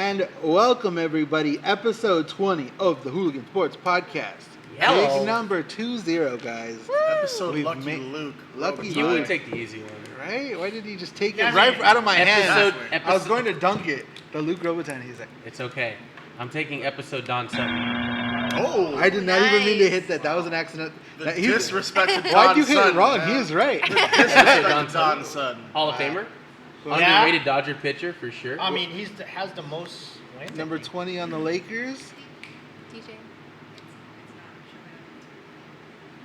And welcome, everybody. Episode 20 of the Hooligan Sports Podcast. Hello. Big number 20, guys. Woo! Episode We've Lucky made- Luke. Lucky You Luke. would take the easy one. Right? Why did he just take Yeah, it right out of my hand? I was episode- going to dunk it. The Luke Robitan, he's like, It's okay. I'm taking episode Don Sutton. Oh, I did not even mean to hit that. That was an accident. the That- he's- disrespect to Don Why'd you hit Sutton, it wrong? man. He is right. Disrespect Don to Sutton. Don Sutton. Hall of Famer. Yeah. Underrated Dodger pitcher for sure. I mean, has the most wins. Number 20 on the Lakers. DJ.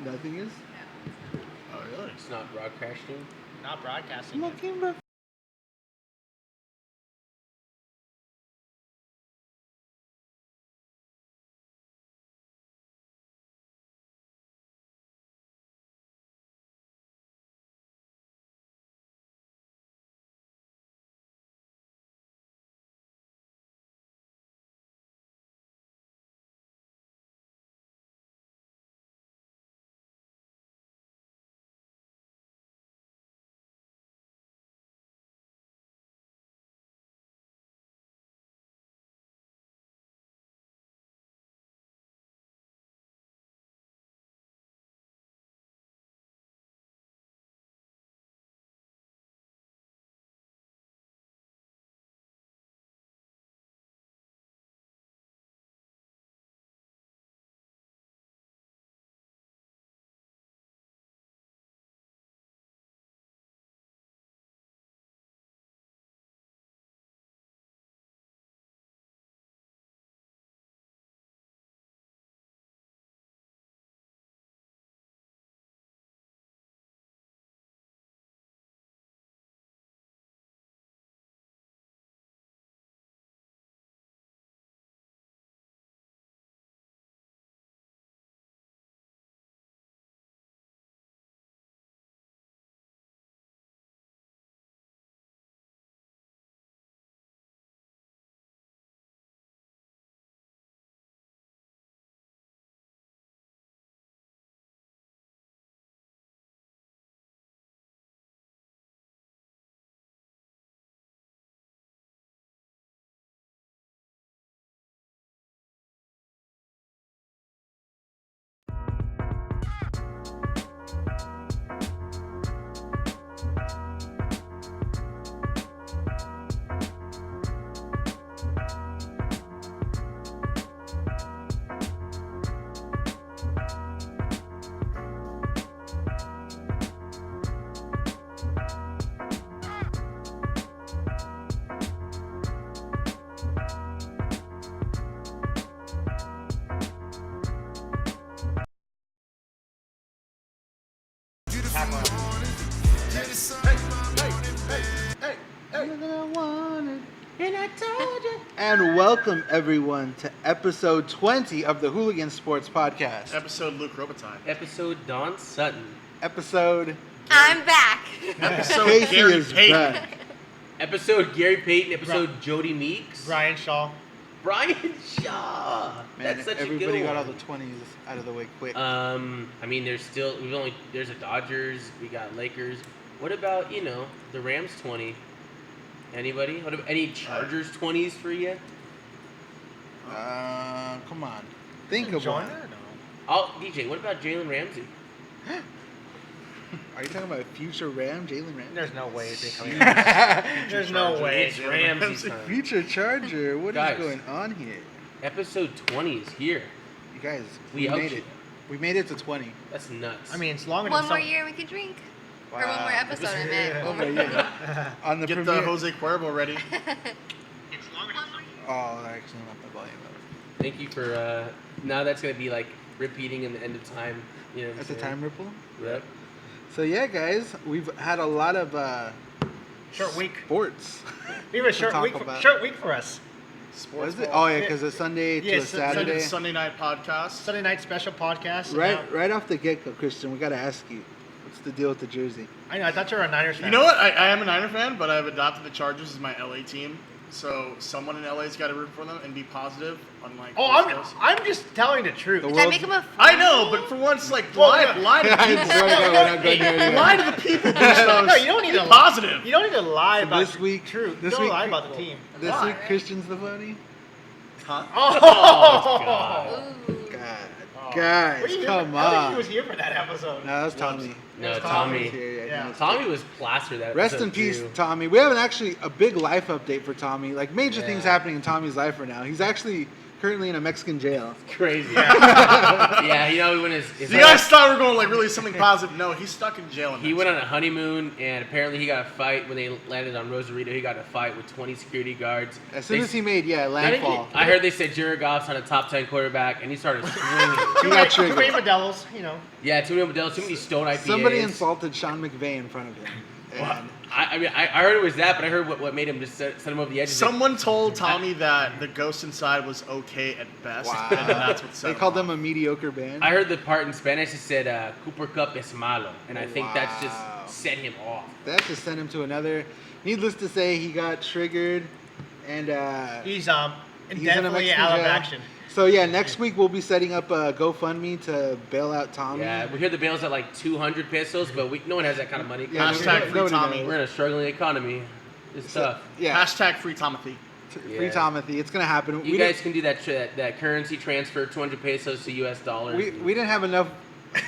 Nothing is. Oh, really? It's not broadcasting. Not broadcasting. Looking back. And welcome, everyone, to episode 20 of the Hooligan Sports Podcast. Episode Luke Robitaille. Episode Don Sutton. Episode I'm back. Episode Casey Gary is Payton. back. Episode Gary Payton. Episode Jody Meeks. Brian Shaw. Brian Shaw. Man, That's such everybody a good got one. all the 20s out of the way quick. I mean, there's a Dodgers. We got Lakers. What about the Rams 20? Anybody? What about any Chargers 20s for you? Come on. Think of one. Joyner? No. Oh, DJ. What about Jalen Ramsey? Are you talking about future Ram, Jalen Ram? There's no way they come in. There's no way. It's Ramsey time. Future Charger, what is Guys. going on here? Episode 20 is here. You guys, We we out made you. it. We made it to 20. That's nuts. I mean, it's longer One than more some. year we could drink. Or one Wow. more episode, I meant. Oh One my more- God. On the Get premiere. the Jose Cuervo ready. Oh, actually, not the volume up. Thank you for. Now that's gonna be like repeating in the end of time. You know. What I'm That's a saying? time ripple. Yep. So yeah, guys, we've had a lot of Short week. sports. We have a to short talk week. about. Short week for us. Was it? Oh yeah, because it's Sunday to Yeah, a Sunday- Saturday. Sunday night podcast. Sunday night special podcast. Right off the get go, Christian, we gotta ask you, what's the deal with the jersey? I know. I thought you were a Niners fan. You know what? I am a Niner fan, but I've adopted the Chargers as my LA team. So someone in LA's got to root for them and be positive, unlike. Oh, West Coast. I'm just telling the truth. The Did world- that make him a I know, but for once, like Well, lie to the I people. swear to God, we're not going there yet. Lie to the people. Bustos. No, you don't need Be to lie. positive. You don't need to lie So about this week- True. this Don't week- lie about the team. This Lie. week, Christian's the phony. Huh? Oh, God. Ooh. God, Oh. guys, Were you here come for- I don't think he on. was here for that episode. No, that was Tommy. No, It's Tommy. Yeah. Tommy was plastered that Rest episode, in peace, too. Tommy. We have actually a big life update for Tommy. Like major Yeah. things happening in Tommy's life right now. He's actually currently in a Mexican jail. Crazy. Yeah, you know, he went his You guys thought we were going like really something positive. No, he's stuck in jail. In he went on a honeymoon, and apparently he got a fight when they landed on Rosarito. He got in a fight with 20 security guards. As soon They- as he made I think landfall, I heard they said Jared Goff's on a top 10 quarterback, and he started swinging. he got Too many triggered. Modelos, you know. Yeah, too many Modelos, too many stone IPAs. Somebody insulted Sean McVay in front of him. And I heard it was that, but I heard what made him just set him over the edge. Someone told Tommy that the ghost inside was okay at best, Wow. and that's what set they him called off. them a mediocre band. I heard the part in Spanish that said Cooper Cup es malo, and I think that's Wow. just set him off. That just sent him to another. Needless to say, he got triggered, and He's he's in a indefinitely Mexican out of jail. action. So yeah, next week we'll be setting up a GoFundMe to bail out Tommy. Yeah, we hear the bail's at like 200 pesos, but no one has that kind of money. Yeah, Hashtag free nobody Tommy. knows. We're in a struggling economy. It's So, tough. yeah, Hashtag free Timothy. free Yeah. Timothy. It's gonna happen. You We guys didn't- can do that currency transfer, 200 pesos to US dollars. we didn't have enough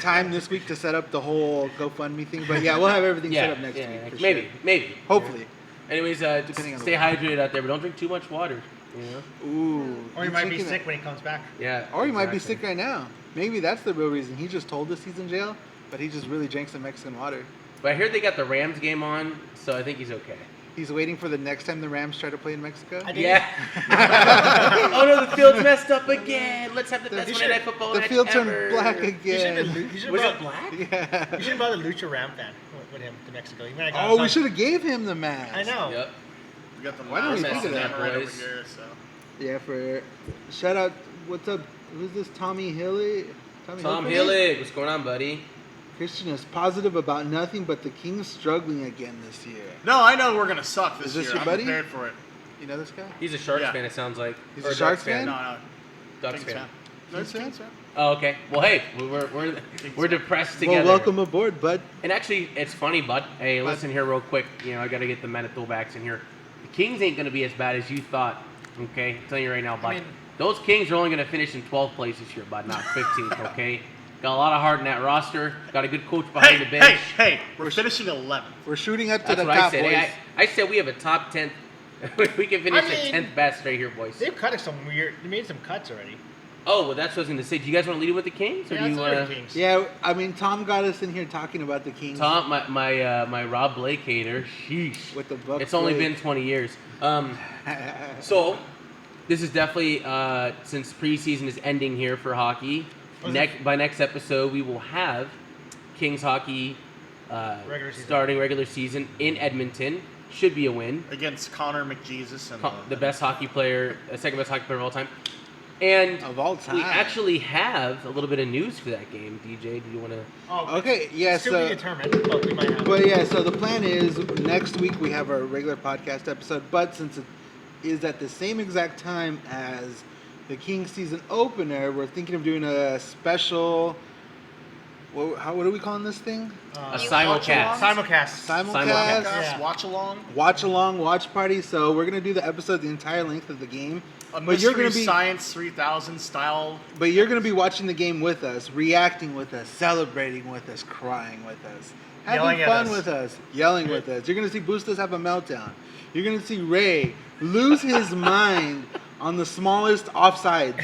time this week to set up the whole GoFundMe thing, but yeah, we'll have everything set up next week. For maybe, sure. maybe. Hopefully. Anyways, Depending on stay the weather. hydrated out there, but don't drink too much water. You know? Ooh. Or he he's might be drinking sick when he comes back. Yeah. Or he might be exactly. sick right now. Maybe that's the real reason. He just told us he's in jail, but he just really drank some Mexican water. But I heard they got the Rams game on, so I think he's okay. He's waiting for the next time the Rams try to play in Mexico. I think- Yeah. Oh no, the field's messed up again. Let's have the best You Monday Night Football the match field ever. turned black You again. should Was have it black? Yeah. You should have brought a Lucha Ram fan with him to Mexico. He might have got Oh, we some- should have gave him the mask. I know. Yep. We got the Why don't we mouse think of on that, right over boys? here, so. Yeah, for shout out. What's up? Who's this? Tommy Hillig? Tom Hilfiger? Hillig, what's going on, buddy? Christian is positive about nothing but the Kings struggling again this year. No, I know we're gonna suck this Is this year. your I'm buddy? prepared for it. You know this guy? He's a Sharks Yeah. fan, it sounds like. He's Or a Sharks fan? No, no. Ducks Kings fan. No, it's Kings Kings fan. Oh, okay. Well, hey, we're depressed together. Well, welcome aboard, bud. And actually, it's funny, bud. Hey, listen here real quick. You know, I got to get the Manitobacks in here. The Kings ain't going to be as bad as you thought, okay? I'm telling you right now, bud. mean- Those Kings are only going to finish in 12th place this year, bud, not 15th, okay? Got a lot of heart in that roster. Got a good coach behind the Hey, bench. hey, hey! We're finishing 11th. We're shooting up to That's the what top, I said. boys. Hey, I said we have a top 10th. We can finish I mean- at 10th best right here, boys. They've cut some weird. They made some cuts already. Oh, well, that's what I was going to say. Do you guys want to lead it with the Kings? Or Yeah, do you it's want already to... Kings. Yeah, I mean, Tom got us in here talking about the Kings. Tom, my Rob Blake hater. Sheesh. With the Bucks It's only Blake. been 20 years. So, this is definitely since preseason is ending here for hockey. By next episode, we will have Kings hockey Regular season. starting regular season in Edmonton. Should be a win. Against Connor McJesus and The best hockey player, second best hockey player of all time. And Of all time. we actually have a little bit of news for that game. DJ, do you want to? Oh, Okay, yeah, Still so- be determined, but we might have. But yeah, so the plan is next week we have our regular podcast episode, but since it is at the same exact time as the Kings season opener, we're thinking of doing a special. What are we calling this thing? A You- simulcast. Simulcast. Simulcast. Yeah. Watch along. Watch along, watch party. So we're gonna do the episode the entire length of the game. A But you're Mystery gonna be, Science 3000 style. but you're gonna be watching the game with us, reacting with us, celebrating with us, crying with us, Yelling having at fun us. with us, yelling with us. You're gonna see Bustos have a meltdown. You're gonna see Ray lose his mind on the smallest offside,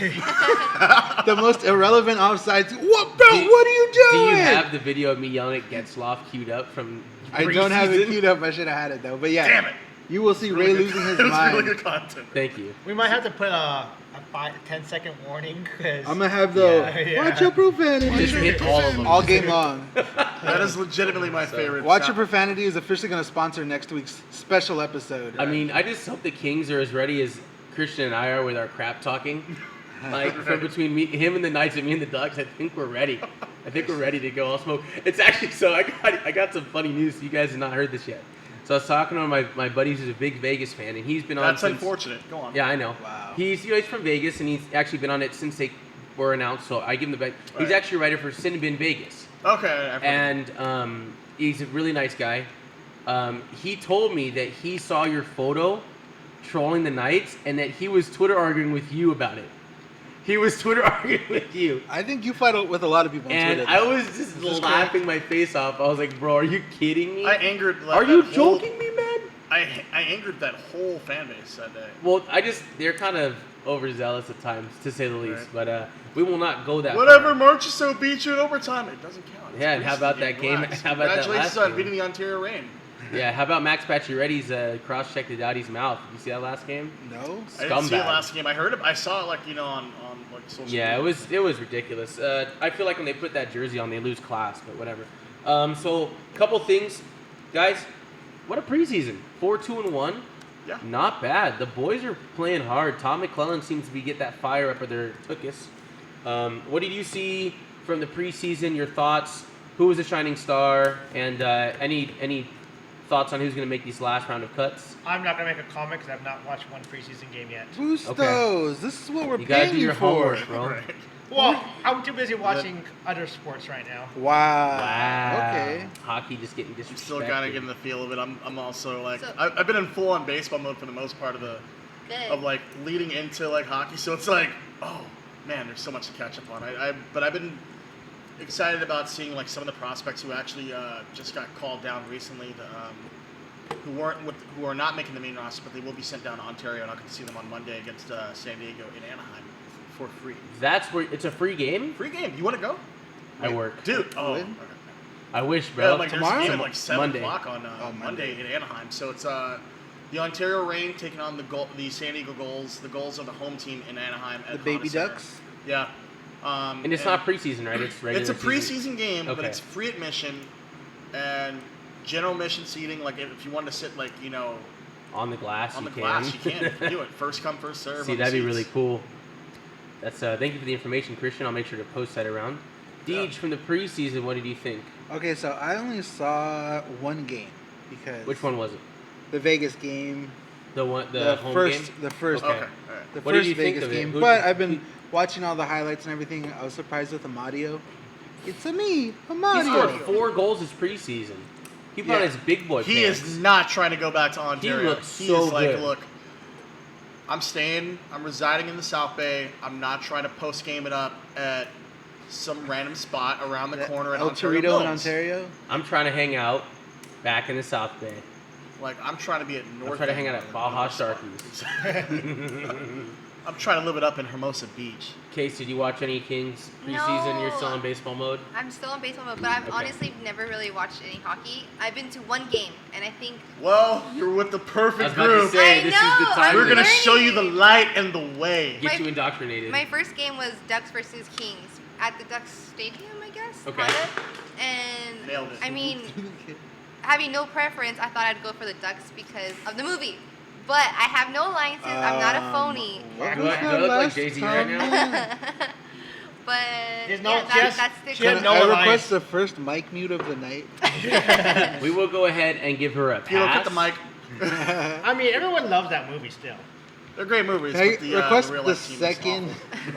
the most irrelevant offsides. What, bro? What are you Do doing? you have the video of me yelling at Getzloff queued up from? I don't have it preseason? queued up. I should have had it though. But yeah, Damn it. you will see Ray losing his It was mind. really good content. Thank you. We might have to put a 10-second warning because I'm gonna have the Yeah. watch your profanity Just hit all of them. all game long. That is legitimately my favorite. Watch Your sound. Profanity is officially going to sponsor next week's special episode. I mean, I just hope the Kings are as ready as Christian and I are with our crap talking. Like from between him and the Knights and me and the Ducks, I think we're ready. I think we're ready to go. I'll smoke. It's actually so. I got some funny news. You guys have not heard this yet. So I was talking to my buddy who's a big Vegas fan, and he's been on. That's since, unfortunate. Go on. Yeah, I know. Wow. He's from Vegas, and he's actually been on it since they were announced. So I give him the bet. He's Right. actually a writer for Cinnabon Vegas, Okay. I've heard and he's a really nice guy. He told me that he saw your photo trolling the Knights, and that he was Twitter arguing with you about it. He was Twitter arguing with you. I think you fight with a lot of people on And Twitter. I was just Is this laughing my face off. I was like, bro, are you kidding me? I angered. Are you joking me, man? I angered that whole fan base that day. Well, they're kind of overzealous at times, to say the least. Right. But we will not go that Whatever, far. Marchessault beat you in overtime. It doesn't count. It's Yeah, and how about preseason that game? Relax. How about that Congratulations last on game? beating the Ontario Reign. Yeah, how about Max Pacioretty's cross-checked Doughty's mouth? Did you see that last game? No. I didn't see it Scumbag. last game. I heard it. I saw it on like social Yeah, media. it was ridiculous. I feel like when they put that jersey on, they lose class, but whatever. So, couple things, guys. What a preseason! 4-2-1. Yeah. Not bad. The boys are playing hard. Tom McClellan seems to be get that fire up of their tuchus. What did you see from the preseason? Your thoughts? Who was a shining star? And any thoughts on who's going to make these last round of cuts? I'm not gonna make a comment because I've not watched one preseason game yet. Boost Okay. those. This is what we're You gotta paying do your you for. homework, bro. Right. Well, I'm too busy watching other sports right now. Wow. Wow. Okay. Hockey just getting disrespected. I'm still kind of getting the feel of it. I'm also like So- I've been in full on baseball mode for the most part of Good. like leading into like hockey. So it's like, oh man, there's so much to catch up on. But I've been excited about seeing like some of the prospects who actually just got called down recently. Who are not making the main roster, but they will be sent down to Ontario, and I can see them on Monday against San Diego in Anaheim for free. That's where it's a free game. Free game. You want to go? I work. Dude. Oh. When? Okay. I wish, Yeah, bro. like tomorrow? there's a game at like 7 Monday. o'clock on Monday in Anaheim. So it's the Ontario Reign taking on the San Diego Gulls. The Gulls are the home team in Anaheim. The At baby Honda Center. Ducks. Yeah. And it's not preseason, right? It's regular. It's a season. preseason game, but Okay. it's free admission and general admission seating. Like if you want to sit like on the glass. on you the can. glass, you can. You can do it. First come, first serve. See, on the that'd be seats. really cool. That's thank you for the information, Christian. I'll make sure to post that around. Deej, Yeah. from the preseason, what did you think? Okay, so I only saw one game because Which one was it? the Vegas game, The one, the home first, game. the first, Okay. All right. the What did first you think Vegas of it? game. Who- But I've been watching all the highlights and everything. I was surprised with Amadio. It's a me, He scored Amadio. 4 goals this preseason. He brought Yeah. his big boy. He pants. is not trying to go back to Ontario. looks He so is like, good. look, I'm staying. I'm residing in the South Bay. I'm not trying to post game it up at some random spot around the corner at El Ontario Torito in Mills. Ontario. I'm trying to hang out back in the South Bay. Like I'm trying to be at North. I'm trying to hang out End at or Baja North Spot. Sharkies. I'm trying to live it up in Hermosa Beach. Case, did you watch any Kings preseason? You're still No. in baseball mode? I'm still in baseball mode, but I've Okay. honestly never really watched any hockey. I've been to one game, and I think Well, you're with the I was perfect about to group. say, I this know, is the time. We're I'm gonna to show you the learning. light and the way. get My- you indoctrinated. my first game was Ducks versus Kings at the Ducks Stadium, I guess. Okay. kinda. And Nailed it. I mean, having no preference, I thought I'd go for the Ducks because of the movie. But I have no alliances. I'm not a phony. What Do was I- that do I look like last Jay-Z right time? now? But There's yeah, no- that, just- that's the she had Can no I alliance. request the first mic mute of the night? We will go ahead and give her a pass. You don't get the mic. I mean, everyone loves that movie still. They're great movies. Can I but the request real the life team is second?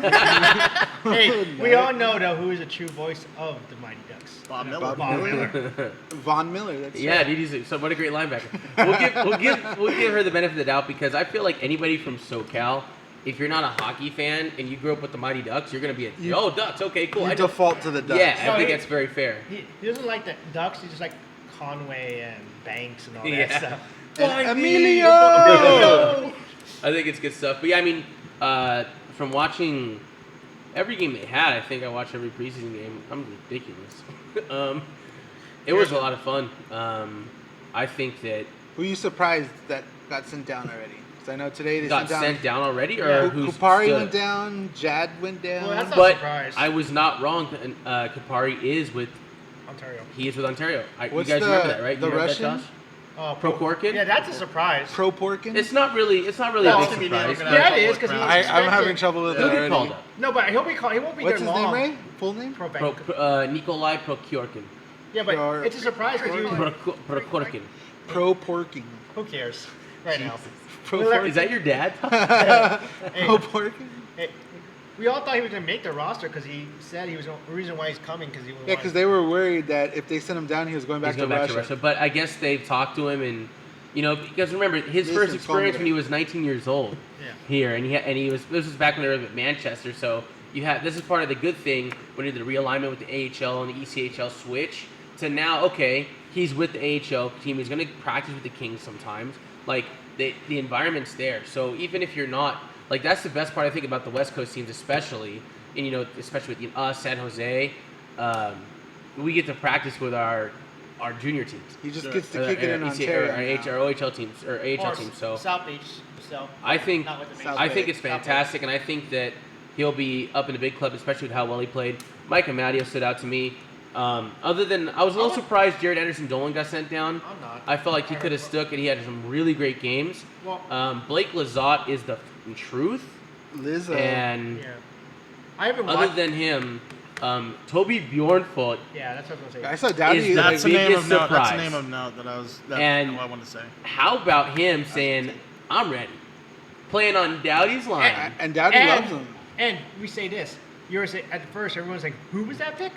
awful. Hey, we all know though who is the true voice of the Mighty Ducks. Bob Miller. Bob Bob Miller. Miller. Von Miller. That's Yeah, right. dude, he's so what a great linebacker. We'll give her the benefit of the doubt because I feel like anybody from SoCal, if you're not a hockey fan and you grew up with the Mighty Ducks, you're gonna be Ducks, okay, cool. You I don't- default to the Ducks. yeah, I No, think he- that's very fair. He doesn't like the Ducks. He just like Conway and Banks and all that Yeah. stuff. And Find me. Emilio! I think it's good stuff. But yeah, I mean, from watching every game they had, I think I watched every preseason game. I'm ridiculous. It was a lot of fun. I think that Who you surprised that got sent down already? Because I know today they got sent down. sent down already, or Yeah. who's Kupari stood? went down. Jad went down. Well, that's not- But surprised. I was not wrong. Kapari is with Ontario. he is with Ontario. You What's guys the- remember that, right? the You remember Russian? that, Josh? Oh, Prokhorkin? Yeah, that's a surprise. Pro Porkin. It's not really a Well, big Timmy surprise. Dale gonna Yeah, have it is, trouble 'cause with he- crowds. I'm having trouble with He'll it get already. called up. No, but he won't be What's there his long. name, Ray? Full name? Probank. Nikolai Prokhorkin. Yeah, but it's a surprise because he was. Prokhorkin. Pro porking. Who cares? Right now. Pro Well, porking. Is that your dad? Pro porking? Hey, we all thought he was gonna make the roster because he said he was the reason why he's coming because he was. Yeah, because they were worried that if they sent him down, he was going back, He's going back to Russia. But I guess they've talked to him, and because remember his This first is experience informative. when he was 19 years old here, and he was this was back when they were at Manchester. So this is part of the good thing when they did the realignment with the AHL and the ECHL switch to now. Okay, he's with the AHL team. He's going to practice with the Kings sometimes. Like the environment's there. So even if you're not that's the best part I think about the West Coast teams, especially and especially with us, San Jose. We get to practice with our junior teams. He just gets to kick it in Ontario. Our OHL teams or AHL teams. So South Beach. So I think not with the South I Bay. think it's fantastic, and I think that he'll be up in the big club, especially with how well he played. Mike Amadio stood out to me. Other than I was a little surprised Jared Anderson Dolan got sent down. I'm not. I felt like he could have stuck, and he had some really great games. Well, Blake Lizotte is the truth, Lizzo. and yeah. I haven't other watched. than him, Toby Bjornfoot. Yeah, that's what I was gonna I say. saw Dowdy. Is That's a name biggest of note. That's a surprise. name of note that And- I wanted to say. How about him saying, "I'm ready," playing on Dowdy's line? And Dowdy loves him. And we say this. You were saying at first everyone's like, "Who was that pick?"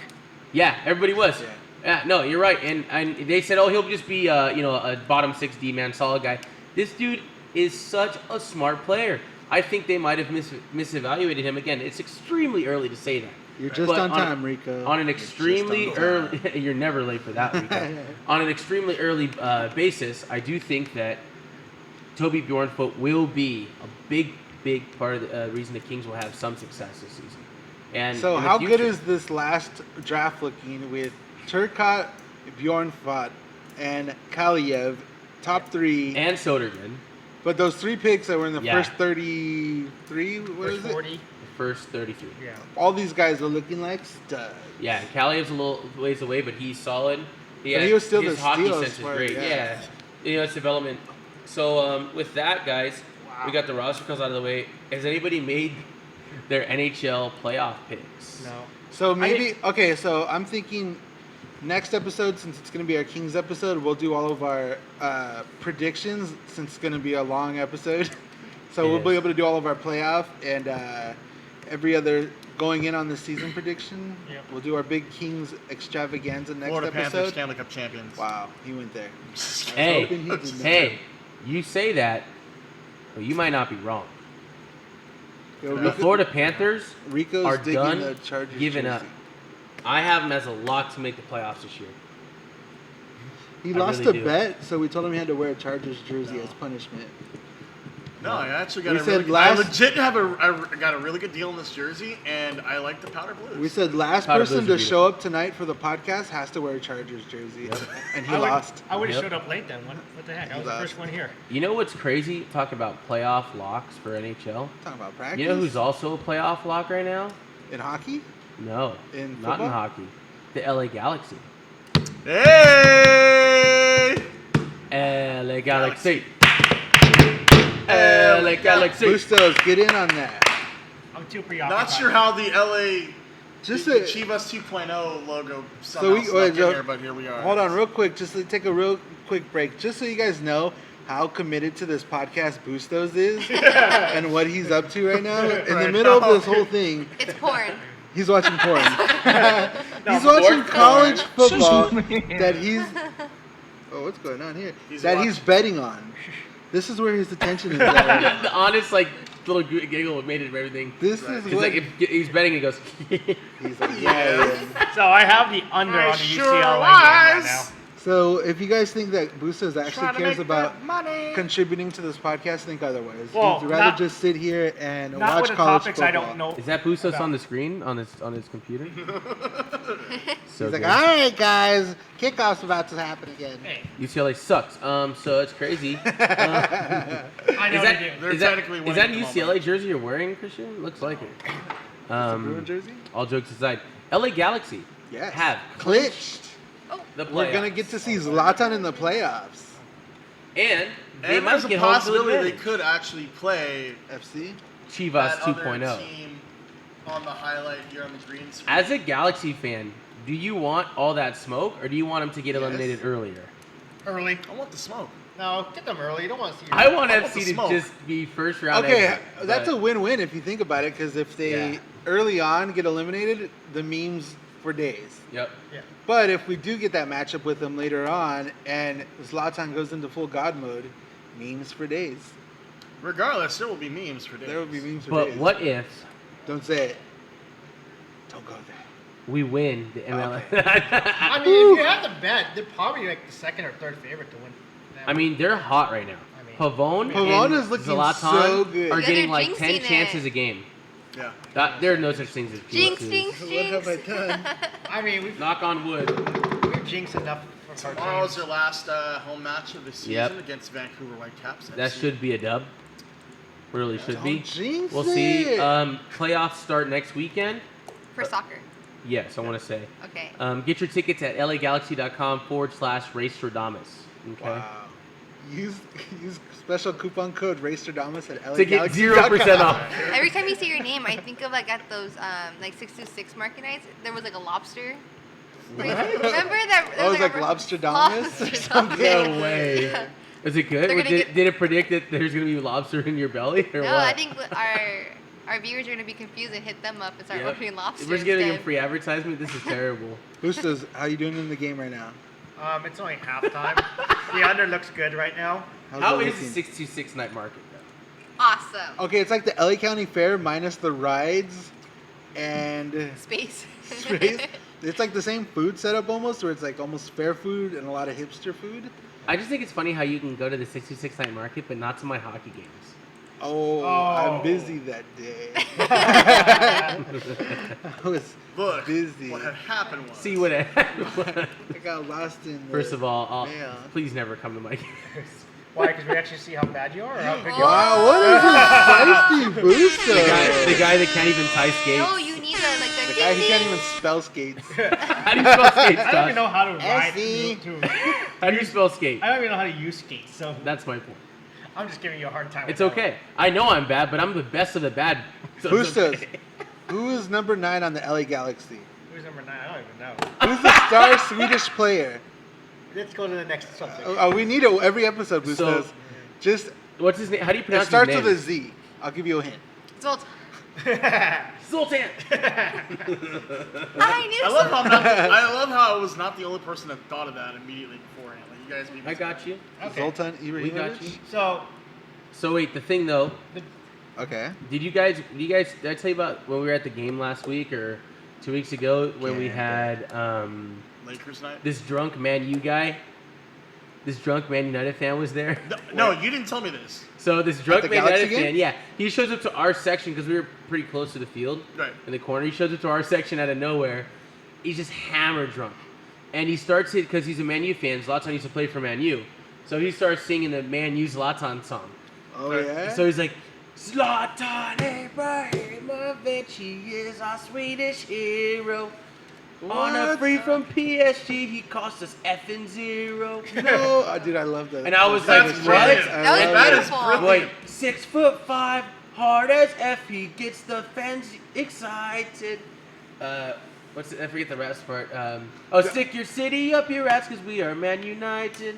Yeah, everybody was. Yeah. Yeah, no, you're right. And they said, "Oh, he'll just be a bottom 6 D man, solid guy." This dude is such a smart player. I think they might have misevaluated him again. It's extremely early to say that. You're just But on time, Rico. On an You're just extremely on time. early, you're never late for that, Rico. On an extremely early basis, I do think that Toby Bjornfoot will be a big part of the reason the Kings will have some success this season. And So in the how good future- is this last draft looking with Turcotte, Bjornfot, and Kaliev, top 3? and Sodergren, But those 3 picks that were in the Yeah. first 33, what First is it? 40. the first 33. Yeah. All these guys are looking like studs. Yeah, Caliev's a little ways away, but he's solid. But he was still his the hockey steal sense is part, great. yeah. Yeah, it's development. So with that, guys, we got the roster calls out of the way. Has anybody made their NHL playoff picks? No. So maybe okay. So I'm thinking next episode, since it's going to be our Kings episode, we'll do all of our predictions. Since it's going to be a long episode, so It we'll be is. able to do all of our playoff and every other going in on the season prediction. Yep. We'll do our big Kings extravaganza next Florida Panthers episode. Stanley Cup champions. Wow, he went there. Hey, hoping he did not. hey, you say that, but you might not be wrong. Yo, The Florida Panthers Rico's are digging done the Chargers giving jersey. up. I have them as a lock to make the playoffs this year. He I lost really a do. bet, so we told him he had to wear a Chargers jersey as punishment. No, I actually got We a said really good, last- I legit have I got a really good deal in this jersey, and I like the powder blues. We said last Powder person blues are to show up tonight for the podcast has to wear a Chargers jersey, and he lost. I would have Yep. showed up late then. What the heck? I He was the lost. first one here. You know what's crazy? Talk about playoff locks for NHL. Talking about practice. You know who's also a playoff lock right now? in hockey? No, In not in football? hockey. The LA Galaxy. Hey! LA Galaxy. LA Galaxy. Bustos, get in on that. I'm too preoccupied. Not sure how the LA Just the a, Chivas 2.0 logo somehow we- snuck wait, in Joe, here, but here we are. hold on, real quick. Just to take a real quick break, just so you guys know how committed to this podcast Bustos is and what he's up to right now. In the Right middle now. of this whole thing, It's porn. he's watching porn. He's No, watching porn. college football that he's. Oh, what's going on here? He's that he's watching. betting on. This is where his attention is at right now. The honest little giggle made it of everything. This Right. is It's what like if he's betting, he goes. he's like. Yeah. So I have the under I on the sure UCLA game right was. now. So if you guys think that Bustos actually Trying to cares make about that money. contributing to this podcast, think otherwise. Well, He'd rather not- just sit here and Not watch with the college topics football. I don't know. Is that Bustos about. on the screen on his computer? So He's like, good. all right, guys, kickoff's about to happen again. Hey, UCLA sucks. So it's crazy. I know Is they that, do. They're is that, technically is winning that at the UCLA moment. jersey you're wearing, Christian? Looks like it. Bruin jersey? All jokes aside, LA Galaxy Yes. have Clinched. the We're gonna playoffs. get to see Zlatan in the playoffs. And they And might there's a get home field possibility they advantage. could actually play FC. Chivas that other 2.0. team on the highlight here on the green screen. As a Galaxy fan, do you want all that smoke, or do you want them to get Yes. eliminated earlier? Early. I want the smoke. No, get them early. You don't want to see. I want I want FC the to smoke. just be first round. Okay, exit, that's but- a win-win if you think about it, because if they Yeah. early on get eliminated, the memes for days. Yep. Yeah. But if we do get that matchup with them later on, and Zlatan goes into full God mode, memes for days. Regardless, there will be memes for days. There will be memes for But days. what if Don't say it. Don't go there. we win the MLS? I mean, if you have to bet, they're probably like the second or third favorite to win. I mean, they're hot right now. I mean- Pavone Pavone and is looking Zlatan so good. are Yeah, getting they're like 10 jinxing chances it. a game. Yeah. There are no such things as Jinx, jinxes. jinx, What jinx. have I done? I mean, we've Knock on wood. jinxed enough for our Tomorrow's teams. their last home match of the season Yep. against Vancouver Whitecaps. That should be a dub. Really should be. Don't jinx We'll see. it. Playoffs start next weekend. For soccer. Yes, I want to say. Okay. Get your tickets at lagalaxy.com/Racerdamus. Okay. Wow. Use special coupon code RacerDamus at To get LAGalaxy.com. 0% off. Every time you say your name, I think of like at those like 626 market nights. There was like a lobster. Remember that? there Oh, was it's like a- Lobsterdamus or something. No way. Is it good? They're gonna Did, get- did it predict that there's gonna be lobster in your belly or No, what? I think our viewers are gonna be confused and hit them up and start Yep. ordering lobster. We're just giving them instead. free advertisement. This is terrible. Boostas, how you doing in the game right now? It's only halftime. The under looks good right now. How's How that is the looking? 626 night market though? Awesome. Okay, it's like the LA County Fair minus the rides and Space. space. It's like the same food setup almost, where it's like almost fair food and a lot of hipster food. I just think it's funny how you can go to the 626 night market but not to my hockey games. Oh, Oh. I'm busy that day. I was Look, busy. what had happened was. See what I I got lost in the First of all, mail. please never come to my games. Why? Because we actually see how bad you are, or how good you are. Wow, what is this feisty booster? The guy that can't even tie skates. No, you need the like the. The guy who ding, can't ding. even spell skates. How do you spell skates, I don't Josh? even know how to ride. Essie. How do you spell skate? I don't even know how to use skates, so That's my point. I'm just giving you a hard time. It's with that okay. I know I'm bad, but I'm the best of the bad. So it's Boostas, okay. who is number 9 on the LA Galaxy? one. Who's number 9? I don't even know. Who's the star Swedish player? Let's go to the next subject. Oh, we need it every episode, Boostas. So- Just, What's his name? How do you it pronounce starts his with name? a Z. I'll give you a hint. Zoltan. Zoltan. I knew I love so. how I love how I was not the only person that thought of that immediately beforehand. Like you guys, beat me I to got you. Okay. Zoltan We got Ibrahimovic? you. So, So wait, the thing though, Okay. did I tell you about when we were at the game last week or 2 weeks ago when we Can't. had Lakers night. this drunk Man U guy, this drunk Man United fan was there? No, you didn't tell me this. So this drunk the Man Galaxy United fan, game? yeah, he shows up to our section because we were pretty close to the field. Right. In the corner. He shows up to our section out of nowhere. He's just hammered drunk. And he starts it because he's a Man U fan. Zlatan used to play for Man U. So he starts singing the Man U Zlatan song. Oh, Right. yeah? So he's like, Zlatan Ibrahimovic, he is our Swedish hero. On a What? free from PSG, he cost us effing 0. No, dude, I love that. And I was That's like, brilliant. what? That was That is beautiful. brilliant. Wait, 6'5", hard as F, he gets the fans excited. What's it? I forget the rest part. Stick your city up your ass because we are Man United.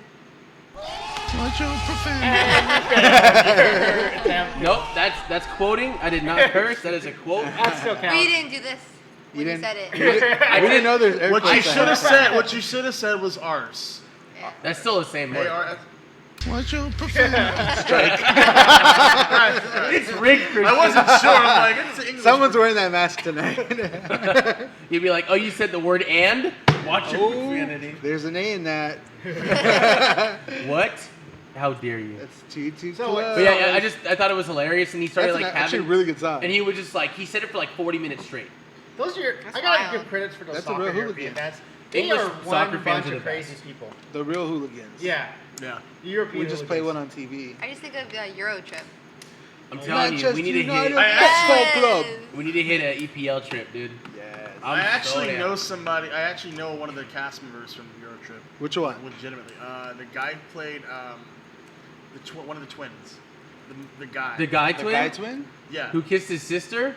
Nope, that's quoting. I did not curse. That is a quote. that still counts. We didn't do this when you didn't- said it. I didn't know there's air What you quotes should have on said. What you should have said was ours. Yeah. That's still the same word. ARS. What's your preferred Right. It's rigged, Christian. I wasn't sure. I'm like, it's English. Someone's wearing that mask tonight. You'd be like, oh, you said the word and? Watch your Oh, profanity. there's an A in that. What? How dare you? That's too So, close. But yeah, I thought it was hilarious, and he started That's like actually a having, really good song. and he was just like, he said it for like 40 minutes straight. Those are That's I gotta wild. give credits for those That's a soccer real European hooligan. fans. They English are soccer one fans bunch are of the crazy best. people. The real hooligans. Yeah, Yeah. the European. We just play one hooligans. on TV. I just think of the Euro trip. I'm telling you, we need to United hit, Football Club. we need to hit an EPL trip, dude. Yes. I'm I actually so down. know somebody. I actually know one of the cast members from the Euro Trip. Which one? Legitimately, the guy who played one of the twins. The guy. The guy The twin guy twin? Yeah. who kissed his sister.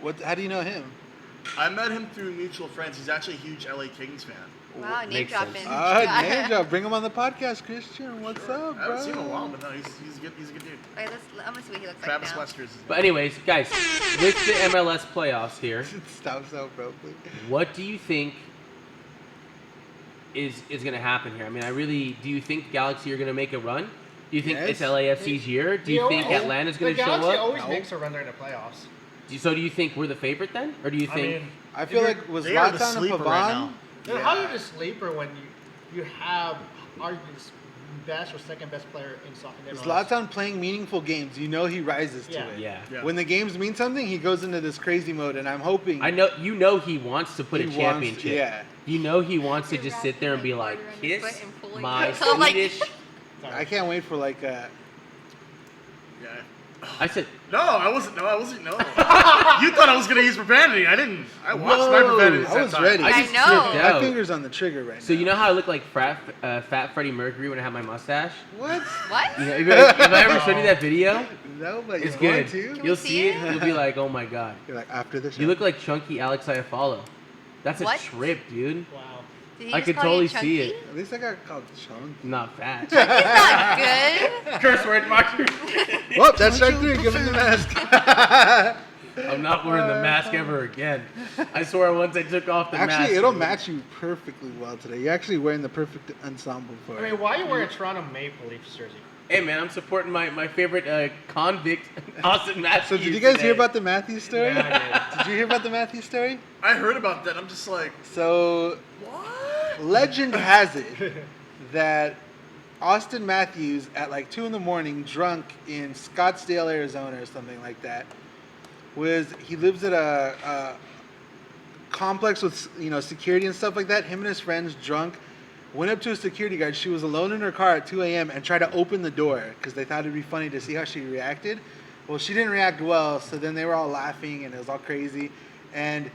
What? How do you know him? I met him through mutual friends. He's actually a huge LA Kings fan. Wow, name Makes dropping. sense. Name drop. Bring him on the podcast, Christian. What's up, bro? I haven't seen him in a while, but no, he's a good dude. Wait, I'm gonna see what he looks Travis like now. Wester's his name. But anyways, guys, with the MLS playoffs here, Stop so, bro, please. what do you think is going to happen here? I mean, do you think Galaxy are going to make a run? Do you think Yes. it's LAFC's year? Do you think Atlanta's going to show Galaxy up? always No. makes a run during the playoffs. So do you think we're the favorite then? Or do you I think... mean, I feel like was they are the Zlatan and sleeper Pavon. right now. then how are you the sleeper when you have arguably the best or second best player in soccer? Zlatan playing meaningful games, you know he rises to Yeah. it. yeah. Yeah. When the games mean something, he goes into this crazy mode, and I'm hoping I know he wants to put he a wants- championship. yeah. You know he wants to just sit there and be like, kiss my Swedish... I can't wait for like Yeah. I said, No, I wasn't. No, I wasn't. No. You thought I was gonna use profanity. I didn't. I watched my Whoa. profanity. I was ready. I I just know. tripped my out. fingers on the trigger right So now. you know how I look like fat Freddie Mercury when I have my mustache? What? What? You know, have I ever shown you that video? No, but It's you're good. going to. Can we You'll see see it. it? You'll be like, oh my god. You're like after the show. You look like chunky Alex Iafallo. That's a What? trip, dude. Wow. Did he I just could call you totally see chunky? it. At least I got called chunky. Not fat. He's not good. Curse word, Mark. Well, that's strike three. Give him the mask. I'm not wearing the mask ever again. I swear once I took off the mask. Actually, it'll match you perfectly well today. You're actually wearing the perfect ensemble for I it. mean, why are you wearing a Toronto Maple Leafs jersey? Hey man, I'm supporting my favorite convict, Austin Matthews. So did you guys today. hear about the Matthews story? Yeah, Did you hear about the Matthews story? I heard about that. I'm just like, So what? legend has it that Austin Matthews at like 2 a.m. drunk in Scottsdale, Arizona or something like that, he lives at a complex with security and stuff like that. Him and his friends drunk went up to a security guard. She was alone in her car at 2 a.m. and tried to open the door because they thought it'd be funny to see how she reacted. Well, she didn't react well, so then they were all laughing and it was all crazy. And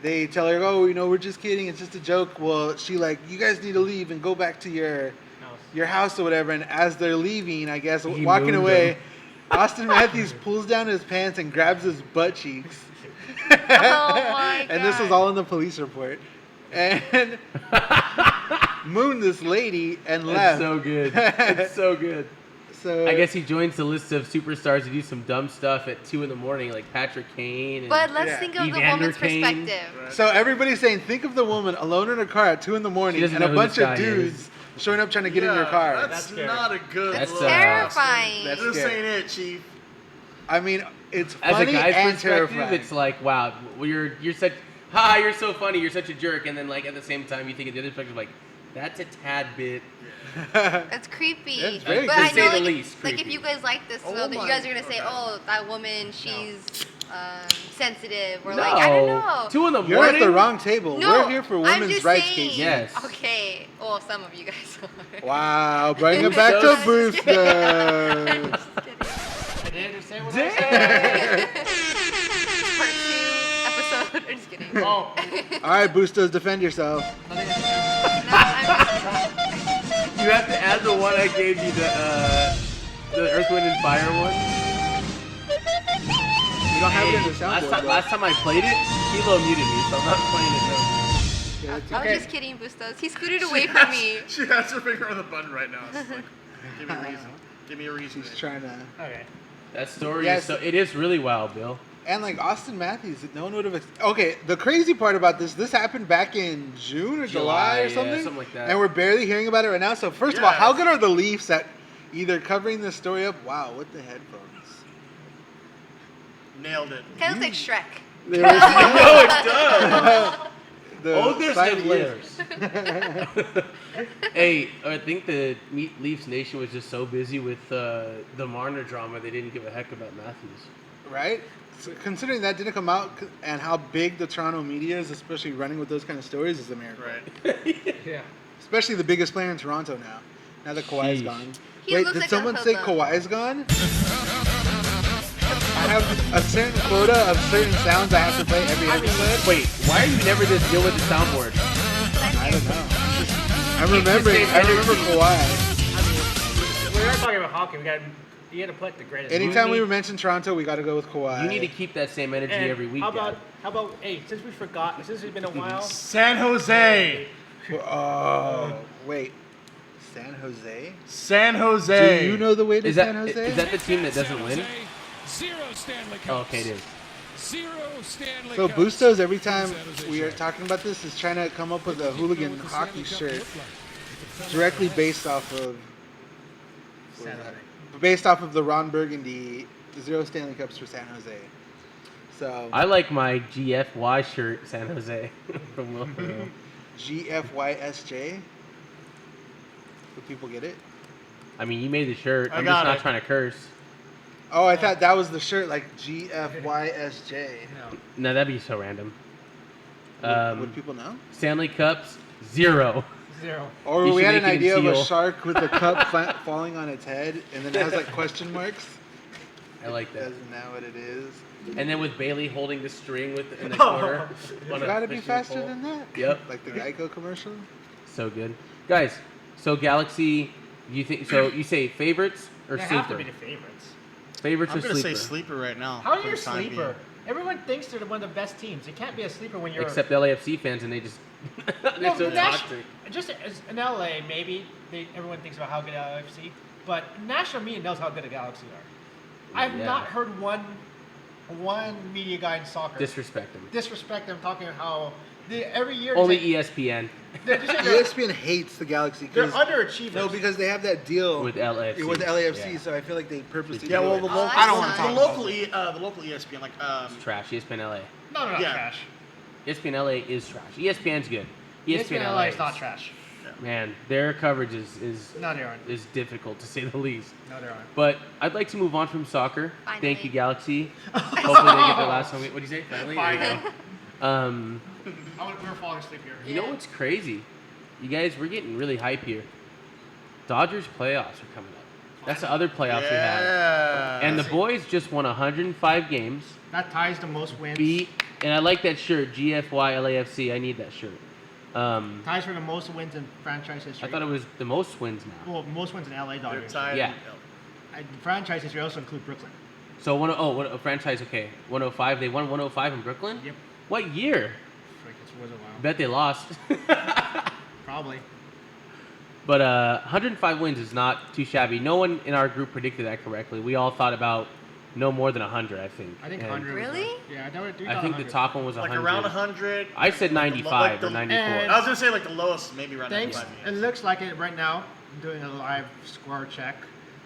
they tell her, oh, we're just kidding. It's just a joke. Well, she like, you guys need to leave and go back to your house or whatever. And as they're leaving, I guess, He walking mooned away, them. Austin Matthews pulls down his pants and grabs his butt cheeks. Oh my god. And this was all in the police report. And mooned this lady and left. It's so good. It's so good. So I guess he joins the list of superstars who do some dumb stuff at 2 a.m, like Patrick Kane. And But let's Yeah. think of the Evander woman's Kane. perspective. Right. So everybody's saying, think of the woman alone in her car at 2 a.m. She doesn't and know a who bunch this of guy dudes showing up trying to get in Yeah, your car. That's That's scary. not a good That's, look. Terrifying. That's This scary. ain't it, Chief. I mean, it's as a funny guy's and perspective, terrifying. it's like, wow, well, you're such, you're so funny, you're such a jerk, and then like at the same time, you think of the other perspective, like, that's a tad bit. That's creepy. It's very but to I say know, the like, least, like if creepy. you guys like this, Oh so that you my guys are gonna say, God. "Oh, that woman, she's sensitive," or No, like I don't know. 2 a.m. You're at the wrong table. No, We're here for I'm women's just rights saying. cases. Yes. Okay. Well, some of you guys are. Wow, bring it back So to Booster. Just kidding. I didn't understand what I said. Part 2 episode. I'm just kidding. Oh, All right, Boostos, defend yourself. No, I'm just You have to add the one I gave you, the Earth, Wind, and Fire one. You don't have it in the soundboard. Last time I played it, Kilo muted me, so I'm not playing it now. Yeah, I was just kidding, Bustos. He scooted away from me. She has her finger on the button right now. She's like, give me a reason. Give me a reason. She's trying to. okay. That story Yes. is so, it is really wild, Bill. And like Austin Matthews, no one would have. Okay, the crazy part about this happened back in June or July or yeah, something. something like that. And we're barely hearing about it right now. So first of all, Yes. how good are the Leafs at either covering this story up? Wow, with the headphones. Nailed it. Kind of looks like Shrek. There's No, it does. the Oh, there's side no ears. layers. Hey, I think the Leafs Nation was just so busy with the Marner drama, they didn't give a heck about Matthews. Right? So considering that didn't come out and how big the Toronto media is, especially running with those kind of stories, is a miracle. Right. Yeah. Especially the biggest player in Toronto now. Now that Kawhi's Sheesh. gone. He Wait, looks did like a someone say hoodlum. Kawhi's gone? I have a certain quota of certain sounds I have to play every episode. Wait, why are you never just deal with the soundboard? I don't know. I'm Keep the remembering. same I remember energy. Kawhi. I mean, we are talking about hockey. We got You got to put the greatest. Anytime we need- mention Toronto, we got to go with Kawhi. You need to keep that same energy And every week. How about Dad. hey, since it's been a while. San Jose. Oh, wait. San Jose? San Jose. Do you know the way to Is San that Jose? is that the team that doesn't win? Zero Stanley Cups. Oh, okay, it is. Zero Stanley So Cups. Bustos, every time San Jose we are Sharks. talking about this, is trying to come up with a hooligan What the hockey Stanley shirt Cup look like? directly based off of San Jose. the Ron Burgundy Zero Stanley Cups for San Jose. So I like my GFY shirt, San Jose, from Wilbur. GFYSJ. Do people get it? I mean, you made the shirt. I I'm got just not it. trying to curse. Oh, I thought that was the shirt, like GFYSJ. No. No, that'd be so random. Would people know? Stanley Cups, 0. 0. Or You we should had an make it in idea of a teal. shark with a cup falling on its head, and then it has like question marks. I like that. Isn't that what it is? And then with Bailey holding the string in the corner. on You a gotta be fishing faster pole. than that. Yep. Like the Geico commercial. So good, guys. So Galaxy, you think? So you say favorites or They sleeper? have to be the favorites. Favorites I'm or gonna sleeper? say sleeper right now. How are for you a the time being. sleeper? Everyone thinks they're one of the best teams. You can't be a sleeper when you're. Except LAFC fans, and they just they're No, so Nash- toxic. just as in LA, maybe everyone thinks about how good LAFC, but national media knows how good the Galaxy are. I've Yeah. not heard one media guy in soccer Disrespect them. disrespect them, talking about how every year Only they say- ESPN they're, just saying they're, ESPN hates the Galaxy. they're 'cause- underachievers. No, because they have that deal with LAFC. with LAFC, Yeah. so I feel like they purposely. Yeah, do well, it. the Oh, local, that's I don't want to nice. talk the about local, it. the local ESPN, like It's trash. ESPN LA. no, not yeah. trash. ESPN LA is trash. ESPN's good. ESPN LA is not trash. Man, their coverage is No, they aren't. difficult to say the least. No, they aren't. But I'd like to move on from soccer. Thank Finally. you, Galaxy. Hopefully they get their last home. What do you say? Finally. There you Finally. go. We were falling asleep here. You know what's crazy? You guys, we're getting really hype here. Dodgers playoffs are coming up. That's the other playoffs we have. Yeah. And the boys just won 105 games. That ties the most wins. And I like that shirt, GFY LAFC. I need that shirt. Ties for the most wins in franchise history. I thought it was the most wins now. Well, most wins in LA They're Dodgers. tied. Yeah. Franchise history also include Brooklyn. So what a franchise, okay. 105. They won 105 in Brooklyn? Yep. What year? Frick, it was a while. Bet they lost. Probably. But 105 wins is not too shabby. No one in our group predicted that correctly. We all thought about no more than 100, I think. I think And 100. Really? Yeah, I thought I think the top one was Like 100. around 100. I said 95 or 94. and- I was gonna say like the lowest, maybe around Thanks. 95. It looks like it right now. I'm doing a live score check.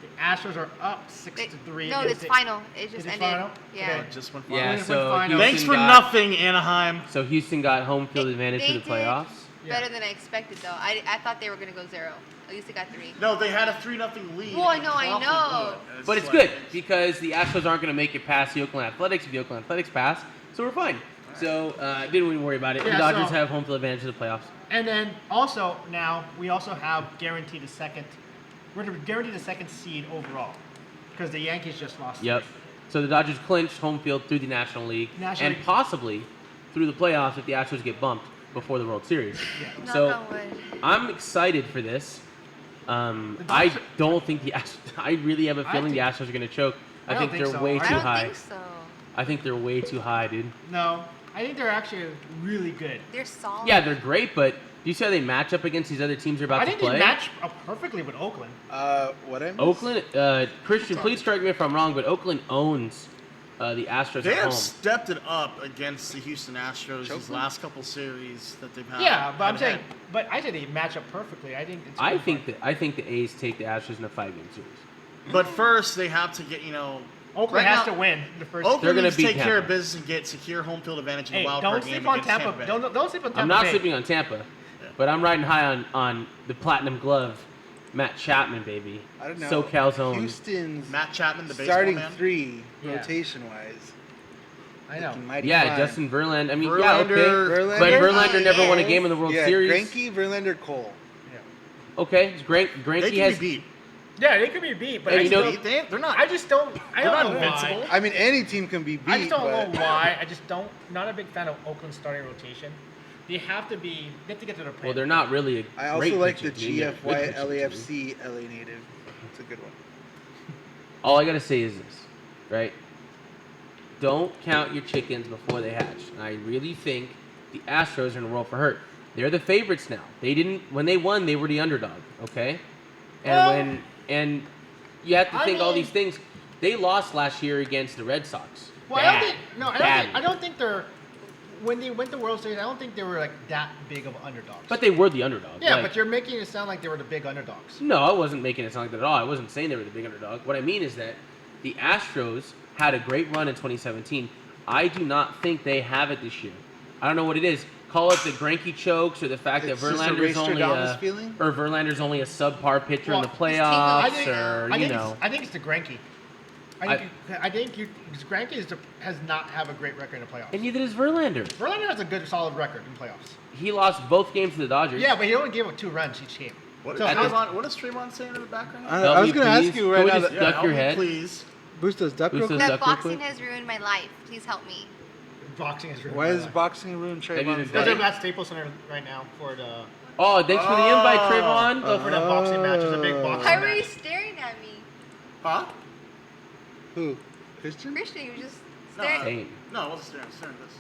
The Astros are up 6-3. No, against it's the- final. It just Is it ended. final? Yeah. Okay. Just went Yeah, Who's so win final? Houston Thanks for got, nothing, Anaheim. So Houston got home field advantage They to the did playoffs. Yeah. Better than I expected, though. I thought they were gonna go 0. At least they got 3. No, they had a 3-0 lead. Well, I and know, I promptly know. blew it. But it's like- good because the Astros aren't going to make it past the Oakland Athletics if the Oakland Athletics pass. So we're fine. So didn't even worry about it. Yeah, the Dodgers so- have home field advantage to the playoffs. And then also now we also have guaranteed the second. We're guaranteed the second seed overall because the Yankees just lost. Yep. So the Dodgers clinched home field through the National League National and League. possibly through the playoffs if the Astros get bumped before the World Series. Yeah. Knock So on wood. I'm excited for this. I Dodgers- don't think the Astros. I really have a I feeling the think- Astros are going to choke. I I think don't they're think so. way I too I don't high. think so. I think they're way too high, dude. No, I think they're actually really good. They're solid. Yeah, they're great, but do you see how they match up against these other teams they're about I to think play? they match up perfectly with Oakland. What I missed? Oakland, Christian, please correct me if I'm wrong, but Oakland owns the Astros They at have home. stepped it up against the Houston Astros Choke these them? last couple series that they've had. Yeah, but I'm had saying, but I say they match up perfectly. I think it's. I good think fun. that I think the A's take the Astros in a 5-game series. But first, they have to get Oakland right has now- to win the first. They're Oakland gonna needs to beat take care of Tampa. business and get secure home field advantage in Hey, the wild don't card sleep game on against Tampa. Bay. Don't sleep on Tampa. I'm not Bay. sleeping on Tampa, but I'm riding high on the platinum glove, Matt Chapman, baby. I don't know. SoCal's own. Houston's Matt Chapman, the baseball starting man. 3 Yeah. rotation wise. I know. Yeah, Justin Verlander. I mean, yeah, okay. Verlander. But Verlander Oh, never won a yes. game in the World Yeah, Series. Greinke, Verlander, Cole. Okay, They Greinke can has. be beat. Yeah, they could be beat, but And I you just know- don't. They're not. I just don't. I They're don't not know invincible. why. I mean, any team can be beat. I just don't but know why. I just don't. Not a big fan of Oakland's starting rotation. They have to be. They have to get to the play. Well, they're not really a I great also like the pitching team. They're a good GFY pitching team. LAFC LA native. It's a good one. All I gotta say is this, right? Don't count your chickens before they hatch. And I really think the Astros are in a world for hurt. They're the favorites now. They didn't when they won. They were the underdog. Okay, and and you have to think all these things. They lost last year against the Red Sox. Well, I don't think they're. When they went to World Series, I don't think they were like that big of underdogs. But they were the underdog. Yeah, like, but you're making it sound like they were the big underdogs. No, I wasn't making it sound like that at all. I wasn't saying they were the big underdog. What I mean is that the Astros had a great run in 2017. I do not think they have it this year. I don't know what it is. Call it the Greinke chokes or the fact It's that just a Verlander's Rastradamus feeling? only a subpar pitcher in the Well, playoffs, he's I think it's the Greinke. I think Greinke has not have a great record in the playoffs. And neither does Verlander. Verlander has a good, solid record in playoffs. He lost both games to the Dodgers. Yeah, but he only gave up 2 runs each game. What, So is how- Trayvon, what is Trayvon saying in the background? I was going to ask please. you Can right we now. just That, duck help your me, head? please. Bustos, duck real Bustos, quick. That duck real boxing quick. has ruined my life. Please help me. Boxing is really Why is bad. boxing ruin Have you Trayvon's been Because life? they're at Staples Center right now for the Oh, thanks for the invite, Trayvon. for that boxing match. It's a big boxing Why were you match. staring at me? Huh? Who? Christian? Christian, you were just No, staring. Same. No, I wasn't staring. I was staring at this.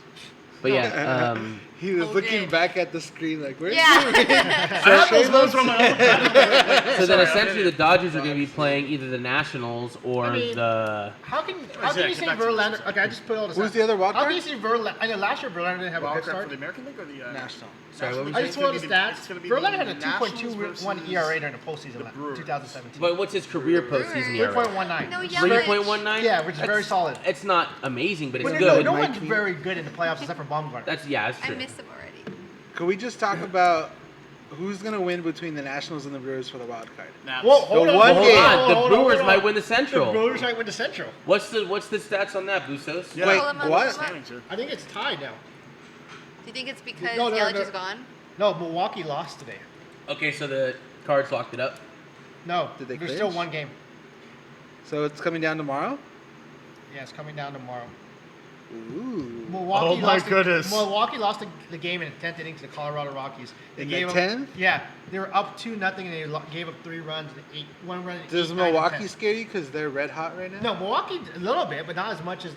But yeah, He was Hooligan. looking back at the screen like, where's Yeah. I have those notes from my own. so then essentially the Dodgers are going to be playing either the Nationals or I mean, the. How can Zach, you get say back to Verlander? this. Okay, I just put all this. Who's out. the other wild How can card? you say Verlander? I know last year Verlander didn't have a Wild good card start. for the American League or the National. Sorry, what was I you just saying? pulled the stats. It's gonna be Verlander the had a Nationals 2.21 versus ERA during the postseason the Brewers. 2017. But what's his career postseason ERA? 3.19. No yelling. 3.19? Yeah, which is very solid. It's not amazing, but it's But good. no Mike one's Keane. very good in the playoffs except for Baumgartner. That's I true. missed him already. Could we just talk about who's going to win between the Nationals and the Brewers for the wild card? Naps. Whoa, hold The on, one Hold game. on, the hold Brewers hold might win the The Central. Brewers might win the Central. What's the stats on that, Bustos? Yeah. Wait, Pull him up, what? pull him up. Standings here. I think it's tied now. Do you think it's because No, no, Yelich no. is gone? No, Milwaukee lost today. Okay, so the Cards locked it up. No, Did they there's clinch? still one game. So it's coming down tomorrow? Yeah, it's coming down tomorrow. Ooh. Milwaukee Oh my lost goodness. Milwaukee lost the game in the 10th inning to the Colorado Rockies. They In gave the up- 10th? Yeah, they were up 2-0 and they gave up 3 runs and 1 run. in Does 8, 9, and Milwaukee 10. scare you because they're red hot right now? No, Milwaukee a little bit, but not as much as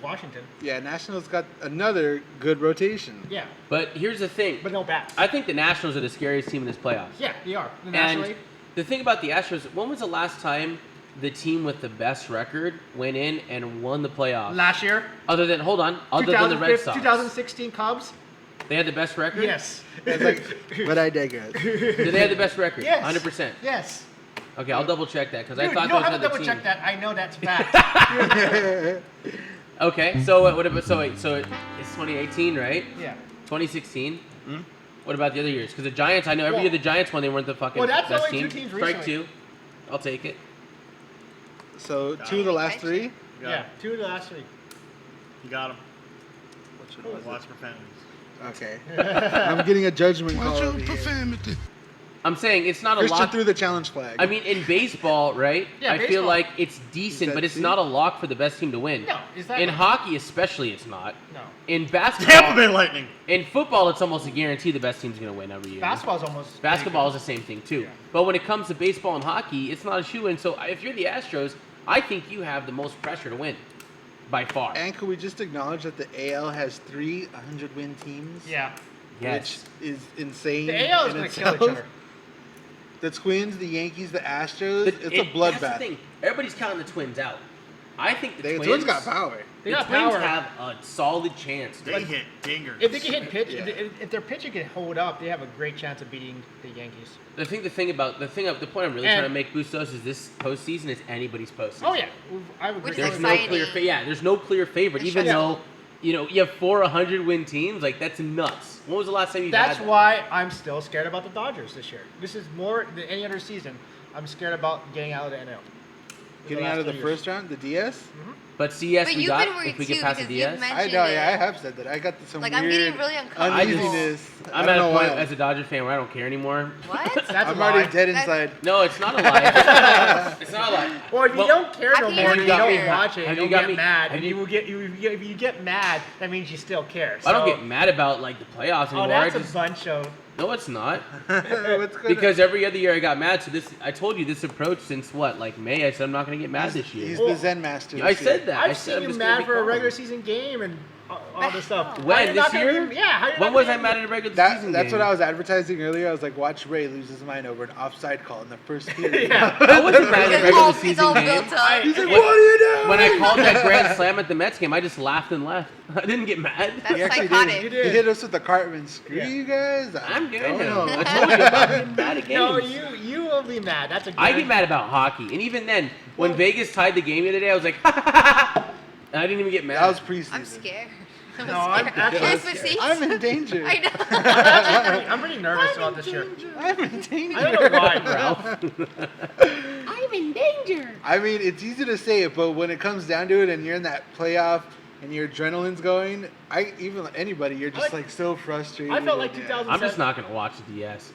Washington. Yeah, Nationals got another good rotation. Yeah, But here's the thing. but no bats. I think the Nationals are the scariest team in this playoffs. Yeah, they are. The National And League. the thing about the Astros, when was the last time the team with the best record went in and won the playoffs? Last year, Other than the Red Sox. 2016 Cubs. They had the best record? Yes. It's like, but I digress. Did they have the best record? Yes. 100%. Yes. Okay, I'll double check that because I Dude, thought you those don't were have the to double team. check that. I know that's fact. Okay, so what about so it's 2018, right? Yeah. 2016. What about the other years? Because the Giants, I know every Well- year the Giants won, they weren't the fucking Well, that's best only team. two teams Strike recently. 2. I'll take it. So 2 of the last 3? You got Yeah, him. 2 of the last 3. You got him. Which one was Watch profanities. it? Okay. I'm getting a judgment call over here. I'm saying it's not a Christian lock. threw the challenge flag. I mean, in baseball, right? Yeah, I feel baseball. like it's decent, that but it's true? not a lock for the best team to win. No, is that In right? hockey, especially, it's not. No. In Tampa basketball, Bay Lightning. in football, it's almost a guarantee the best team's going to win every year. Basketball's almost. Basketball is the same thing too. Yeah. But when it comes to baseball and hockey, it's not a shoe-in. So if you're the Astros, I think you have the most pressure to win, by far. And could we just acknowledge that the AL has 3 100-win teams? Yeah. Yes. Which is insane. The AL is in going to kill each itself. other. The Twins, the Yankees, the Astros, But it's a that's the bloodbath. thing. Everybody's counting the Twins out. I think the The Twins, Twins got power. They the got Twins power. have a solid chance. They hit dingers. If they can hit pitch, Yeah. if their pitcher can hold up, they have a great chance of beating the Yankees. The point I'm really And- trying to make Bustos is this postseason is anybody's postseason. Oh yeah, I would Which agree. is There's with no that. exciting. clear there's no clear favorite. It Even shows- though, you have 4 100-win teams, like that's nuts. When was the last time you That's had that? why I'm still scared about the Dodgers this year. This is more than any other season. I'm scared about getting out of the NL. Getting out of the first round, the DS? But CS But we you've got been worried if we too get past the because you've DS. mentioned I know, yeah, I it. have said that. I got some Like, weird I'm getting really uncomfortable. uneasiness. I I'm don't at a know point why. as a Dodger fan where I don't care anymore. What? That's I'm a already lie. dead That's- inside. No, it's not a lie. It's not a lie. Well, if you Well, don't care I no think more, you you got don't me. watch it. Have You you don't got get me? mad. Have And you- if you get mad, that means you still care. I don't So- get mad about like the playoffs Oh, anymore. that's I a just, bunch of. no, it's not. What's good? Because every other year I got mad. So this, I told you this approach since what, like May. I said I'm not gonna get mad this He's year. the Zen master. I this year. said that. I I've said seen I'm you just gonna mad be for a calm. regular season game and all this stuff. When, How you this not gonna year? be- Yeah. How you When not was gonna I mad be- at a regular That's season what game? I was advertising earlier. I was like, watch Ray lose his mind over an offside call in the first period. Yeah. I wasn't mad at a It's regular all, season it's all game. built up. He's like, When- what are you doing? When I called that grand slam at the Mets game, I just laughed and left. I didn't get mad. That's He actually psychotic. did. You did. He hit us with the Cartman. Screw Yeah. you guys. I'm good. don't know. I told you about getting mad at games. No, you will be mad. That's a good. I get mad about hockey, and even then, when Well- Vegas tied the game the other day, I was like, and I didn't even get mad. That was preseason. I'm scared. I'm No, I'm scared. actually Here's scared. my seats. I'm in danger. I know. I'm pretty nervous about this year. I'm in danger. I don't know why, Ralph. I mean, it's easy to say it, but when it comes down to it, and you're in that playoff, and your adrenaline's going, even anybody, you're just like so frustrated. I felt like and, 2000. I'm just not gonna watch the DS.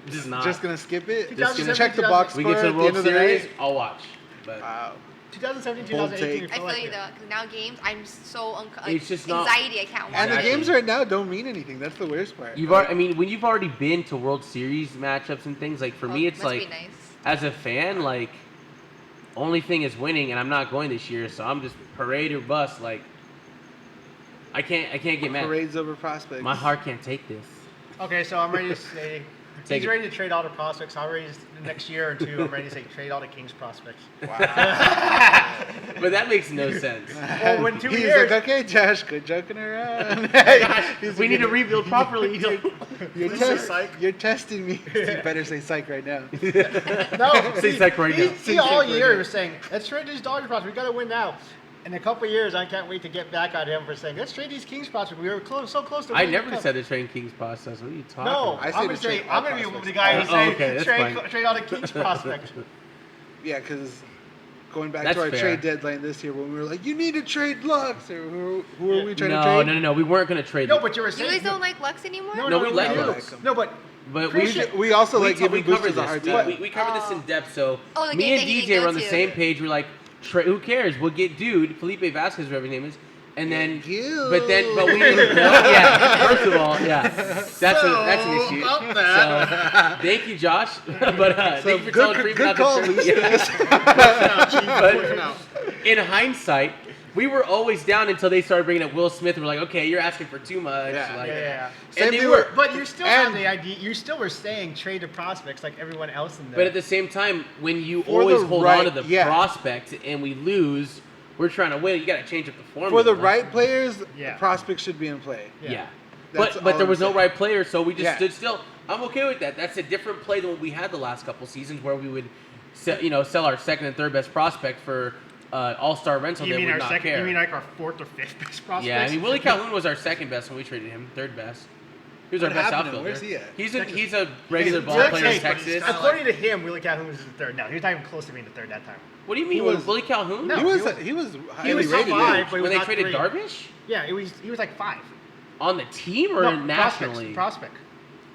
Just not. Just gonna skip it. Just gonna check the box we score get to at the the World end of the Series, night. I'll watch. But Wow. 2017, Bold 2018. take. I feel like you it. though, because now games, I'm so It's just not- anxiety. I can't watch. And the Exactly. games right now don't mean anything. That's the worst part. I mean, when you've already been to World Series matchups and things, like for Oh, me, it's must like be nice. as a fan, like only thing is winning, and I'm not going this year, so I'm just parade or bust. Like I can't get mad. Parades over prospects. My heart can't take this. Okay, so I'm ready to say Take he's it. ready to trade all the prospects. I'm ready to, the next year or two. I'm ready to say trade all the Kings prospects. Wow. But that makes no sense. Well, when 2 He's years. like, okay, Josh, good joking around. He's We need to like, rebuild properly. You're, Please say psych. you're testing me. You better say psych right now. No, Say psych right now. he all year he was saying, let's trade these Dodger prospects. We got to win now. In a couple of years, I can't wait to get back at him for saying, let's trade these Kings prospects. We were so close to I winning the never cup." said the train Kings process. What are you talking No, about? I say I'm to gonna say trade all I'm gonna be prospects. the guy who Oh, say okay, that's trade fine. trade all the Kings prospects. Yeah, because going back That's to our fair. trade deadline this year when we were like, you need to trade Lux. Or who were we trying to No, trade? no. We weren't gonna trade. No, them. but you were You saying guys don't like Lux anymore? No, we like do. them. Like 'em. No, but But We also like we giving covered boosters a this. hard We- time. We covered this in depth. So Oh, the me game and that he DJ didn't were go on the to. same page. We're like, who cares? We'll get dude Felipe Vasquez, whatever his name is, and then you. but we yeah. First of all, yeah, that's an issue. About that. So, thank you, Josh. But thank you for telling Freeman good not call, to trade. Lucius. But in hindsight, we were always down until they started bringing up Will Smith. And we're like, okay, you're asking for too much. Yeah. Like, yeah. Same And they thing were. with- But you still And- have the idea. You still were saying trade the prospects like everyone else in there. But at the same time, when you For always the hold right- on to the yeah. prospect and we lose, we're trying to win. You got to change up the formula. For the right players, Yeah. prospects should be in play. Yeah. That's But all there I'm was no saying. right player, so we just Yeah. stood still. I'm okay with that. That's a different play than what we had the last couple seasons, where we would, sell our second and third best prospect for all-star rental. you They mean would our not second? care. You mean like our fourth or fifth best prospects? Yeah, I mean Willie Calhoun was our second best when we traded him. Third best. He was our What best happened to him? outfielder. Where's he at? He's a regular ball Good player in take, but Texas. According to him, Willie Calhoun was the third. No, he was not even close to being the third that time. What do you mean? He Was was- Willie Calhoun? No. He was highly He was top rated. five, but he when was they not traded three. Darvish Yeah, he was like 5. on the team or No, nationally? prospect.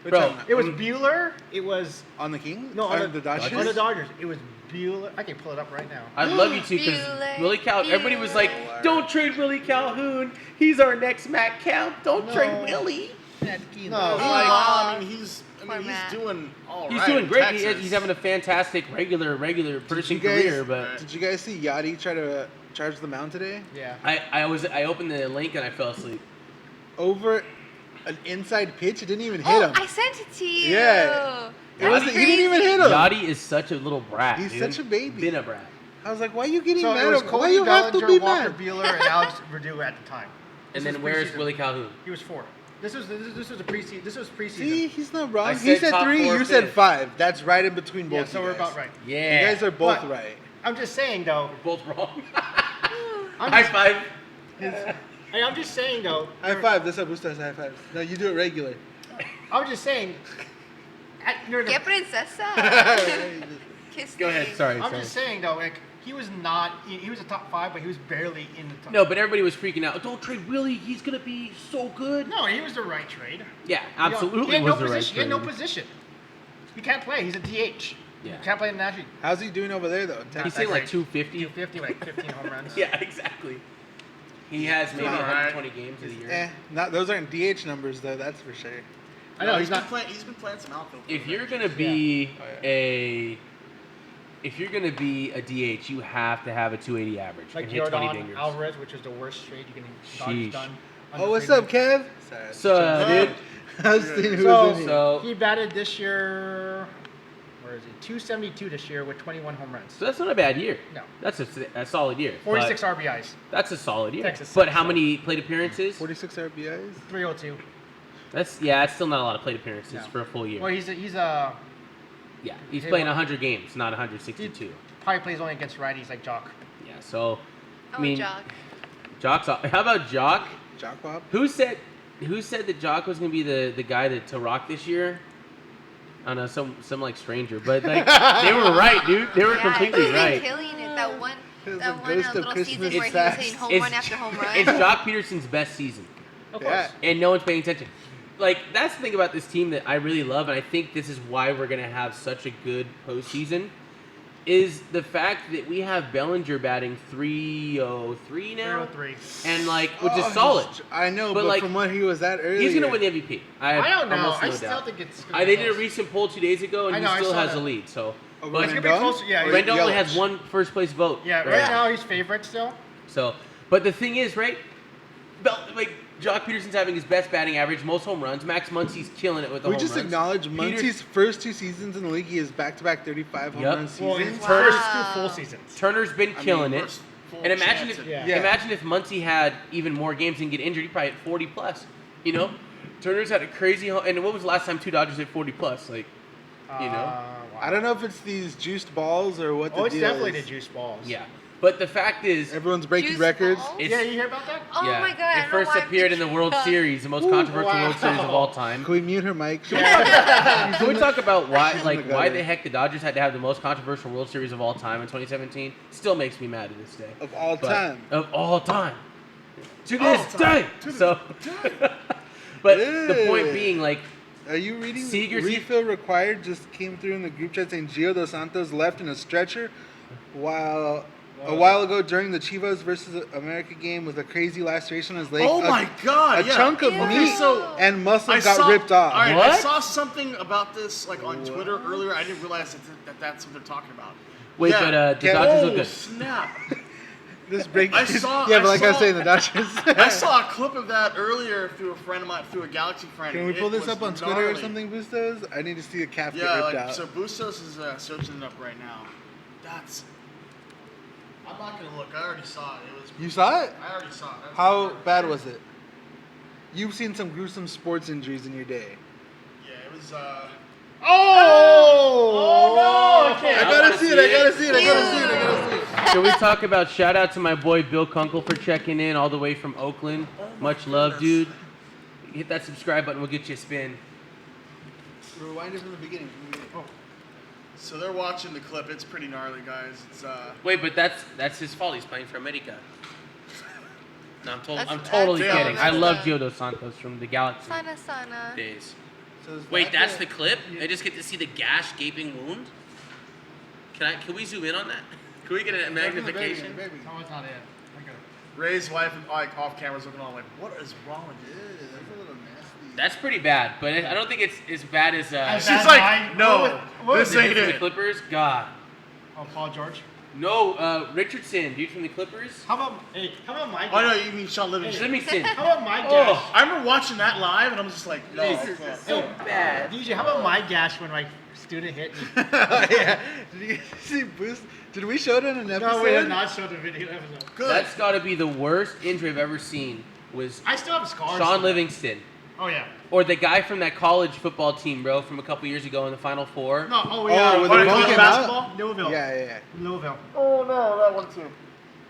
Which Bro, one? It was Bueller. It was on the Kings? no on on the Dodgers. On the Dodgers. It was Bueller. I can pull it up right now. I'd love you to because Bueller, Willie Calhoun. Everybody was like, Bueller. "Don't trade Willie Calhoun. He's our next Matt Kemp. Don't No. trade Willie." No, Aw. He's Poor Matt. doing all right. He's doing in great. Texas. He's having a fantastic regular Did person you guys, career. But did you guys see Yachty try to charge the mound today? yeah. I opened the link and I fell asleep. Over an inside pitch, it didn't even hit Oh, him. I sent it to you. Yeah. It That's wasn't, he didn't even crazy. hit him. Yachty is such a little brat. He's dude. such a baby. Been a brat. I was like, why are you getting So mad? it was Why Cody you have to Bellinger, be Walker mad? Bueller, and Alex Verdugo at the time. And This then was where's preseason. Willie Calhoun? He was 4. This was a preseason. This was preseason. See, he's not wrong. I He said said top 3, four, you said fifth. 5. That's right in between both yeah, you so we're guys. about right. Yeah. You guys are both But- right. I'm just saying though. We're both wrong. I'm High just, five. I'm just saying though. High five. That's how Bustos high fives. No, you do it regular. I'm just saying. ¿Qué princesa? Kiss Go ahead. me. Sorry. I'm just saying though, like he was not. He was a top 5, but he was barely in the top. No, but everybody was freaking out. Don't trade Willie. He's gonna be so good. No, he was the right trade. Yeah, absolutely He had was no the right position. He had no trade. position. He can't play. He's a DH. Yeah. He can't play in the National League. How's he doing over there though? He's saying like 250. 250, like 15 home runs. Yeah, exactly. He has maybe All right. 120 games a year. Those aren't DH numbers though. That's for sure. I know he's he's been not. playing. He's been playing some outfield. If you're gonna be Yeah. if you're gonna be a DH, you have to have a 280 average Like and hit 20 Jordan dingers. Alvarez, which is the worst trade you can Sheesh. done. Oh, what's up, Kev? Sorry. So, dude. I was seeing who So- was in here. So, He batted this year. Where is he? 272 this year with 21 home runs. so that's not a bad year. No. That's a solid year. 46 but RBIs. That's a solid year. Texas But sucks, how though. many plate appearances? 46 RBIs. 302. That's still not a lot of plate appearances No. for a full year. Well, he's a Yeah, he's Hey, playing well- 100 games, not 162. probably plays only against righties like Jock. Yeah, so Oh, I mean, Jock. Jock's. How about Jock? Jock Bob. Who said that Jock was gonna be the guy to rock this year? I don't know, some like stranger, but like they were right, dude. They were Yeah, completely he's been right. killing it. That one, It was that the one ghost of little Christmas season where he was past. hitting home It's- run after home run. It's Jock Peterson's best season, Of Yeah. course. and no one's paying attention. Like that's the thing about this team that I really love, and I think this is why we're gonna have such a good postseason. Is the fact that we have Bellinger batting 303 now, 303. and like which Oh, is solid. I know, But, but like, from what he was at earlier, He's gonna win the MVP. I don't know. almost I no still doubt. think it's. They did a recent poll 2 days ago, and I he know, I still saw has that. the lead. So, Over but It's gonna be closer. Yeah, Or right, Rendon only has Yelich? one first place vote. yeah. Right now he's favorite still. So, but the thing is, right? Like Jock Peterson's having his best batting average, most home runs. Max Muncy's killing it with the we home just runs. acknowledge Peter- Muncy's first 2 seasons in the league. He is back-to-back 35 home Yep. run Well, seasons. his Wow. first 2 full seasons. Turner's been killing it. first full And imagine chance if at- Yeah. imagine if Muncy had even more games and get injured, he probably hit 40 plus. You know, Turner's had a crazy. And what was the last time 2 Dodgers hit 40 plus? Like, you know. Wow. I don't know if it's these juiced balls or what the Oh, it's deal definitely is. the juice balls. Yeah. But the fact is, Everyone's breaking Juice records. balls? it's, Yeah, you hear about that? Oh yeah, my god! I it don't know first why I'm appeared in the thinking World of- Series, the most controversial wow. World Series of all time. Can we mute her mic? Can we talk about why, She's like, in the why gutter. the heck the Dodgers had to have the most controversial World Series of all time in 2017? Still makes me mad to this day. Of all But- time. Of all time. To All this time. day. So, but the point Ew. being, like, Are you reading? Seager's- Refill required just came through in the group chat saying Gio Dos Santos left in a stretcher while a while ago during the Chivas versus America game with a crazy laceration on his leg. Oh my God! A yeah. chunk of Ew. meat so and muscle I got saw, ripped off. All right, I What? saw something about this like on Twitter earlier. I didn't realize that's what they're talking about. wait, Yeah. but the Yeah. Dodgers Oh look good. snap! This break. I saw- yeah, but I like I was saw- saying, the Dodgers. I saw a clip of that earlier through a friend of mine, through a Galaxy friend. Can we It pull this was up on Twitter or gnarly. something, Bustos? I need to see a calf Yeah, get ripped like out. so. Bustos is searching it up right now. That's. I'm not gonna look. I already saw it. It was. You saw it? I already saw it. That's How pretty bad crazy. was it? You've seen some gruesome sports injuries in your day. Yeah, it was. Oh no! Okay. I I gotta wanna see it. see I it. gotta see it. I gotta see it. I gotta see it. Can we talk about shout out to my boy Bill Kunkel for checking in all the way from Oakland? Much love, dude. Hit that subscribe button. We'll get you a spin. Rewind it from the beginning. So they're watching the clip. It's pretty gnarly, guys. It's Wait, but that's his fault. He's playing for America. No, That's- I'm totally that's- kidding. yeah, I that's love the- Gio Dos Santos from the Galaxy Sana sana. days. So is Wait, that that's the clip? I just get to see the gash, gaping wound. Can we zoom in on that? Can we get a magnification? Baby. No, it's not it. Okay. Ray's wife, like off camera's looking on like, what is wrong with you? Yeah, that's a little nasty. That's pretty bad, but I don't think it's as bad as As She's bad like, guy. no, What was this it? ain't the it. Clippers. God, Oh, Paul George. no, Richardson, dude from the Clippers. How about my Oh no, gash? you mean Sean Livingston? Livingston. How about my Oh. gash? I remember watching that live, and I'm just like, no. This is so bad. DJ, how about my gash when my student hit me? Yeah. Did you see Boost? Did we show it in an episode? No, we have not showed the video episode. Good. That's got to be the worst injury I've ever seen. Was I still have scars. Sean from that. Livingston. Oh yeah. Or the guy from that college football team, bro, from a couple years ago in the Final Four. No. Oh Oh, yeah. with Oh, the you bone talking came basketball? out? Louisville. Yeah, yeah, yeah. Louisville. Oh no, that one too.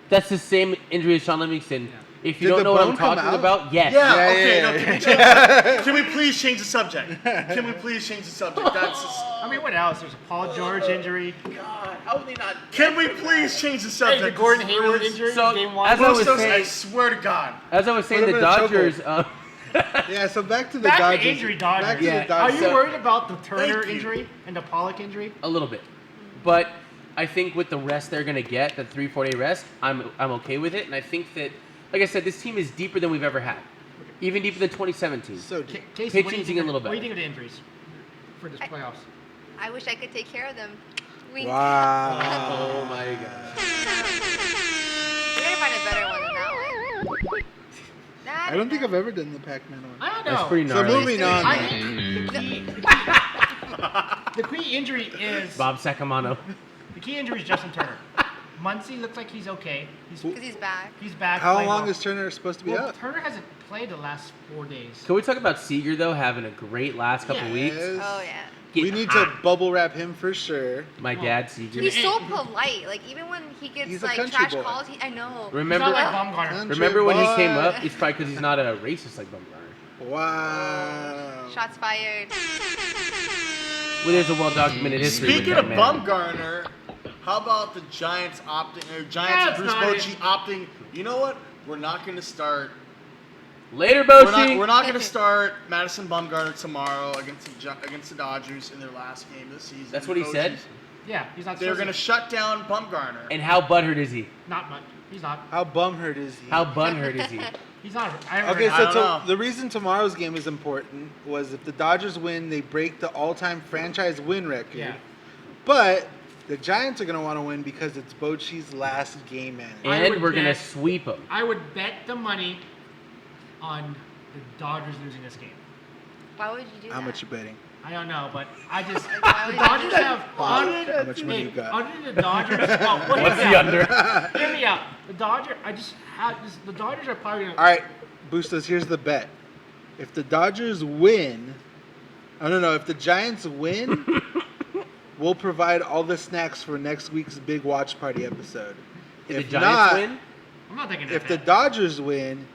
That's the same injury as Sean Livingston. Yeah. If you Did don't the know what I'm bone come talking out? about, yes. Yeah, Yeah, okay. yeah, No, yeah. can we please change the subject? Can we please change the subject? That's. I mean, what else? There's a Paul George injury. God, how are they not? Can we please change the Hey, subject? the Gordon This is Hayward really- injury So, in game 1. as I was Bustos, I saying- swear to God. As I was saying, Put the him in a Dodgers. Yeah, so back to the Back to Dodgers. injury Dodgers. Back to Yeah. the Dodgers. Are you So- worried about the Turner Thank you. injury and the Pollock injury? A little bit, but I think with the rest they're gonna get, the 3-4 day rest, I'm okay with it, and I think that, like I said, this team is deeper than we've ever had, even deeper than 2017. So deep. Casey, Pitching's a little What do you better. think of the injuries for this playoffs? I wish I could take care of them. Wink. Wow. Oh my god. We gotta find a better one than that one. I don't think I've ever done the Pac-Man one. I don't know. That's pretty So gnarly. moving on. I think the key injury is Bob Sacamano. the key injury is Justin Turner. Muncy looks like he's okay. Because he's back. He's back. How playing long well. is Turner supposed to be Well, out? Turner hasn't played the last 4 days. Can we talk about Seager though, having a great last couple Yeah. weeks? Yes. Oh yeah. We need to bubble wrap him for sure. My dad Seager. He's so polite. Like even when he gets He's a like country trash boy. calls, I know. He's Remember, not like Baumgartner. Country remember when he boy. came up? It's probably because he's not a racist like Bumgarner. Wow. Shots fired. Well, there's a well-documented history. Speaking with that of man. Bumgarner, how about the Giants opting, or Giants That's and Bruce not Bochy opting? You know what? We're not going to start. Later, We're Boshi. not going to start Madison Bumgarner tomorrow against the Dodgers in their last game this season. That's what he said? Yeah, he's not. They're supposed going to shut down Bumgarner. And how butthurt is he? Not much. He's not. How bumhurt is he? How butthurt is he? He's not. I haven't Okay, heard I don't so know. the reason tomorrow's game is important was if the Dodgers win, they break the all-time franchise win record. Yeah. But the Giants are going to want to win because it's Bochy's last game manager. I And would we're going to bet- sweep him. I would bet the money on the Dodgers losing this game. Why would you do that? How much you betting? I don't know, but I just Like, why the would Dodgers you do have How much money you hey, got? other than the Dodgers. Oh, well, What's hear me the out. under? Hear me out. The Dodgers. I just had this, the Dodgers are probably gonna. All right, Bustos, here's the bet. If the Dodgers win, no, if the Giants win, we'll provide all the snacks for next week's big watch party episode. Did the If Giants not, win? I'm not thinking if of the that. Dodgers win,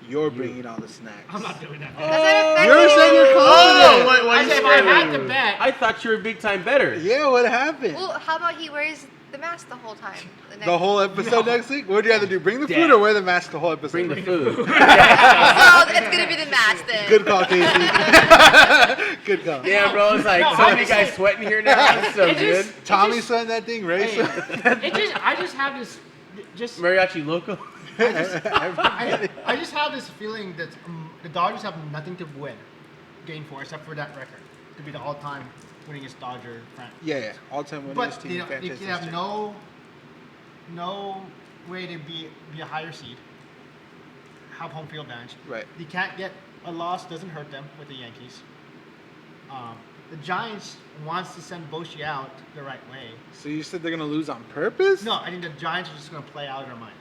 you're bringing all the snacks. I'm not doing that. Does that affect You're saying you're anything? confident. Oh, wait, I said if I had to bet. I thought you were a big time better. Yeah, what happened? Well, how about he wears the mask the whole time? The whole episode No. next week? What would you rather do? Bring the food Damn. or wear the mask the whole episode? Bring the food. So it's gonna be the mask then. Good call, Casey. Good call. Yeah, bro. It's like No, so I many just- guys sweating here now. It's so it good. just- Tommy sweating that thing, right? I just have this. Just Mariachi Loco. I just have this feeling that the Dodgers have nothing to win, gain for, except for that record to be the all-time winningest Dodger. Yeah, all-time winningest But team they, in they franchise have history. no way to be a higher seed. Have home field advantage. Right. They can't get a loss. Doesn't hurt them with the Yankees. The Giants wants to send Bochy out the right way. So you said they're gonna lose on purpose? No, I think the Giants are just going to play out of their mind.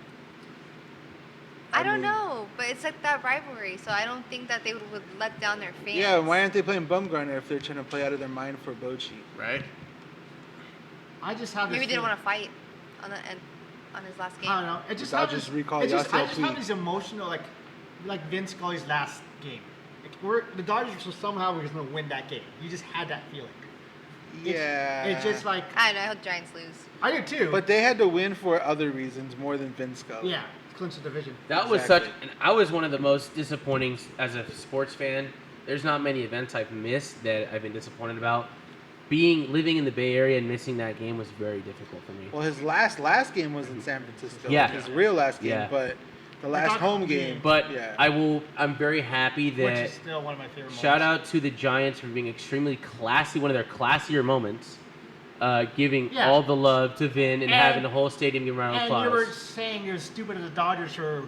I don't mean- know, but it's like that rivalry, so I don't think that they would let down their fans. Yeah, why aren't they playing Bumgarner if they're trying to play out of their mind for Bochy? Right? I just have this. Maybe they didn't feeling- want to fight on the end on his last game. I don't know. It just The have Dodgers this, recall it just, I Yasiel just have Puig. this emotional, like Vince Scully's last game. The Dodgers were somehow going to win that game. You just had that feeling. It's just like I don't know. I hope Giants lose. I do too. But they had to win for other reasons more than Vince Scully. yeah, clinch the division. That was Exactly. such. And I was one of the most disappointing as a sports fan. There's not many events I've missed that I've been disappointed about. Living in the Bay Area and missing that game was very difficult for me. Well, his last game was in San Francisco. Yeah. His real last game, Yeah. but the last thought- home game. But yeah. I'm very happy Which that. is still one of my favorite Shout moments. out to the Giants for being extremely classy, one of their classier moments, giving Yeah. all the love to Vin and, And- having the whole stadium give a round of And applause. you were saying you're stupid as the Dodgers for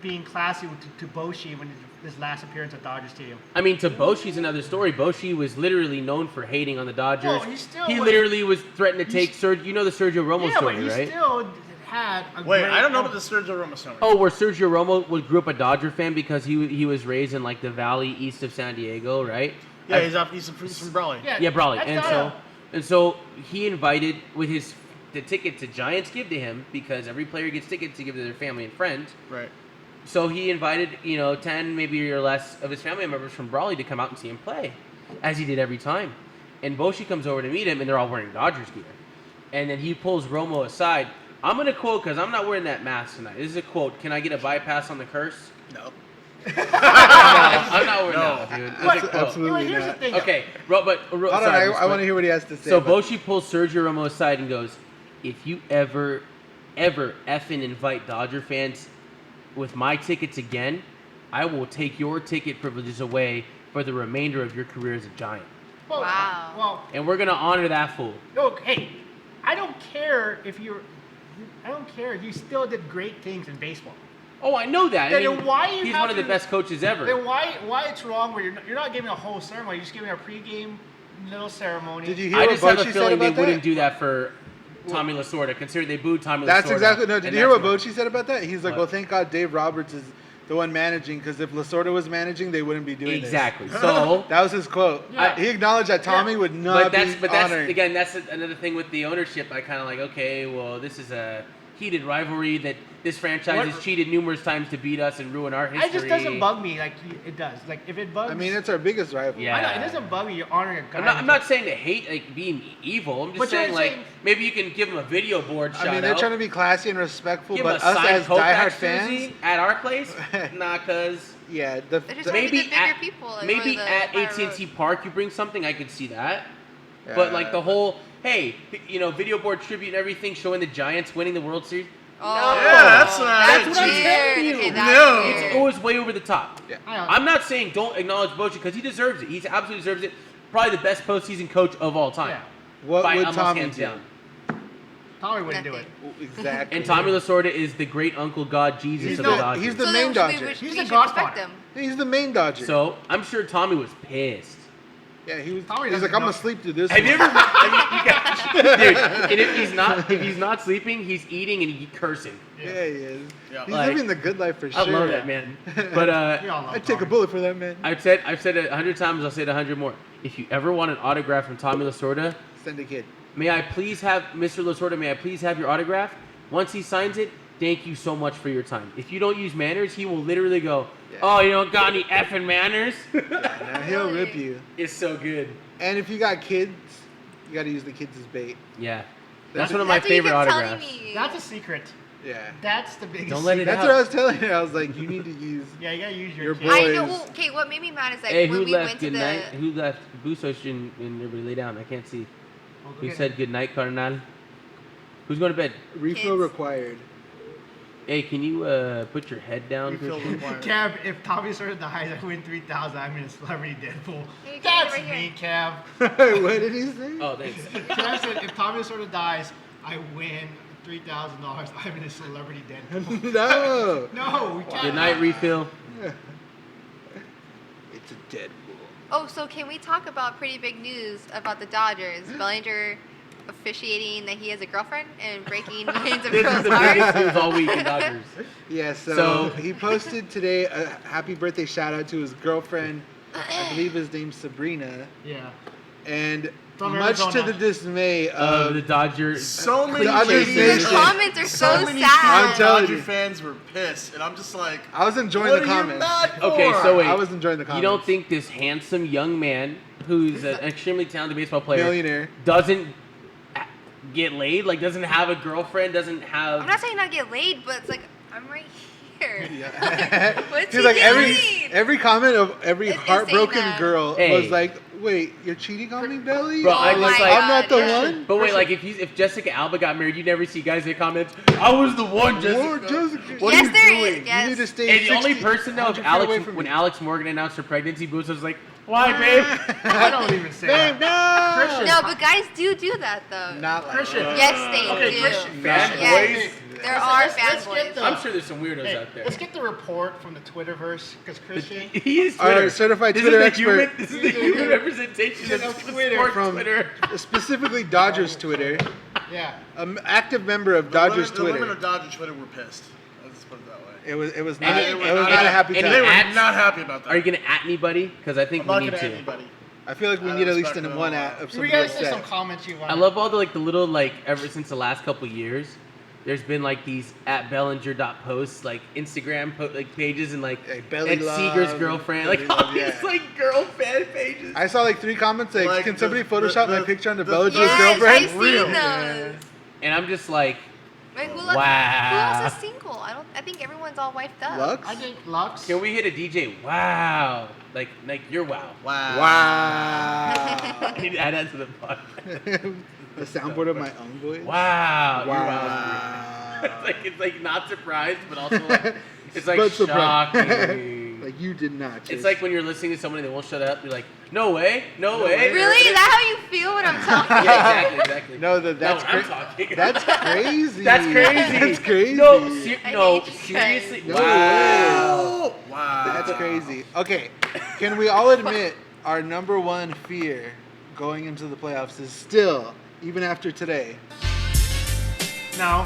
being classy to Bochy when his last appearance at Dodger Stadium. I mean, to Bochy's another story. Bochy was literally known for hating on the Dodgers. Well, he still was- literally was threatening to take He's- Sergio. You know the Sergio Romo yeah, story, but he right? still had a Wait, great I don't know about the Sergio Romo story. Oh, where Sergio Romo grew up a Dodger fan because he was raised in like the valley east of San Diego, right? Yeah, he's from Brawley. Yeah, Brawley. that's And not so he invited with the tickets the Giants give to him because every player gets tickets to give to their family and friends. Right. So he invited, 10 maybe or less of his family members from Brawley to come out and see him play, as he did every time. And Boshi comes over to meet him, and they're all wearing Dodgers gear. And then he pulls Romo aside. I'm going to quote, because I'm not wearing that mask tonight. This is a quote. Can I get a bypass on the curse? No. No, I'm not wearing that, dude. It's a quote. Absolutely Here's the not. thing. Okay, Hold on, I want to hear what he has to say. So about Boshi pulls Sergio Romo aside and goes, if you ever effing invite Dodger fans with my tickets again, I will take your ticket privileges away for the remainder of your career as a Giant. Well, Wow. Well, And we're going to honor that fool. look, hey, I don't care if you're. I don't care. You still did great things in baseball. Oh, I know that. I Then mean, why you he's have one of the to- best coaches ever. Then why it's wrong where you're not giving a whole ceremony? You're just giving a pregame little ceremony. Did you hear I what just have a Bochy said feeling they about wouldn't that? do that for Tommy Lasorda, considering they booed Tommy Lasorda. That's exactly no. Did and you hear what that's Bochy said about that? He's like, What? well, thank God Dave Roberts is the one managing, because if Lasorda was managing, they wouldn't be doing Exactly. this. So, That was his quote. Yeah. He acknowledged that Tommy would not but that's honoring. again, that's another thing with the ownership. I kind of like, okay, well, this is a heated rivalry that this franchise has cheated numerous times to beat us and ruin our history. It just doesn't bug me like it does. Like if it bugs. I mean, it's our biggest rival. Yeah. I know, it doesn't bug me. You're honoring a guy. I'm not saying to hate like being evil. I'm just But you're saying like saying- maybe you can give them a video board shout I mean, they're out. trying to be classy and respectful, Give but them a us signed as Koufax diehard jersey fans, at our place, nah, cause yeah, They're just trying to maybe get bigger at people. Like, maybe over the at Empire AT&T Road. Park you bring something, I could see that. But like the whole video board tribute and everything showing the Giants winning the World Series. Oh, Yeah, that's not That's it, what I'm G. telling you. Okay, that's No. weird. It's always way over the top. Yeah. I know. I'm not saying don't acknowledge Bochy because he deserves it. He absolutely deserves it. Probably the best postseason coach of all time. Yeah. what By would almost Tommy hands do? down. Tommy wouldn't do it. Nothing. Exactly. And Tommy Lasorda is the great Uncle God Jesus He's of the- the Dodgers. he's the So main then Dodger. we He's should the respect godfather. him. He's the main Dodger. So I'm sure Tommy was pissed. yeah, he was. Tommy He's doesn't like, I'm know. gonna sleep through this. Have you one." ever? I mean, you guys, dude. And if he's not sleeping, he's eating and he's cursing. Yeah, he is. Yeah. He's Like, living the good life for sure. I love that man. But We all love I'd take a Tommy. bullet for that man. I've said it 100 times. I'll say it 100 more. If you ever want an autograph from Tommy Lasorda, Send a kid. may I please have Mr. Lasorda? May I please have your autograph? Once he signs it, thank you so much for your time. If you don't use manners, he will literally go, Yeah. "Oh, you don't got any effing manners." Now he'll rip you. It's so good. And if you got kids, you got to use the kids as bait. Yeah, that's That's one of my That's what you favorite kept telling autographs. me. That's a secret. Yeah. That's the biggest. Don't let it secret. That's what I was telling you. I was like, you need to use. Yeah, you gotta use Your your. boy. kid. I know. boys. Well, okay, what made me mad is like Hey, when who we left went to good the. night? Who left Busos and everybody lay down? I can't see. Oh, go Who get said it. good night, Cardinal? Who's going to bed? Refill Kids. required. Hey, can you put your head down, Refill Christian? required. Cav, if Tommy sort of dies, I win 3,000. I'm in a celebrity Deadpool. Here you go, That's right here. me, Cav. What did he say? Oh, thanks. Cav said if Tommy sort of dies, I win $3,000. I'm in a celebrity Deadpool. No. No, we can't. Good night, refill. It's a Deadpool. Oh, so can we talk about pretty big news about the Dodgers? Bellinger officiating that he has a girlfriend and breaking millions of This is girls' the biggest hearts. news all week in Dodgers. Yeah, so So- he posted today a happy birthday shout out to his girlfriend. I believe his name's Sabrina. Yeah. And From much to Arizona. the dismay The of Dodgers. So many Dodgers ladies, The Nation. comments are so many I'm sad. telling Dodger you. fans were pissed, and I'm just like, I was enjoying what the are you comments. mad for? Okay, so wait. I was enjoying the comments. You don't think this handsome young man, who's an extremely talented baseball player, Millionaire. doesn't get laid? Like, doesn't have a girlfriend? Doesn't have? I'm not saying not get laid, but it's like I'm right here. Yeah. What's He's he like doing? every comment of every It's insane heartbroken that. girl Hey. was like, "Wait, you're cheating on me, Belly? Bro, I Oh was my like, I'm not the God, yeah. one." But wait, like if Jessica Alba got married, you never see guys in the comments. I was the one, Jessica. Whoa, Jessica, What Yes, are you there doing? is, yes. You need to stay. And the only 60 person though, if 100 feet away Alex, from when me. Alex Morgan announced her pregnancy, Boots was like, "Why, babe?" I don't even say Babe, that. no. Christian. No, but guys do that though. Not like Christian. that. Yes, they Okay, do. Christian. Yes, there are Let's get fanboys. the- I'm sure there's some weirdos Hey, out there. let's get the report from the Twitterverse because Christian. He is Our Twitter. certified This Twitter is the expert. human. This is the human representation of Of Twitter. Twitter Sports from- Twitter. Specifically Dodgers Twitter, Yeah. an active member of the Dodgers women, Twitter. The women of Dodger Twitter were pissed. Let's put it that way. It was And not. he- It was and- not and- a happy and time. he They were Ads? not happy about that. Are you gonna at anybody? Because I think I'm we not need gonna to. add anybody. I feel like we I need at least respect in them one all. at of We something gotta like say some that. comments you want. I love all the little every since the last couple years, there's been like these at Bellinger.posts, like Instagram like pages, and like Belly at Love, Seeger's girlfriend, like Belly all Love, these yeah. like girl fan pages. I saw like 3 comments like, Like can the- somebody Photoshop my the- picture onto the- Bellinger's Yes, girlfriend? I've seen Real. those. And I'm just like, Wait, who Wow. else is single? I think everyone's all wiped up. Lux? I think Lux. can we hit a DJ? Wow, like you're wow. Wow. Wow. I need to add that to the podcast. The soundboard of my own voice. Wow, you're wow. Wow. It's like not surprised, but also like it's like But surprised. shocking. Like you did not. It's Chase. like when you're listening to someone and they won't shut up. You're like, no way, no way. Really? Is that how you feel when I'm talking? Yeah, exactly. No, that's I'm cra- talking. That's crazy. That's crazy. That's crazy. No, I no, hate you seriously. guys. No Wow. Wow. That's crazy. Okay, can we all admit our number one fear going into the playoffs is still, even after today, No.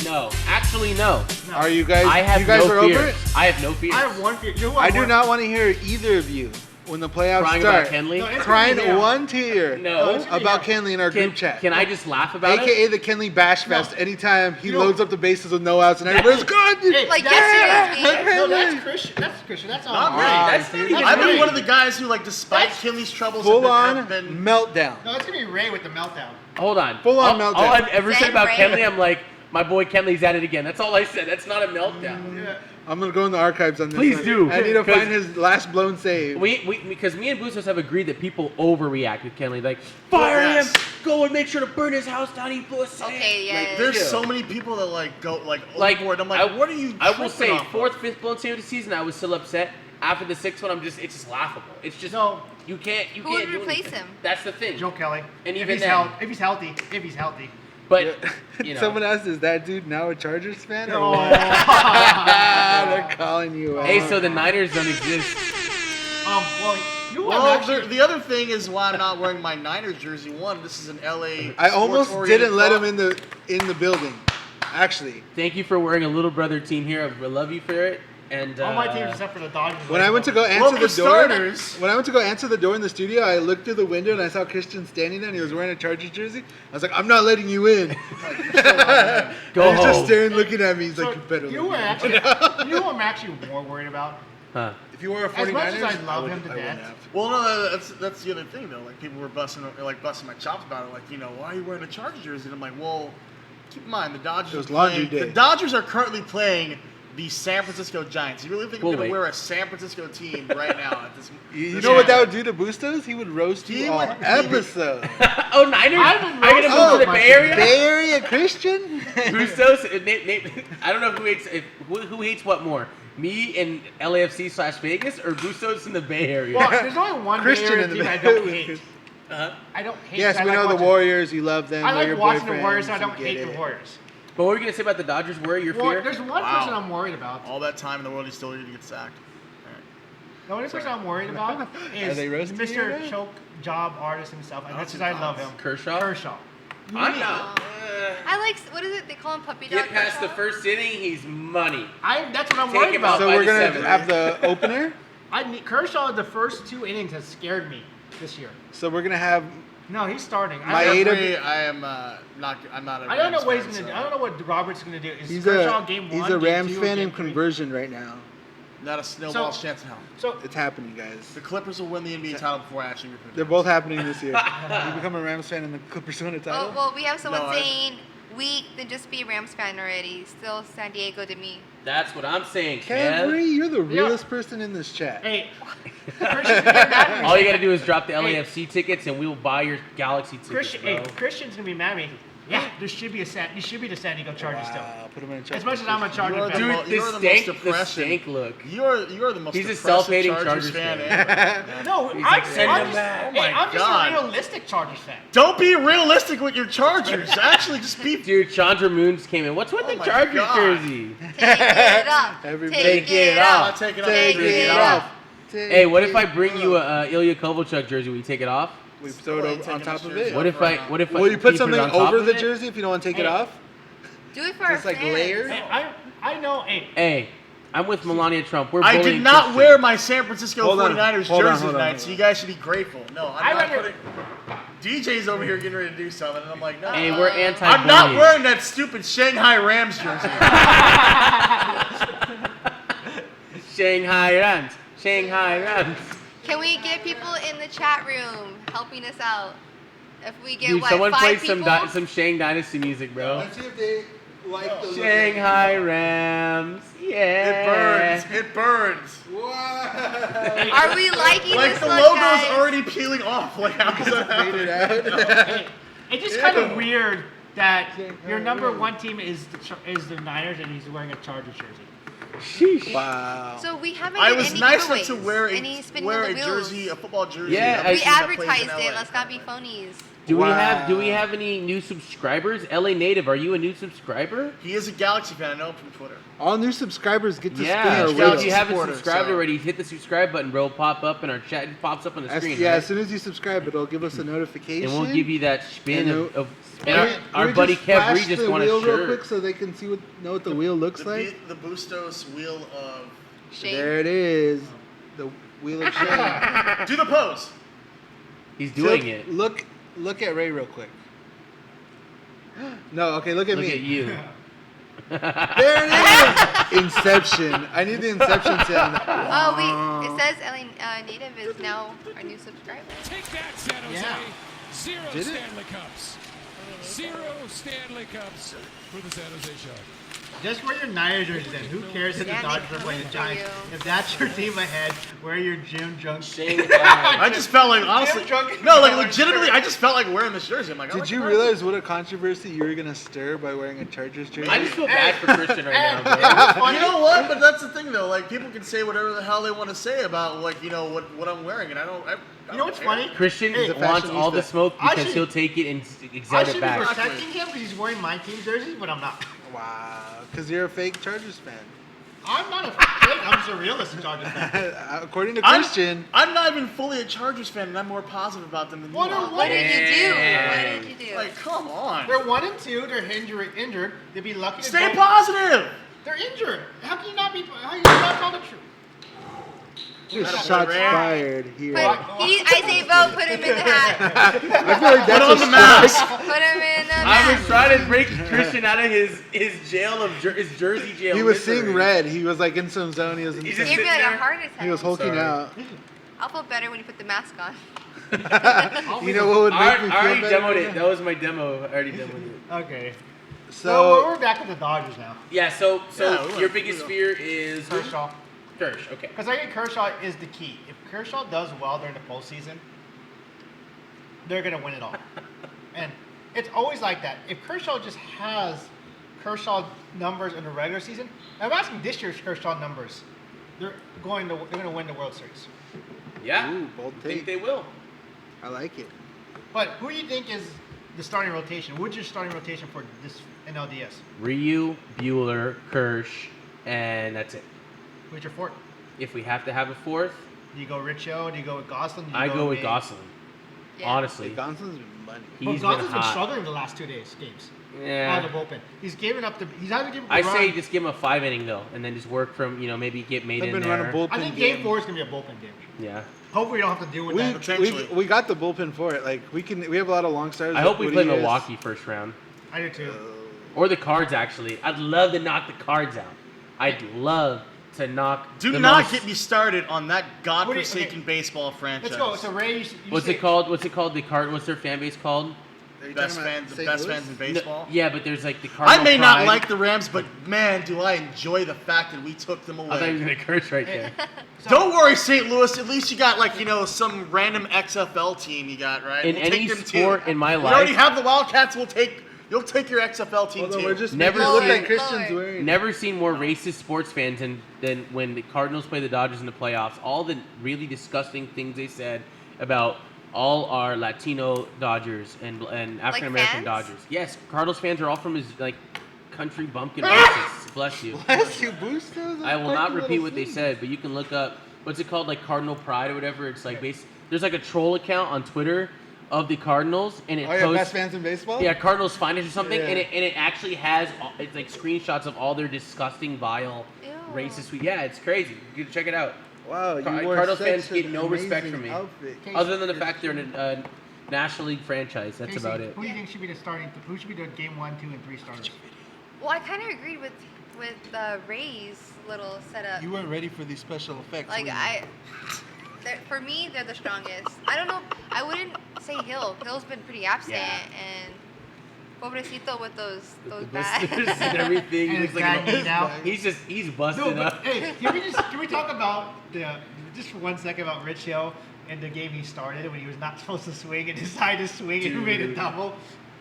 No, actually, no. No. are you guys? I have you guys no are fear. over it? I have no fear. I have one fear. You know who I do want? not want to hear either of you when the playoffs Crying start about Kenley. No, it's crying gonna be him. one tear No. it's gonna be about him. Kenley in our group chat. Can I just laugh about AKA it? the Kenley Bash Fest. No. Anytime he You know- loads up the bases with no outs and everybody's good. Hey, Like that's- yesterday's game. No, that's Christian. That's Christian. That's Not all me. right. That's not even I've been right. one of the guys who, like, despite That's Kinley's troubles, Full on have been. meltdown. No, it's gonna be Ray with the meltdown. Hold on. Full on all meltdown. I've ever said Zen about Ray. Kenley, I'm like, my boy Kenley's at it again. That's all I said. That's not a meltdown. Yeah. I'm gonna go in the archives on this. Please one. do. I need to 'Cause- find his last blown save. Because me and Bustos have agreed that people overreact with Kenley. Like, fire Yes. him, go and make sure to burn his house down. He blew a save. Okay, yeah. Like, there's Yeah. so many people that, like, go, like, Like, overboard. I'm like, what are you I will tripping say, off of? 4th, 5th blown save of the season, I was still upset. After the 6th one, it's just laughable. It's just, No. you can't Who do would replace anything. him? That's the thing. Joe Kelly. And if even he's then- if he's healthy. If he's healthy. But, you know. Someone asked, is that dude now a Chargers fan? Or No. what? They're calling you out. Hey, so the Niners don't exist. Well, you know what? Well, Actually, the other thing is why I'm not wearing my Niners jersey. One, this is an LA. I almost sports-oriented didn't let club. him in the building. Actually, Thank you for wearing a little brother team here. I love you for it. And all my teams except for the Dodgers. when I went to go Well, answer for the door, starters- when I went to go answer the door in the studio, I looked through the window and I saw Christian standing there and he was wearing a Chargers jersey. I was like, I'm not letting you in. Go And he's just home. staring, looking at me. He's So, like, you better you let were me in." actually, you know what I'm actually more worried about? Huh. If you were a 49ers, As much as I love would- him to I wouldn't death. have. Well, no, that's the other thing though. Like people were busting my chops about it. Like, you know, why are you wearing a Chargers jersey? And I'm like, well, keep in mind the Dodgers. It was are laundry playing, day. The Dodgers are currently playing the San Francisco Giants. You really think I'm We'll going to wait. wear a San Francisco team right now at this? You this know what that moment? would do to Bustos? He would roast He you all would- he would- episode. Oh, Niners? I Are would you going to roast move to the my Bay Area? Bay Area Christian? Bustos, I don't know who hates what more, me in LAFC/Vegas or Bustos in the Bay Area. Well, there's only one Christian Bay Area in the team I Bay don't Area. hate. Uh-huh. I don't hate. Yes, I we like know the watching- Warriors. You love them. I they're like your watching the boyfriends, Warriors. I you don't get hate it. the Warriors. But what were you going to say about the Dodgers? Where your Well, fear? there's one Wow. person I'm worried about. All that time in the world, he's still going to get sacked. The only person I'm worried about is they roasting you Mr. now? Choke Job Artist himself. And that's because I love him. Kershaw? Kershaw. I'm not. I like, what is it? They call him Puppy Dog. Get past the Kershaw? first inning, he's money. That's what I'm Take worried him about. out So by we're the gonna seventh. have the opener. Kershaw, the first 2 innings has scared me this year. So we're gonna have No, he's starting. My I, eight- Jeffrey, I am not. I'm not. I don't know what he's Rams gonna do. fan, I don't know what Robert's gonna do. Is he's Kershaw a game he's one? a game Rams two, fan game in three? conversion right now. so not a snowball's chance in hell. So It's happening, guys. The Clippers will win the NBA title before Ashton. They're both happening this year. You become a Rams fan and the Clippers win a title. Oh, well, we have someone No, I- saying, weak, then just be a Rams fan already. Still San Diego to me. That's what I'm saying, Kevry, Kev. you're the realest person in this chat. hey, Christian's gonna get mad at me. All you got to do is drop the Hey. LAFC tickets and we will buy your Galaxy tickets, bro. Christian's gonna be mad at me. Yeah, you should be the San Diego Chargers still. Wow, put him in a chat. As much as I'm a Charger You're the fan. mo- Dude, you're the the most stank, the depressing. stank look. You're the most. He's a depressive self-hating Chargers Chargers fan. fan. ever. No, He's I'm, like, send I'm him just, back. Oh my I'm just God. a realistic Chargers fan. Don't be realistic with your Chargers. Actually, just be. Dude, Chandra Moons came in. What's with Oh the my Chargers God. jersey? Take it up. Everybody- Take it off. up. Not taking off Take the jersey it at off. all. Hey, what if I bring you a Ilya Kovalchuk jersey? Will you take it off? We throw it over on top of it. What if I? What if I? Will you put can something it on top over of the it? jersey if you don't want to take it Hey. off? Do it for our Just like fans. layers? Hey, I know. Hey, Hey, I'm with Melania Trump. We're I bullying did not Christian. wear my San Francisco Hold on, 49ers hold on, jersey hold on, tonight, hold so on. you guys should be grateful. No, I'm I not rather- putting. DJ's over here getting ready to do something, and I'm like, no. Hey, we're anti. I'm not wearing that stupid Shanghai Rams jersey. Shanghai Rams. Shanghai Rams. Can we get people in the chat room helping us out? If we get Dude, what, someone 5 play people? some Shang Dynasty music, bro. Let's see if they like the look. Shanghai Rams. Yeah. It burns. What? Are we liking Like this the look, logo's guys? already peeling off. Like how does that Fade happen? it out. It's just kind of weird that your number one team is the Niners and he's wearing a Chargers jersey. Sheesh. Wow. So we haven't I done was any nice enough giveaways. to wear Any spinning a of the wheels. jersey, a football jersey. Yeah, of a I- We team that plays in advertised LA. it. Let's not be phonies. Do Wow. we have any new subscribers? LA Native, are you a new subscriber? He is a Galaxy fan. I know him from Twitter. All new subscribers get to Yeah. spin our So if wheels. you haven't supporter, subscribed so- already, hit the subscribe button, bro. Pop up in our chat. It pops up on the screen. Yeah, right? as soon as you subscribe, it'll give us a notification. And we'll give you that spin And of Can and we- our can we buddy just Kev flash Regis the want a wheel real shirt. quick so they can see know what the wheel looks The, like. the Bustos wheel of. Shane. There it is, the wheel of shame. Do the pose. He's doing it. Look at Ray real quick. No, okay, look at Look me. at you. There it is. Inception. I need the Inception sound. Oh, wait. It says LA Native is now our new subscriber. Take that, San Jose. Yeah. Zero Did it? Stanley Cups. Zero Stanley Cups for the San Jose Sharks. Just wear your Niners jerseys then. Who cares if the Yeah, Dodgers they are playing the come for Giants? you. If that's your team ahead, wear your Jim Junk. I just felt like honestly. drunk- No, like legitimately, I just felt like wearing this jersey. I'm like, I Did like you the realize what a controversy you were gonna stir by wearing a Chargers jersey? I just feel bad for Christian right now, bro. jersey. You know what? But that's the thing though. Like people can say whatever the hell they want to say about like what I'm wearing, and I don't. You know what's funny? Christian He's a wants all the fashionista. smoke I because should- he'll take it and I exert should it be back. protecting him because he's wearing my team jerseys, but I'm not. Wow, because you're a fake Chargers fan. I'm not a fake. I'm just a realistic Chargers fan. According to I'm- Christian, I'm not even fully a Chargers fan, and I'm more positive about them than you What are. a- What did you do? Yeah. What did you do? Like, come on. They're 1 and 2. They're injured. They'd be lucky to Stay go- positive. They're injured. How can you not be? How can you not tell the truth? just Not a shots Ray. fired here. Put, I say vote. Put him in the hat. I feel like that's Put on a the mask. Put him in the I hat. was trying to break Christian out of his jail of his Jersey jail. He was misery. seeing red. He was like in some zone. He was. He's Give just me sitting like there. a heart attack. He was hulking Sorry. out. I'll feel better when you put the mask on. You know what would I make me feel already better? demoed it. That was my demo. I already demoed it. Okay. So So we're back with the Dodgers now. Yeah. So Yeah, we your went- biggest we fear is Kershaw. Kersh. Okay. Because I think Kershaw is the key. If Kershaw does well during the postseason, they're going to win it all. And it's always like that. If Kershaw just has Kershaw numbers in the regular season, I'm asking this year's Kershaw numbers. They're going to win the World Series. Yeah. Ooh, bold I think take. they will. I like it. But who do you think is the starting rotation? What's your starting rotation for this NLDS? Ryu, Bueller, Kersh, and that's it. Who's your fourth? If we have to have a fourth, Do you go Richo? Do you go with Gosselin? Do you I go with May? Gosselin. Yeah. Honestly, Gonson's been money. Well, he's Gosselin's been been hot. struggling the last 2 games. Out Yeah. of the bullpen. He's given up the. He's either given up I the say run. just give him a 5 inning though, and then just work from maybe get made I've in been there. running bullpen. I think game. Game 4 is gonna be a bullpen game. Yeah. Hopefully, we don't have to deal with that. Potentially. We got the bullpen for it. Like we have a lot of long starters. I hope we What play do you guys- Milwaukee first round, I do too. or the Cards. Actually, I'd love to knock the Cards out. I'd love to knock. Do the not most- get me started on that godforsaken okay. baseball franchise. Let's go. So Ray, you What's say, it called? What's it called? The Card. What's their fan base called? Are you Best talking about fans, the St. best Louis? fans in No, baseball. yeah, but there's like the I Cardinal may not Pride. like the Rams, but man, do I enjoy the fact that we took them I thought he was away. gonna curse right there. so, Don't worry, St. Louis. At least you got like some random XFL team you got right. In We'll any take them sport too. in my We already life, have the Wildcats. You'll take your XFL team Although too. we're just Never making it look seen- like Christian's Lord. wearing. never seen more racist sports fans than when the Cardinals play the Dodgers in the playoffs. All the really disgusting things they said about all our Latino Dodgers and African American fans? Dodgers. Yes, Cardinals fans are all from his like country bumpkin races. Bless you. Bless you, Bustos. I will not repeat what they said, but you can look up what's it called, like Cardinal Pride or whatever. It's like there's like a troll account on Twitter of the Cardinals, and it Oh yeah, posts best fans in baseball. yeah Cardinals finest or something, Yeah. and it actually has it's like screenshots of all their disgusting, vile, Ew. racist. Yeah, it's crazy. You can check it out. Wow, you Car- wore Cardinals such fans an get no respect amazing from me. outfit. Other than the fact they're National League franchise. That's Casey, about it. Who do you think should be the starting? Who should be the game 1, 2, and 3 starters? Well, I kind of agreed with Ray's little setup. You weren't ready for these special effects. Like were you? for me, they're the strongest. I don't know. I wouldn't say Hill. Hill's been pretty absent, Yeah. and Pobrecito with those The bags. blisters and everything. He And looks his like bag now. he's busted No, but up. hey, can we talk about just for 1 second about Rich Hill and the game he started when he was not supposed to swing and decided to swing and made a Dude. double?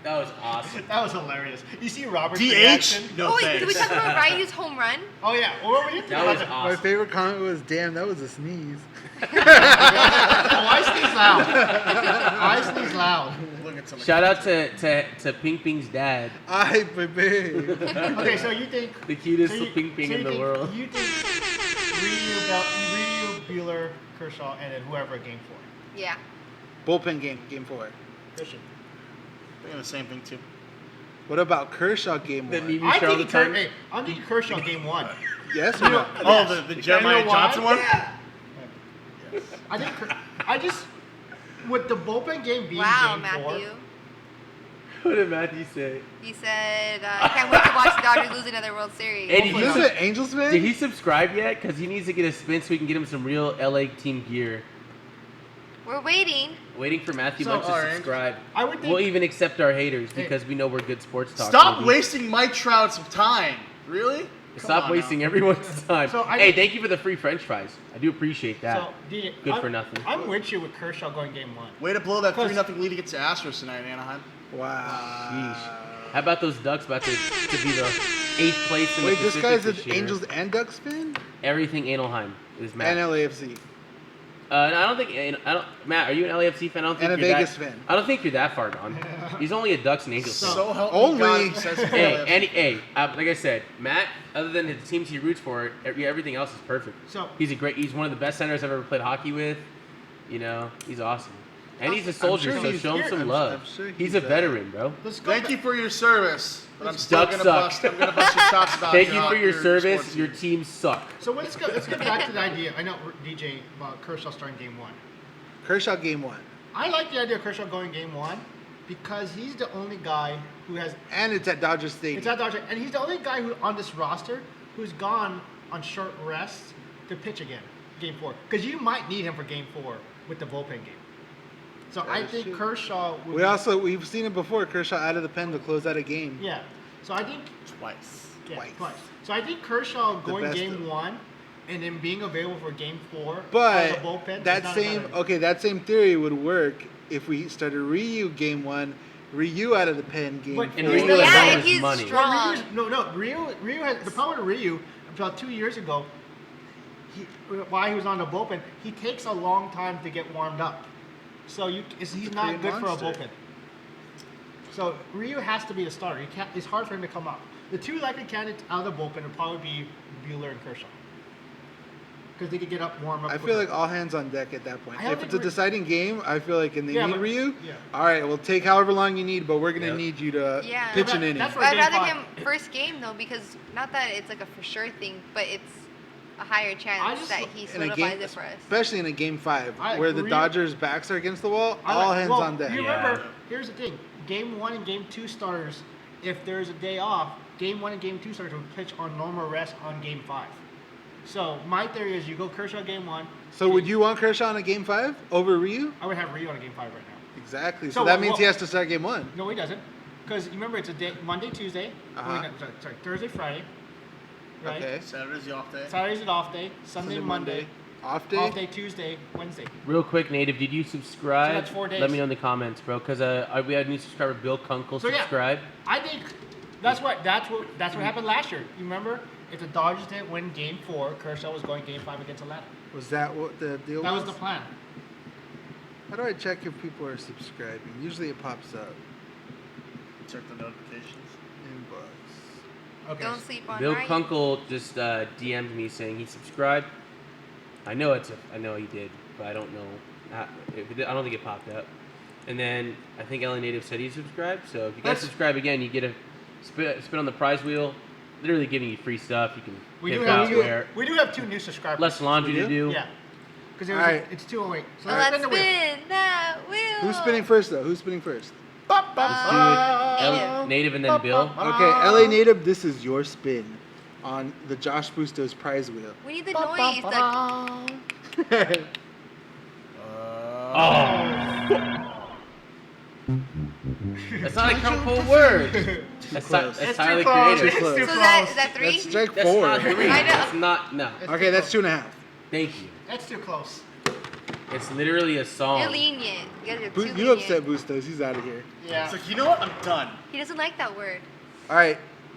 That was awesome. That was hilarious. You see Robert's DH? reaction? No Oh wait, thanks. did we talk about Ryu's home run? Oh yeah. What were you thinking That about was the- My awesome. favorite comment was, "Damn, that was a sneeze." Oh, I sneeze loud. I sneeze loud. Look at somebody. Shout out to Ping Ping's dad, Ay, baby. Okay, so you think the cutest so you- Ping Ping so you in the think- world. You think Ryu, Bueller, Kershaw, and then whoever game 4. Yeah. Bullpen game 4. Christian. Thinking the same thing too. What about Kershaw game The 1? meme- You I'm share all the thinking, time? Hey, I'm thinking Kershaw game 1. Yes or no? Oh, the Jeremiah You know why? Johnson one. I think I just with the bullpen game being Wow, game Matthew. 4. What did Matthew say? He said, "Can't wait to watch the Dodgers lose another World Series." Hey, did Is you this sub- an Angels fan? Did he subscribe yet? Because he needs to get a spin so we can get him some real LA team gear. We're waiting. Waiting for Matthew So, Bunch to alright. subscribe. I would think We'll even accept our haters Hey. because we know we're good sports talk. Stop baby. wasting Mike Trout's time. Really? Come Stop on wasting now. everyone's time. So I hey, think- thank you for the free French fries. I do appreciate that. so. DJ, Good I'm, for nothing. I'm with you with Kershaw going game 1. Way to blow that Plus- 3-0 lead against the Astros tonight in Anaheim. Wow. Sheesh. How about those Ducks about to be the 8th place in Wait, the this Pacific guy's this an year? Angels and Ducks fan? Everything Anaheim is Matt. And LAFC. I don't think Matt. Are you an LAFC fan? I don't think And a you're Vegas that, fan. I don't think you're that far gone. He's only a Ducks and Angels fan. So help Only- me God, he says Hey, like I said, Matt. Other than the teams he roots for, everything else is perfect. So He's one of the best centers I've ever played hockey with. You know, he's awesome, and he's a I'm soldier, sure so he's- show him some I'm love. sure He's a he's, veteran, bro. let's go. Thank back. you for your service, but I'm still Ducks gonna suck. bust. I'm gonna bust your chops about Thank you for your sports service. team. Your team suck. So let's go. Let's get back to the idea. I know DJ about Kershaw starting game 1. Kershaw game 1. I like the idea of Kershaw going game 1 because he's the only guy who has. And it's at Dodger Stadium. It's at Dodger, and he's the only guy who on this roster who's gone on short rest to pitch again, game 4. Because you might need him for game 4 with the bullpen game. So That I is think true. Kershaw. Would We've seen it before. Kershaw out of the pen to close out a game. Yeah. So I think. Twice. Yeah, Twice. twice. So I think Kershaw going best game of- 1 and then being available for game 4 But as a bullpen. is that not same another- that same theory would work if we started Ryu game 1, Ryu out of the pen game But- 4. And Ryu Ryu is is Yeah, always he's money. strong. Ryu has the problem with Ryu. About 2 years ago, while he was on the bullpen, he takes a long time to get warmed up. So he's a not Korean good for a monster. bullpen. So Ryu has to be the starter. It's hard for him to come up. The two likely candidates out of the bullpen would probably be Bueller and Kershaw. Because they could get up, warm up. I feel quicker. like all hands on deck at that point. I don't If think it's a we're- deciding game, I feel like, and they Yeah, need but- Ryu, yeah. all right, we'll take however long you need, but we're going to Yep. need you to Yeah. pitch That- an inning. that's But I'd game rather 5. him first game though, because not that it's like a for sure thing, but it's a higher I chance just- that he in a solidifies game, it for us. especially in a game 5, I where the agree. Dodgers' backs are against the wall, I all like- hands well, on deck. You Yeah. remember, here's the thing. Game 1 and Game 2 starters, if there's a day off, Game 1 and Game 2 starters will pitch on normal rest on Game 5. So my theory is you go Kershaw Game 1. So would you want Kershaw in a game 5 over Ryu? I would have Ryu on a Game 5 right now. Exactly. So, So that what- means what- he has to start game 1. No, he doesn't. Because remember, it's a day, Monday, Tuesday. Uh-huh. No, sorry, Thursday, Friday. Right? Okay. Saturday's the off day. Saturday's an off day. Sunday, Monday. Off day? Off day Tuesday, Wednesday. Real quick, Native, did you subscribe? So that's 4 days. Let me know in the comments, bro. Because we had a new subscriber, Bill Kunkel, So, yeah. subscribe. I think that's what happened last year. You remember? If the Dodgers didn't win Game 4, Kershaw was going Game 5 against Atlanta. Was that what the deal That was? was the plan. How do I check if people are subscribing? Usually it pops up. Check the notifications. Inbox. Okay. Oh, Don't sleep on Bill Ryan. Kunkel just DM'd me saying he subscribed. I know he did, but I don't know. I don't think it popped up. And then I think LA Native said he subscribed. So if you guys That's- subscribe again, you get a spin on the prize wheel. Literally giving you free stuff. You can We give do out have where we do have 2 new subscribers. less laundry We to do? do. Yeah. Because All right. it's 208. So Let's spin the wheel. spin that wheel. Who's spinning first, though? Who's spinning first? Let's do it. Native and then Bill. Okay, LA Native, this is your spin on the Josh Bustos prize wheel. We need the noise. The, That's not a couple words. That's close. entirely It's too close. creative. Close. so It's too is that, close. is that 3? That's strike That's 4. not 3. I know. That's not, no. Okay, that's 2.5. Thank you. That's too close. It's literally a song. You're lenient. You guys are too You lenient. upset Bustos. He's out of here. Yeah. It's like, you know what? I'm done. He doesn't like that word. All right,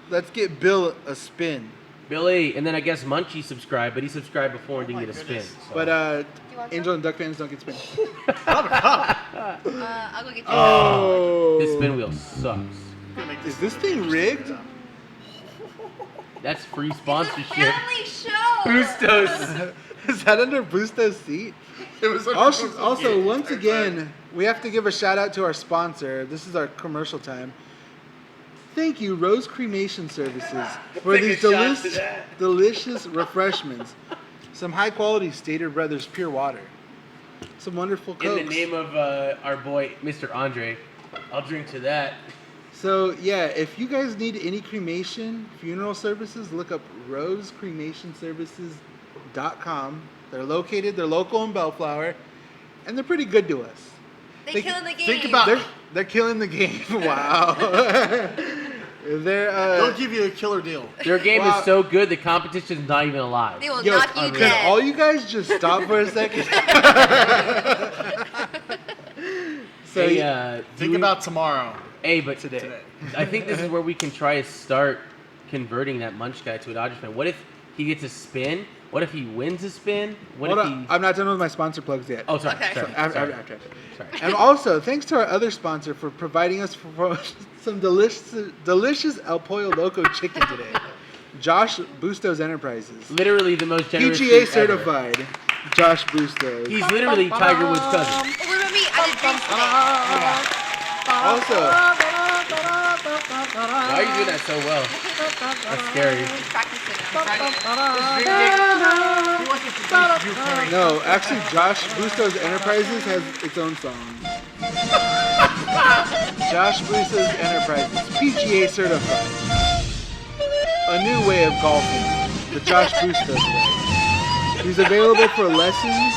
let's get Bill a spin. Billy, and then I guess Munchie subscribed, but he subscribed before and didn't my get a spin. goodness. So. But you want Angel and Duck fans don't get spin. I'll go get you. Oh. This spin wheel sucks. Is this thing rigged? That's free It's a sponsorship. family show. Bustos. Is that under Bustos' seat? It was Also, once again, we have to give a shout out to our sponsor. This is our commercial time. Thank you, Rose Cremation Services, for these delicious refreshments. Some high quality Stater Brothers pure water. Some wonderful In Cokes. the name of our boy, Mr. Andre, I'll drink to that. So yeah, if you guys need any cremation, funeral services, look up rosecremationservices.com. They're local in Bellflower, and they're pretty good to us. They killing the game. Think about They're killing the game. Wow. They're They'll give you a killer deal. Their game Wow. is so good, the competition's not even alive. They will Yo, knock you unreal. can dead. all you guys just stop for a second? So Hey, Think about tomorrow. Hey, but today. I think this is where we can try to start converting that Munch guy to a Dodgers fan. What if he gets a spin? What if he wins a spin? What Hold if on, he? I'm not done with my sponsor plugs yet. Oh, sorry. Okay. Sorry. After. Sorry. And also, thanks to our other sponsor for providing us for some delicious El Pollo Loco chicken today. Josh Bustos Enterprises. Literally the most generous. PGA dude ever. certified Josh Bustos. He's literally Tiger Woods' cousin. Oh, remember me? I did drinks today. Also, Why are you doing that so well? That's scary. He's practicing now. He wants to produce Drew Carey. no, actually, Josh Bustos Enterprises has its own song. Josh Bustos Enterprises, PGA certified. A new way of golfing, the Josh Bustos way. He's available for lessons.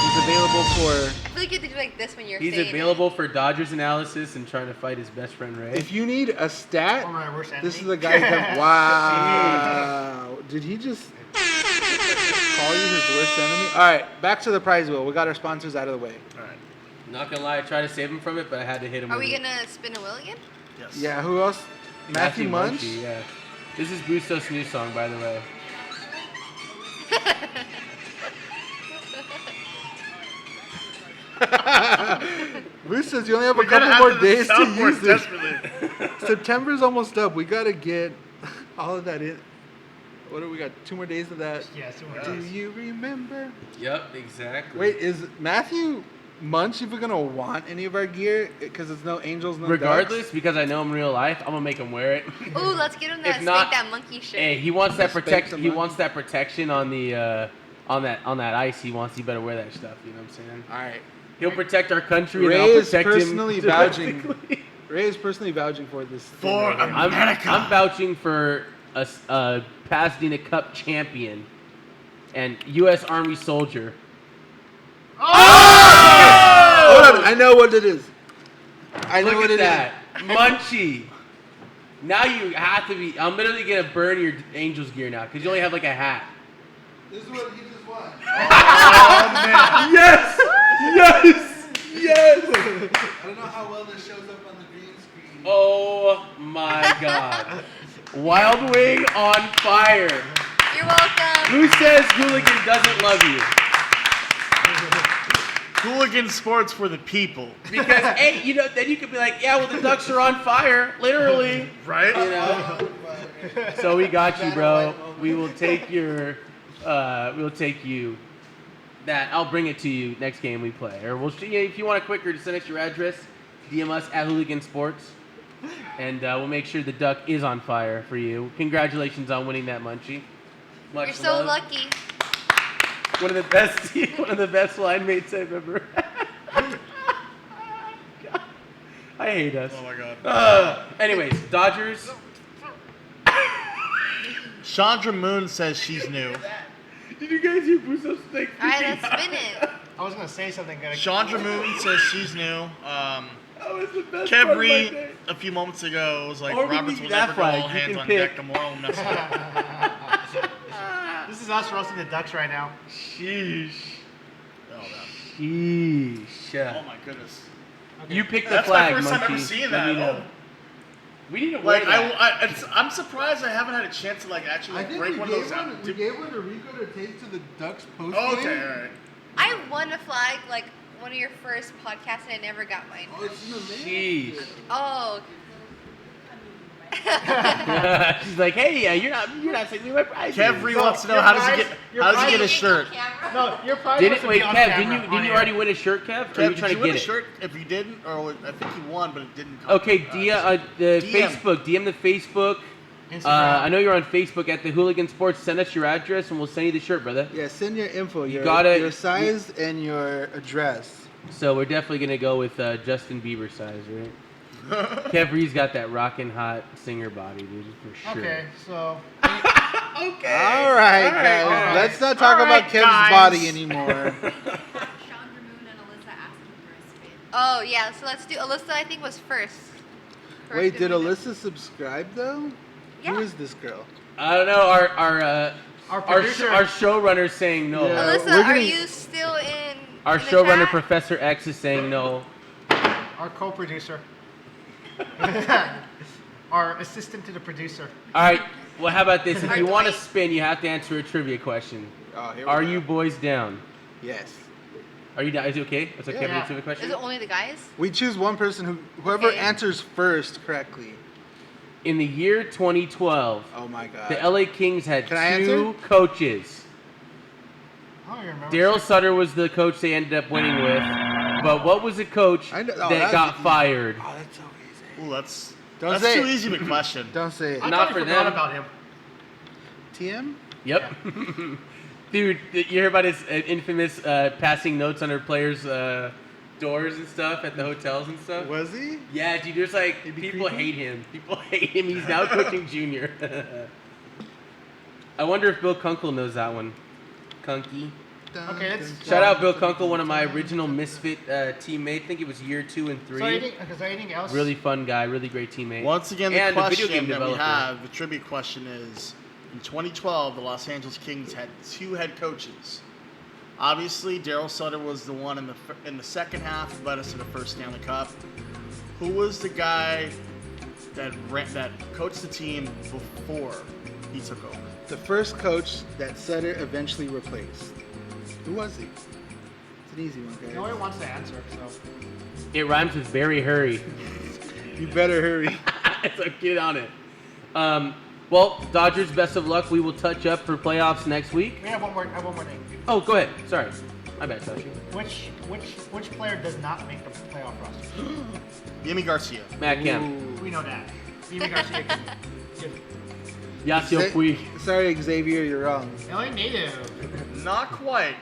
He's available for. I feel like you have to do like this when you're He's saying available for Dodgers analysis and trying to fight his best friend Ray. If you need a stat, Oh, my worst this is enemy. the guy that. Wow. Did he just call you his worst enemy? All right, back to the prize wheel. We got our sponsors out of the way. All right. Not gonna lie, I tried to save him from it, but I had to hit him. Are with we it. gonna spin a wheel again? Yes. Yeah, who else? Matthew Munch? Munchie, yeah. This is Bustos' new song, by the way. Bustos, you only have a We gotta couple more have the days to soundboard use this. desperately. September's almost up. We gotta get all of that in. What do we got? 2 more days of that. Yeah, so we're Do you remember? Yep, exactly. Wait, is Matthew Munch even gonna want any of our gear? Because it's no Angels, no Regardless, Ducks? because I know him in real life, I'm gonna make him wear it. Ooh, let's get him that If not- spank that monkey shirt. Hey, he wants that Spank protection. some He money. wants that protection on the on that ice. He wants. You better wear that stuff. You know what I'm saying? All right. He'll protect our country, Ray and I'll is protect personally him. vouching. domestically. Ray is personally vouching for this. thing For right here. I'm vouching for a Pasadena Cup champion and U.S. Army soldier. Hold on, I know what it is. I know Look what at it is. that, Munchie. Now you have to be. I'm literally gonna burn your Angels gear now because you only have like a hat. This is what he just won. Yes, yes, yes. I don't know how well this shows up on the green screen. Oh my God. Wild Wing on fire. You're welcome. Who says Hooligan doesn't love you? Hooligan sports for the people. Because hey, you know, then you could be like, yeah, well the Ducks are on fire, literally. Right? You know. So we got you, bro. We will take your. We'll take you. That I'll bring it to you next game we play, or we'll. If you want it quicker, just send us your address. DM us at Hooligan Sports, and we'll make sure the Duck is on fire for you. Congratulations on winning that Munchie. Much You're so love. lucky. One of the best line mates I've ever. God, I hate us. Oh my god. Anyways, Dodgers. Chandra Moon says she's new. Did you guys hear Busso's thing? All right, let's spin it. I was gonna say something. Chandra Moon says she's new. That was the best part of my Kev day. a few moments ago was like, Or we Roberts can will do that never go flag. all You hands can on pick. deck. The moral mess up. This is us roasting the Ducks right now. Sheesh. Oh, man. Sheesh. Oh my goodness. You picked the That's flag, my first time monkey. ever seeing Let me that. know. We need to Like wear that. I'm surprised I haven't had a chance to like actually I like, think break we one of gave those out. one. We gave one to Rico to take to the Ducks post Oh, game. okay, all right. I won a flag like one of your first podcasts and I never got mine. Oh, it's in the mail. Jeez. Oh. She's like, hey, you're not sending me my prize. Kev So, wants to know your how does prize- he get your how does he prize- get a shirt? No, your prize Didn't was to wait, be on Kev? camera, Didn't you on already air. win a shirt, Kev? Or are Kev, you did trying you to win get a it? shirt? If you didn't, or I think you won, but it didn't come. Okay, the DM. Facebook. DM the Facebook. Instagram. I know you're on Facebook at the Hooligan Sports. Send us your address and we'll send you the shirt, brother. Yeah, send your info, your gotta- size and your address. So we're definitely gonna go with Justin Bieber size, right? Kev Ree's got that rockin' hot singer body, dude, for sure. Okay, so Okay. All right, guys. all right. Let's not talk All about right, Kev's guys. body anymore. Chandra Moon and Alyssa asking for a spin. Oh yeah, so let's do Alyssa. I think was first. Wait, Corrected did me. Alyssa subscribe though? Yeah. Who is this girl? I don't know. Our our producer, showrunner's saying no. Yeah. Alyssa, we're are gonna- you still in? Our in the showrunner, chat? Professor X, is saying no. our co-producer, our assistant to the producer. All right. Well, how about this? If Our you want to Dwight. spin, you have to answer a trivia question. Oh, here we Are go. you boys down? Yes. Are you down? Is it okay? It's okay. Yeah. For a trivia Is question. it only the guys? We choose one person whoever Okay. answers first correctly. In the year 2012, Oh my god. the LA Kings had Can I two answer? coaches. I don't even remember. Daryl Sutter was the coach they ended up winning with. But what was the coach I know- oh, that that's got easy. fired? Oh, that's so easy. Ooh, that's Don't that's say too it. easy of a question. Don't say it. I Not totally for forgot them. about him. TM? Yep. Dude, you hear about his infamous passing notes on her players' doors and stuff at the hotels and stuff? Was he? Yeah, dude, there's like, He'd be people creepy? hate him. People hate him. He's now coaching junior. I wonder if Bill Kunkel knows that one. Kunky. Okay, let's- Shout out Bill Kunkel, one of my original Misfit teammates. I think it was year 2 and 3. So anything else? Really fun guy, really great teammate. Once again, the And a question video game that we developer. have, the trivia question is: in 2012, the Los Angeles Kings had 2 head coaches. Obviously, Daryl Sutter was the one in the second half who led us to the first Stanley Cup. Who was the guy that coached the team before he took over? The first coach that Sutter eventually replaced. Who was he? It's an easy one, No one guys. wants to answer, so. It rhymes with very hurry. You better hurry. So get on it. Well, Dodgers, best of luck. We will touch up for playoffs next week. We have one more thing. Oh, go ahead. Sorry. My bad, Sashi. Which player does not make the playoff roster? Yimi Garcia. Matt Kemp. We know that. Jimmy Garcia. Yasiel Puig. Sorry, Xavier, you're wrong. LA native. Not quite.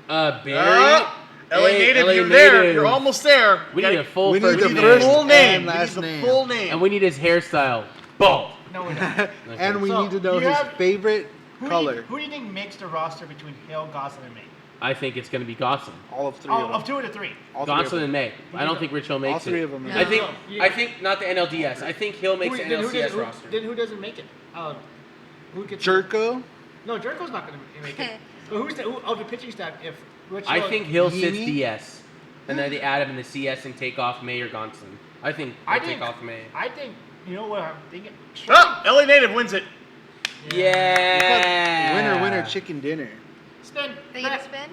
Barry. LA Hey, native, LA you're there. native. You're almost there. We need a full We need first the We name. need the first full name. and We need last the name. full name. And we need his hairstyle. Bald. No, we don't. And we So, need to know you his have- favorite Who color. do you think makes the roster between Hale, Gosselin, and May? I think it's going to be Gosselin. All of 3 Oh, of of them. 2 to 3. All 3 of Gosselin and them. May. I don't think Rich Hill makes All 3 it. of them. No. I think. You- I think not the NLDS. I think Hill makes the NLCS roster. Then who doesn't make it? Who gets Jerko? No, Jerko's not going to make it. But who of the pitching staff? If Rich I Hill- think Hill sits Yimi? DS, and then they add him in the CS and take off May or Gonsolin. I think they take off May. I think you know what I'm thinking. Oh, LA native wins it. Yeah. Winner, winner, chicken dinner. Spin. They get a spin?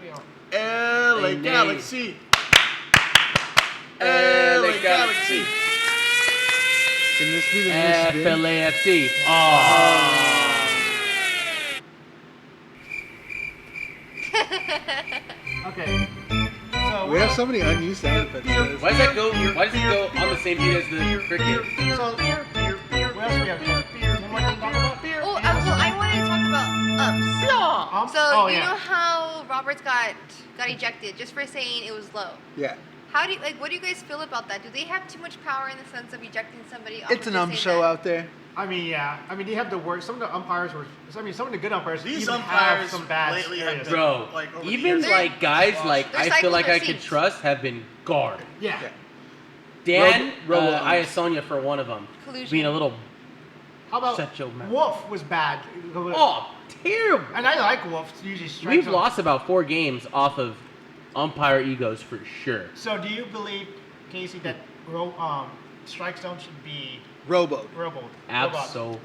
LA Hey, Galaxy. LA LA Galaxy. Can this be the new spin? FLAFC. Oh. Okay. So We have so many unused sound effects. guys. Why does that go? Why does it go on the same beat as the cricket? So what else we have? One more thing to talk about? Oh, well, I wanted to talk about umps. So Oh, you yeah. know how Roberts got ejected just for saying it was low. Yeah. How do you, what do you guys feel about that? Do they have too much power in the sense of ejecting somebody? Off It's of an just show saying that? out there. I mean, yeah. I mean, they have the worst. Some of the umpires were. I mean, some of the good umpires These even umpires have some bad lately have areas. been- Bro, Like, over the even years. like guys like Their I feel cycles like are I could synced. trust have been guarded. Yeah. Yeah. Dan, Robo Iasonia for one of them, Collusion. being a little How about Shut your mouth. Wolf was bad. oh terrible. And I like Wolf. Usually strikes We've him. lost about 4 games off of umpire egos for sure. So do you believe, Casey, that strike zone should be Robo. robo? Absolutely.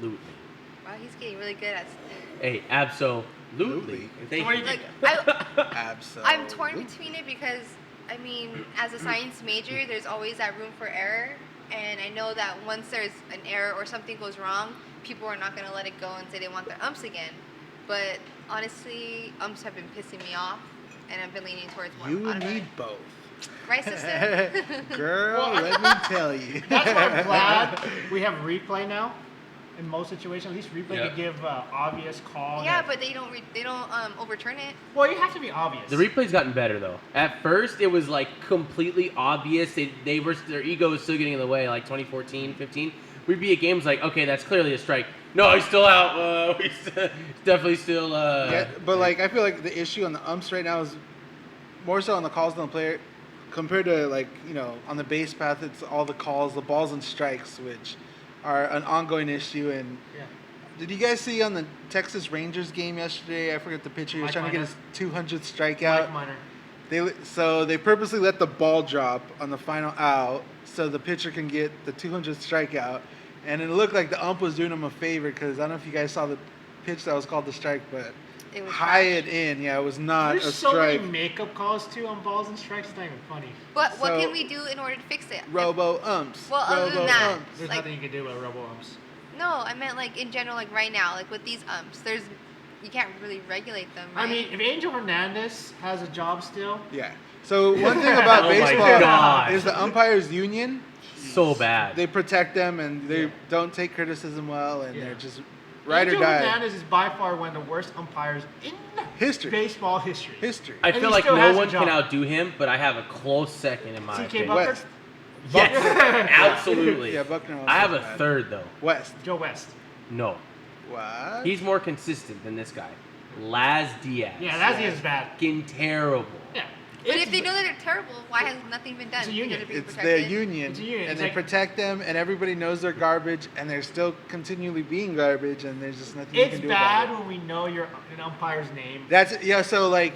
Wow, he's getting really good at. Hey, absolutely. Absolutely. What do you Like, think? Absolutely. I'm torn between it because, I mean, as a science major, there's always that room for error. And I know that once there's an error or something goes wrong, people are not going to let it go and say they want their umps again. But honestly, umps have been pissing me off, and I've been leaning towards more. You automatic. need both. Right, sister? Girl, Well, let me tell you. That's why I'm glad we have replay now. In most situations, at least replay Yep. to give obvious call. Yeah, that- but they don't overturn it. well, you have to be obvious. The replay's gotten better though. At first, it was like completely obvious. They were their ego was still getting in the way. Like 2014, 15, we'd be at games like, okay, that's clearly a strike. No, he's still out. He's definitely still. Yeah, but like I feel like the issue on the umps right now is more so on the calls than the player, compared to like on the base path. It's all the calls, the balls and strikes, which are an ongoing issue. And Yeah. did you guys see on the Texas Rangers game yesterday? I forget the pitcher. He was Mike trying to get Minor. his 200th strikeout. Mike Minor. They purposely let the ball drop on the final out so the pitcher can get the 200th strikeout, and it looked like the ump was doing him a favor because I don't know if you guys saw the pitch that was called the strike, but It was high trash. it in, yeah, it was not There's a so strike. many makeup calls too on balls and strikes. It's not even funny. But what So- can we do in order to fix it? Robo umps. Well, other robo than that, umps. There's Like- nothing you can do with robo umps. No, I meant like in general, like right now, like with these umps, you can't really regulate them. Right? I mean, if Angel Hernandez has a job still, Yeah. So one thing about Oh my baseball God. is the umpires union. so bad. They protect them and they Yeah. don't take criticism well, and Yeah. they're just ride Angel or die. Hernandez is by far one of the worst umpires in History. baseball history. History. I And feel he like still no has a one can job. outdo him, but I have a close second in my CK opinion. Bucker? West. Yes, absolutely. Yeah, Buckner also I have a bad. third though. West. Joe West. No, What? he's more consistent than this guy. Laz Diaz. Yeah, that's is bad. Fucking terrible. Yeah. but if they know that they're terrible, why has nothing been done? It's a union. Because they're being It's their protected? union, It's a union. and It's they like- protect them, and everybody knows they're garbage, and they're still continually being garbage, and there's just nothing you It's can do bad about it. when we know an umpire's name. So like,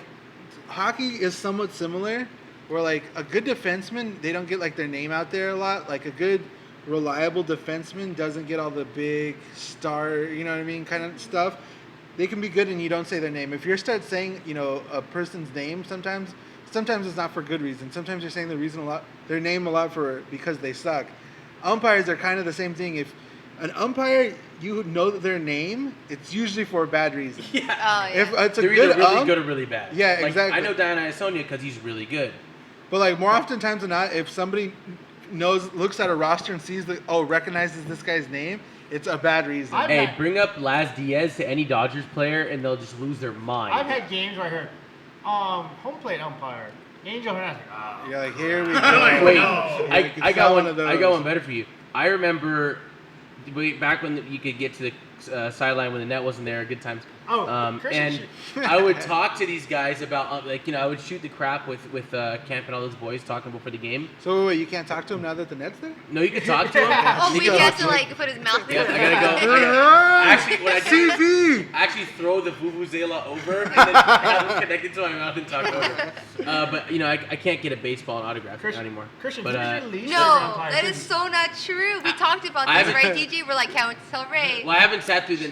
hockey is somewhat similar, where like a good defenseman, they don't get like their name out there a lot. Like a good, reliable defenseman doesn't get all the big star, you know what I mean, kind of stuff. They can be good and you don't say their name. If you start saying, a person's name, sometimes it's not for good reason. Sometimes you're saying their name a lot because they suck. Umpires are kind of the same thing. If an umpire, you know their name, it's usually for a bad reason. Oh, yeah. If it's a They're good either really ump, good or really bad. Yeah, Like, exactly. I know Dan Iasonia because he's really good. but like more often times than not, if somebody looks at a roster and sees recognizes this guy's name, it's a bad reason. I've Hey, had- bring up Laz Diaz to any Dodgers player and they'll just lose their mind. I've had games where I heard, home plate umpire, Angel Hernandez. You're like, here we go. Wait, Yeah, you can I sell got one. of those. I got one better for you. I remember back when you could get to the sideline when the net wasn't there. Good times. Oh, Christian and shit. I would talk to these guys about I would shoot the crap with Camp and all those boys talking before the game. So wait, you can't talk to him now that the net's there? No, you could talk to them. Oh, You we could have talk to them. like put his mouth Yeah, in. I gotta go. Actually, what I do, CV. I actually throw the vuvuzela over and then have it connected to my mouth and talk over. But I can't get a baseball autograph anymore. Christian, but, who's your least favorite No, umpire? that is so not true. We talked about I this, haven't- right, DJ? We're like, can't wait to tell Ray. Well, I haven't sat through the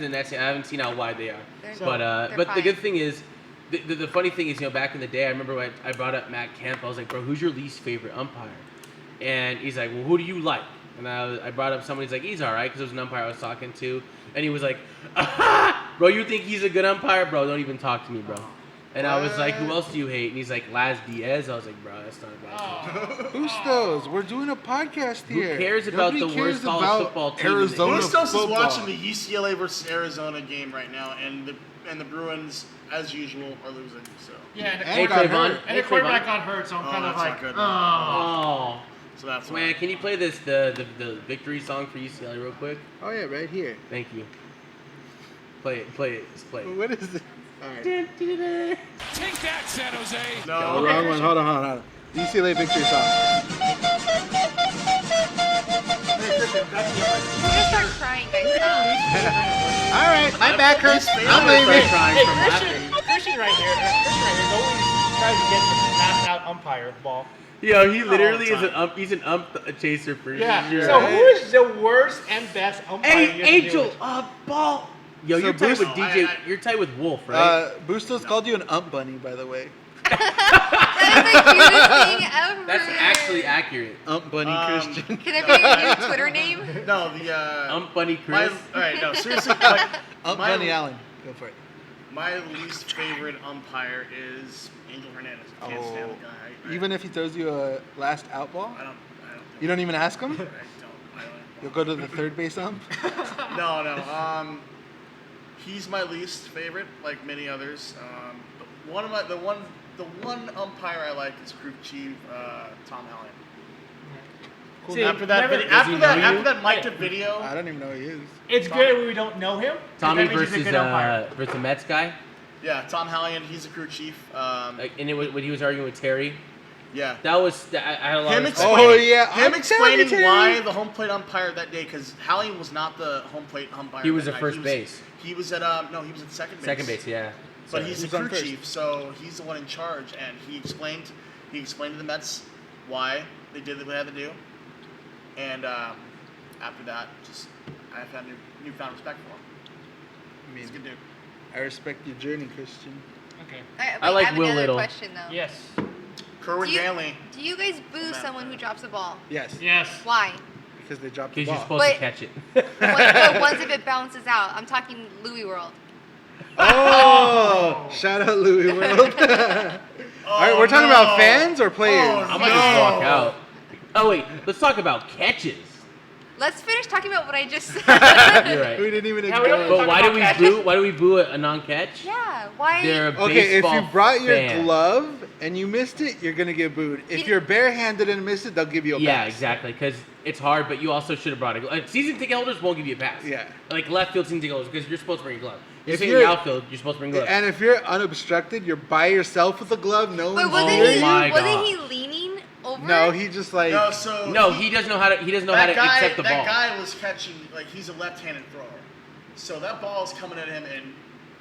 nets yet. I haven't seen how wide they are. They're- But they're the fine. good thing is, the funny thing is, back in the day, I remember when I brought up Matt Kemp. I was like, bro, who's your least favorite umpire? And he's like, well, who do you like? And I brought up somebody. He's like, he's all right, because it was an umpire I was talking to. And he was like, aha! Bro, you think he's a good umpire? Bro, don't even talk to me, bro. And I was like, who else do you hate? And he's like, Laz Diaz. I was like, bro, that's not a bad choice. Bustos, we're doing a podcast here. Who cares about Nobody the worst cares college about football team? Arizona Bustos is football. watching the UCLA versus Arizona game right now, and the Bruins, as usual, are losing. So Yeah, and the, And Hey, got Trayvon. hurt. and the quarterback got hurt, so I'm kind of that's not like, good. Oh. So that's Man, why. can you play the victory song for UCLA real quick? Oh yeah, right here. Thank you. Play it. Just play it. What is it? All right. Take that, San Jose. The No. wrong one. Hold on. UCLA victory song. I'm gonna start crying, guys. Stop. All right, my back hurts. I'm Start leaving. crying hey, from laughing. Christian right here always tries to get the last out umpire ball. Yo, he literally All the is he's an ump chaser for Yeah. sure. So who is the worst and best umpire? Hey, you have to deal Angel, with? ball. Yo, So you're tight with Bruce- DJ. You're tight with Wolf, right? Bustos called you an ump bunny, by the way. That is the cutest thing ever. That's actually accurate. Ump bunny Christian. Can it be your new Twitter name? No, the Ump Bunny my, Chris. all right, no, seriously, like Ump my- bunny Allen. Go for it. My least favorite umpire is Angel Hernandez. I can't stand the guy. Even if he throws you a last out ball, I don't. you don't even ask him. I don't. You'll go to the third base ump. No. He's my least favorite, like many others. But the one umpire I like is crew chief Tom Allen. See, After that, never- video, Does he know you? after that mic'd up video, I don't even know who he is. It's good when we don't know him. 'cause Tommy that means he's a versus good umpire. versus the Mets guy. yeah, Tom Hallion, he's a crew chief. Like, and it was when he was arguing with Terry. Yeah. That was I had a lot Him of respect. explaining, Oh, yeah, him I'm explaining telling you, why Terry. the home plate umpire that day, because Hallion was not the home plate umpire. He was that at night. first base. He was at he was at second base. Second base, yeah. But Sorry. he's Who's the on crew first? chief, so he's the one in charge, and he explained to the Mets why they did what they had to do, and after that, just I've had newfound respect for him. I mean, He's a good dude. I respect your journey, Christian. Okay. I like have Will another Little. question though. Yes. Kerwin Do you, Danley. do you guys boo someone who drops a ball? Yes. Yes. Why? Because they dropped the Because you're ball. supposed to But- catch it. But once if it bounces out, I'm talking Louis World. Oh, shout out Louis World. All right, we're talking about fans or players. Oh, I might just walk out. Oh wait, let's talk about catches. Let's finish talking about what I just said. You're We right. didn't even Yeah, we acknowledge. don't But why do about we catches. boo? Why do we boo a non-catch? Yeah, why? They're a Okay, if baseball you brought your fan. glove and you missed it, you're gonna get booed. If you're barehanded and missed it, they'll give you a Yeah, pass. exactly. Because it's hard, but you also should have brought a glove. Like, season ticket holders won't give you a pass. Yeah. Like left field season ticket holders, because you're supposed to bring a glove. You're If sitting in you're- the outfield, you're supposed to bring gloves. And if you're unobstructed, you're by yourself with a glove. No But one's wasn't near Oh he? you. my Wasn't God. he leaning over? No, he just like. No, so No, he doesn't know how to. He doesn't know how to accept the that ball. guy was catching, like, he's a left-handed thrower. So that ball is coming at him, and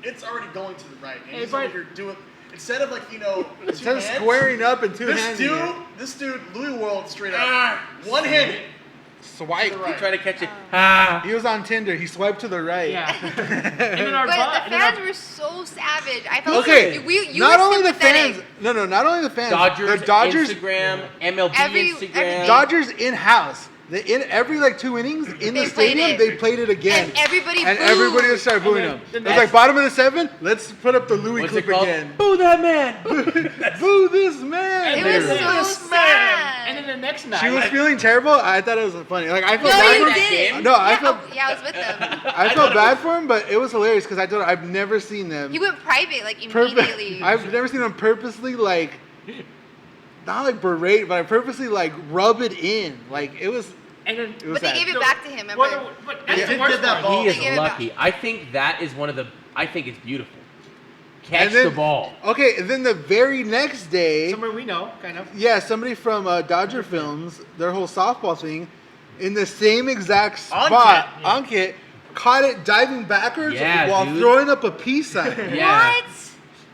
it's already going to the right. And Hey, he's but- over here doing, instead of, like, Instead of two hands, squaring up and this two-handed dude, Louis World, straight up, one-handed. swipe. To the right. Try to catch it. Ah. He was on Tinder. He swiped to the right. Yeah. and then our But butt. the fans were so savage. I felt Okay, you not were only the sympathetic. fans. No, not only the fans. Dodgers, the Dodgers, Instagram, MLB Every- Instagram. everything. Dodgers in house. In every like 2 innings in the They played stadium, it. they played it again. And everybody And booed. everybody would start booing And him. then It was like bottom of the 7th. Let's put up the Louis What's clip it called? again. Boo that man. Boo this man. It was Literally. so This man. sad. And then the next night. She was feeling terrible. I thought it was funny. Like I felt No, bad you for him. didn't. No, I yeah, felt yeah, I was with them. I felt bad for him, but it was hilarious because I told her I've never seen them. He went private like purpo- immediately. I've never seen them purposely like, not like berate, but I purposely like rub it in. Like it was. And then. It was But they sad. gave it back to him. Remember? Well, but that's Yeah. the Did worst that part. ball. He They gave is it lucky. I think that is one of the. I think it's beautiful. Catch And then- the ball. Okay, and then the very next day, Somewhere we know, kind of. yeah, somebody from Dodger Films, their whole softball thing, in the same exact spot, Ankit, caught it diving backwards Yeah, while dude. throwing up a peace sign. Yeah. What?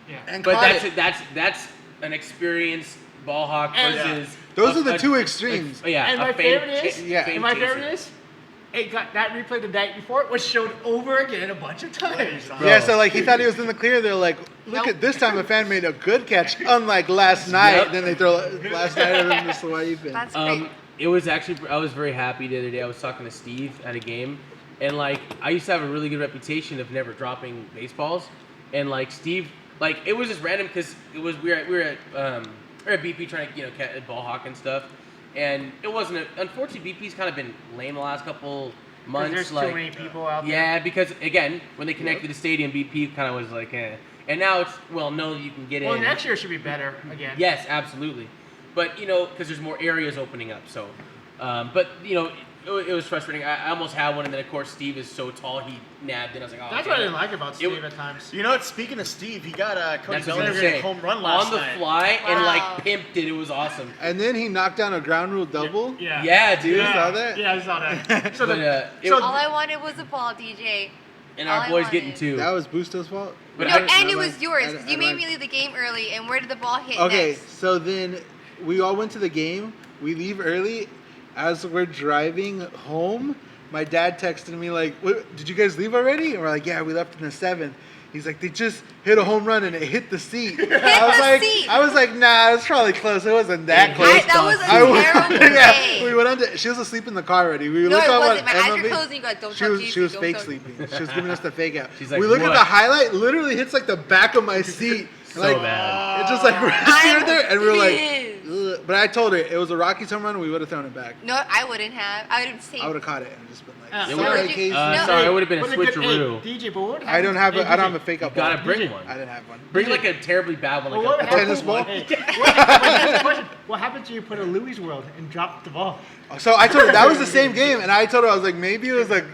Yeah. And But caught it. that's an experienced ball hawk And- versus. Those are the two extremes. Yeah, And a my fame favorite is, yeah. fame and my chaser. favorite is, it got that replay the night before. It was showed over again a bunch of times. Bro. Yeah, so like he thought he was in the clear. They're like, look Nope. at this time a fan made a good catch, unlike last night. Yep. Then they throw last night and then just wiping. That's great. It was actually I was very happy the other day. I was talking to Steve at a game, and like I used to have a really good reputation of never dropping baseballs, and like Steve Like it was just random because we were at BP trying to catch ball hawk and stuff, and it wasn't. Unfortunately, BP's kind of been lame the last couple months. There's like, too many people out there. yeah, because again, when they connected the stadium, BP kind of was like, eh. And now it's no, you can get in. Well, next year should be better again. Yes, absolutely. But because there's more areas opening up, so. But it was frustrating. I almost had one, and then of course Steve is so tall, he nabbed, and I was like, oh. That's what I didn't like about Steve at times. You know what? Speaking of Steve, he got Cody That's what I was Bellinger gonna a say. home run last on the night. fly and Wow. like pimped it. It was awesome. And then he knocked down a ground rule double. Yeah, dude. You saw that? Yeah, I saw that. So But, All I wanted was a ball, DJ. and all our I boys wanted. getting two. That was Busto's fault. But No, I- and it I was like- yours I- because I you made like- me leave the game early. And where did the ball hit Okay, next? so then we all went to the game. We leave early. As we're driving home, my dad texted me like, "What, did you guys leave already?" And we're like, "Yeah, we left in the 7th." He's like, "They just hit a home run and it hit the seat." I was like, "Nah, it's probably close. It wasn't that close." That was a terrible yeah, day. we went under. She was asleep in the car already. We No, looked it up wasn't. on My eyes were MLB. closed and you got, don't She tell was GC, she was don't fake tell- sleeping. She was giving us the fake out. She's like, we look at "What?" the highlight. Literally hits like the back of my seat. So like, bad. It just like rested there, and we were like. pissed. Ugh. But I told her it was a Rockies home run. We would have thrown it back. No, I wouldn't have. I would have saved. I would have caught it and just been like, It "Sorry, would've- Casey." No. Sorry, it would have been a What a good- switcheroo. hey, DJ, but what I don't have a. I don't have a fake You up. gotta ball. bring one. I didn't have one. Bring like a terribly bad one, Well, like what a tennis happened- ball? Hey, what happened to you put a Louis World and dropped the ball? So I told her that was the same game, and I told her I was like, maybe it was like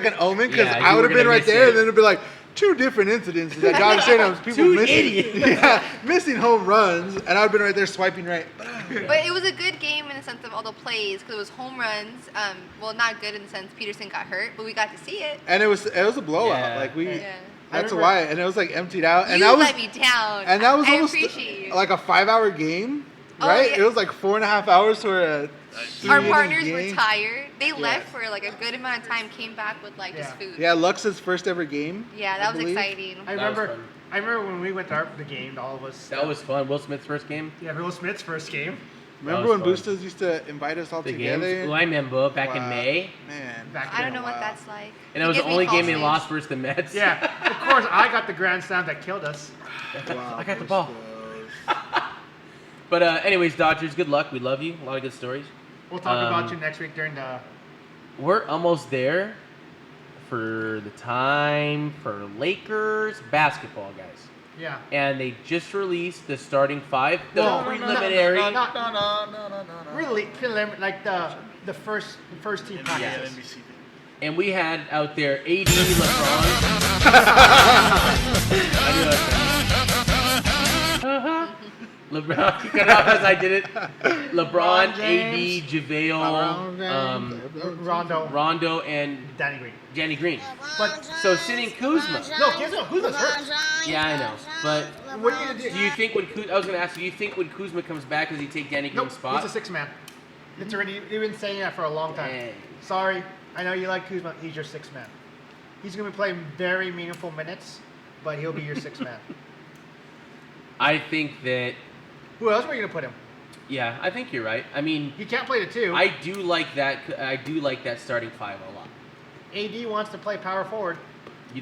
an omen because Yeah, I you would were have been gonna right miss there, it. and then it'd be like two different incidences at Dodger Stadium. People Two missing, idiots. yeah, missing home runs, and I'd been right there swiping right. But it was a good game in the sense of all the plays because it was home runs. Well, not good in the sense Peterson got hurt, but we got to see it. And it was a blowout. Yeah. Like we, Yeah. that's I remember- why, and it was like emptied out, and You that was let me down. and that was I almost appreciate you. like a 5-hour game, Oh, right? yeah. It was like 4.5 hours for a. Our 3-inning partners game. were tired. They left for like a good amount of time, came back with like just Yeah. food. Yeah, Lux's first ever game. Yeah, I that was believe. exciting. I That was remember. fun. I remember when we went to the game. All of us. That was fun. Will Smith's first game. Yeah, Will Smith's first game. Remember was when fun. Bustos used to invite us all The together? games. Well, I remember back in Wow. May, Man, Back I don't know Wow. what that's like. and You it was the give me only game false they news. lost versus the Mets. Yeah, of course. I got the grand slam that killed us. Wow, I got the ball. Bustos. But anyways, Dodgers, good luck. We love you. A lot of good stories. We'll talk about Um, you next week during the. We're almost there for the time for Lakers basketball, guys. Yeah. And they just released the starting five, the No, preliminary. no. No. Really, like the first team Yeah, practice. NBC. And we had out there AD, LeBron. I knew that. LeBron, you cut it off as I did it. LeBron, AD, James. JaVale, Rondo, Rondo, and Danny Green. Danny Green. But So sitting Kuzma. no, who's hurt? Yeah, I know. But What are you gonna do? do you think when I was gonna ask, do you think when Kuzma comes back, does he take Danny Nope, Green's spot? he's a 6-man. It's already you've been saying that for a long time. Dang. Sorry, I know you like Kuzma. He's your 6-man. He's gonna be playing very meaningful minutes, but he'll be your 6-man. I think that, Who else were you gonna put him? yeah, I think you're right. I mean, He can't play the 2. I do like that. I do like that starting five a lot. AD wants to play power forward.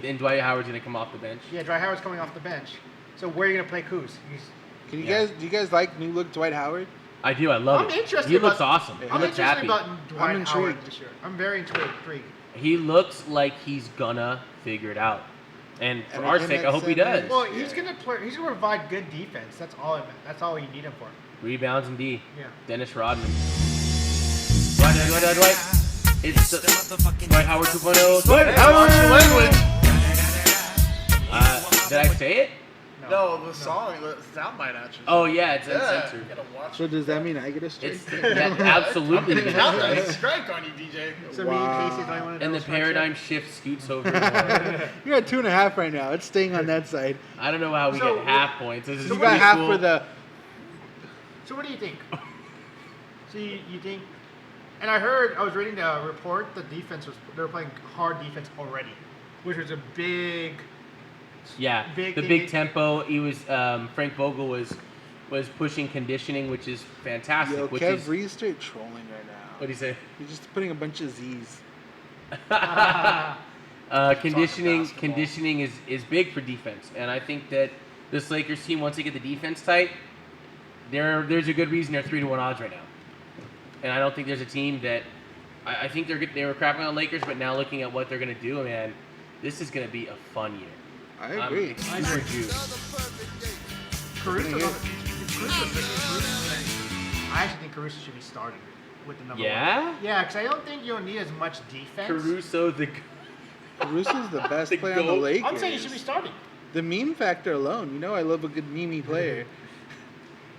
And Dwight Howard's gonna come off the bench. Yeah, Dry Howard's coming off the bench. So where are you gonna play Kuz? Do you Yeah. guys like new look Dwight Howard? I do. I love I'm it. interested He looks about- awesome. Yeah. He I'm looks interested happy. about Dwight I'm Howard intrigued. this year. I'm very intrigued. He looks like he's gonna figure it out. And for And our him sake, at I hope he 7. does. Well, he's gonna play. He's gonna provide good defense. That's all. That's all you need him for. Rebounds and D. Yeah. Dennis Rodman. Dwight. It's Dwight Howard 2.0. Dwight Howard language. Did I say it? No, the song, the soundbite actually. Oh yeah, it's yeah, uncensored. you gotta watch So it. does that mean I get a strike? It's that absolutely. It's not that strike on you, DJ. So me and Casey's the only one that And the knows French paradigm shift scoots over. more. You're at 2.5 right now. It's staying on that side. I don't know how we So, get half points. This is You what got pretty half cool. for the. So what do you think? So you think? And I was reading the report. The defense they were playing hard defense already, which was a big. Yeah, Big the thing big is- tempo. He was Frank Vogel was pushing conditioning, which is fantastic. Yo, which Kev is Reed's straight trolling right now. what do you say? He's just putting a bunch of Z's. Conditioning basketball. conditioning is big for defense, and I think that this Lakers team, once they get the defense tight, there's a good reason they're 3-1 odds right now. And I don't think there's a team that I think they were crapping on Lakers, but now looking at what they're gonna do, man, this is gonna be a fun year. I agree. I'm super juiced. I actually think Caruso should be starting with the number Yeah? one. Yeah, because I don't think you'll need as much defense. Caruso's the best The player on the GOAT. Lakers. I'm saying he should be starting. The meme factor alone. You know, I love a good meme player.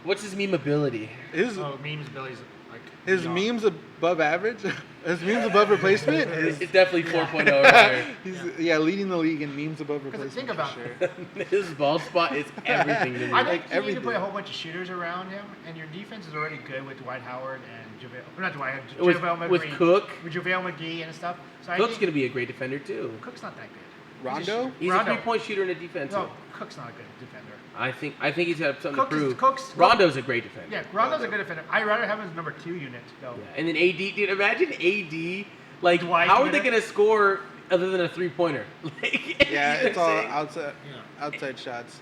What's his meme ability? His Memes, Billy's like his young. memes above average. His memes above replacement. It's definitely 4.0 or higher. He's leading the league in memes above Because replacement. think about for sure. His ball spot is everything to me. I think you need to everything. put a whole bunch of shooters around him, and your defense is already good with Dwight Howard and JaVale. Not Dwight Howard, With- JaVale McGee. with Cook. With JaVale McGee and stuff. So I Cook's think gonna be a great defender too. Cook's not that good. Rondo? He's Rondo. a 3-point shooter and a defensive. No, Cook's not a good defender. I think he's got something Cook to is- prove. Cook's- Rondo's a great defender. Yeah, Rondo's a good defender. I'd rather have him as number 2 unit, though. Yeah. And then AD, dude, imagine AD. Like, Dwight how are they Howard. gonna score other than a 3-pointer? Like, Yeah, you know it's what all I'm saying? outside shots.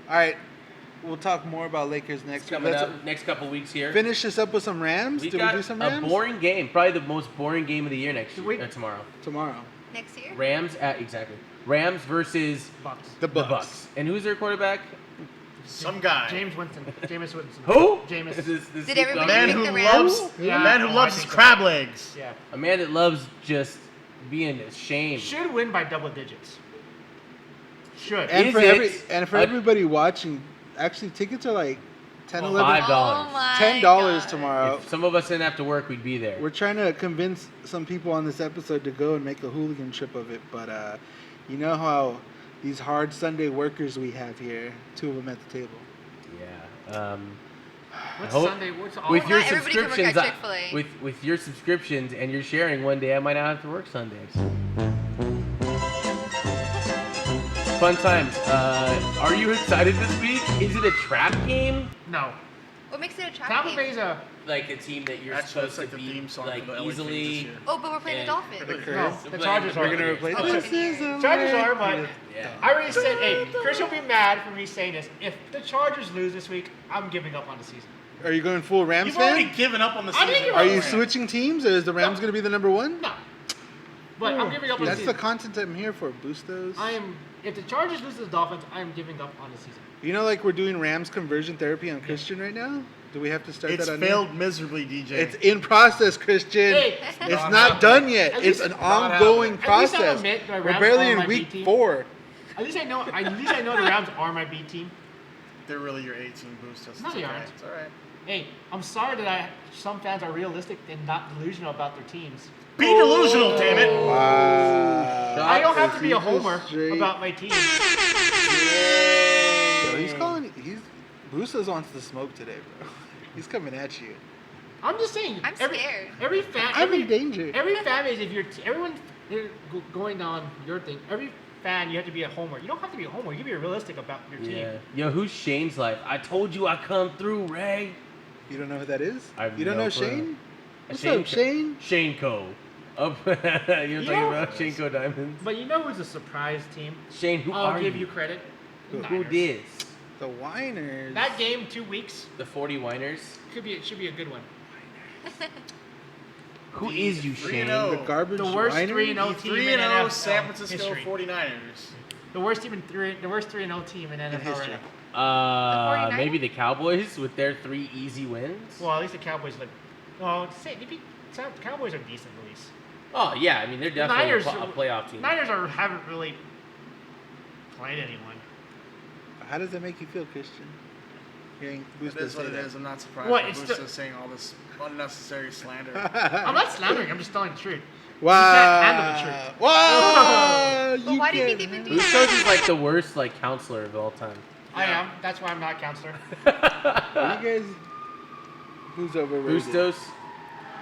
All right, we'll talk more about Lakers next It's week. coming Let's up next couple weeks here. finish this up with some Rams. We Did got we do some a Rams? boring game, probably the most boring game of the year next Did we- year, tomorrow. Tomorrow. Next year? Rams versus Bucks. The the Bucks. Bucks. And who's their quarterback? Some guy. Jameis Winston. Who? Jameis. This Did everybody Man pick who the Rams? loves Yeah, man who I loves think his so. crab legs. Yeah. a man that loves just being ashamed. Should win by double digits. Should. And Is for it a- everybody watching, actually tickets are like 10, Well, 11, $5. Oh my $10 God. tomorrow. If some of us didn't have to work, we'd be there. We're trying to convince some people on this episode to go and make a hooligan trip of it, but you know how these hard Sunday workers we have here, 2 of them at the table. Yeah. What's I hope- Sunday? What's all? With Well, your not everybody can work subscriptions, at Chick-fil-A. with your subscriptions and your sharing, one day I might not have to work Sundays. Fun times. Are you excited this week? Is it a trap game? No. What makes it a trap Tampa game? Bay's a. Like a team that you're That's supposed like to the beat, theme song like for the LA Kings this easily. year. Oh, but we're playing the And- Dolphins. No, the Chargers We're are. gonna replace Oh, the Buccaneers. Chargers are, but Yeah. I already said, hey, Chris will be mad for me saying this. If the Chargers lose this week, I'm giving up on the season. Are you going full Rams You've already fan? given up on the I didn't season. give Are up. you Yeah. switching teams, or is the Rams going to be the number 1? No. But I'm giving up on the That's the season. content I'm here for, Bustos. If the Chargers lose to the Dolphins, I'm giving up on the season. You know, like we're doing Rams conversion therapy on Christian right now? Do we have to start It's that on failed miserably, DJ. It's in process, Christian. Hey, it's not not done happening. yet. At It's least an it's not ongoing happening. At least I'll process. admit the We're Rams barely are in my week B team. 4. At least I know the Rams are my B team. They're really your 18 boosters. No, they aren't. It's all right. Hey, I'm sorry that some fans are realistic and not delusional about their teams. Be delusional, damn it. Wow. I don't have to be a People homer straight- about my team. Yo, Bustos wants to smoke today, bro. He's coming at you. I'm just saying. I'm scared. Every fan. I'm every, in danger. Every fan base, if you're everyone going on your thing. Every fan, you have to be a homer. You don't have to be a homer. You can be realistic about your team. Yeah. Yo, who's Shane's life? I told you I come through, Ray. You don't know who that is? I have You don't no know clue. Shane? What's Shane up, Shane? Shane Co. Up. You're talking know- about Shane Co. Diamonds. But you know who's a surprise team? Shane, who I'll are give you credit. Who Who Niners. dis? The Whiners. That game, 2 weeks, The 40 Winers. should be a good one. Who is you, 3-0. Shane? The garbage The worst Whiners? 3-0 The team 3 in 0 NFL San Francisco history. 49ers. The worst 3-0 team in NFL right history. now. 49ers? Maybe the Cowboys with their 3 easy wins. Well, at least the Cowboys look. Well, the Cowboys are decent, at least. Oh yeah, I mean they're definitely Niners- a playoff team. Niners haven't really played anyone. How does that make you feel, Christian? Hearing It Bustos is what say it that. is. I'm not surprised. What, What, it's Bruce the- is saying all this unnecessary slander. I'm not slandering. I'm just telling the truth. Wow. can't handle the truth. Wow. But why do you think can't they've been handle doing Bustos is like the worst like counselor of all time. I am. That's why I'm not counselor. it. You guys, who's overrated? Bustos,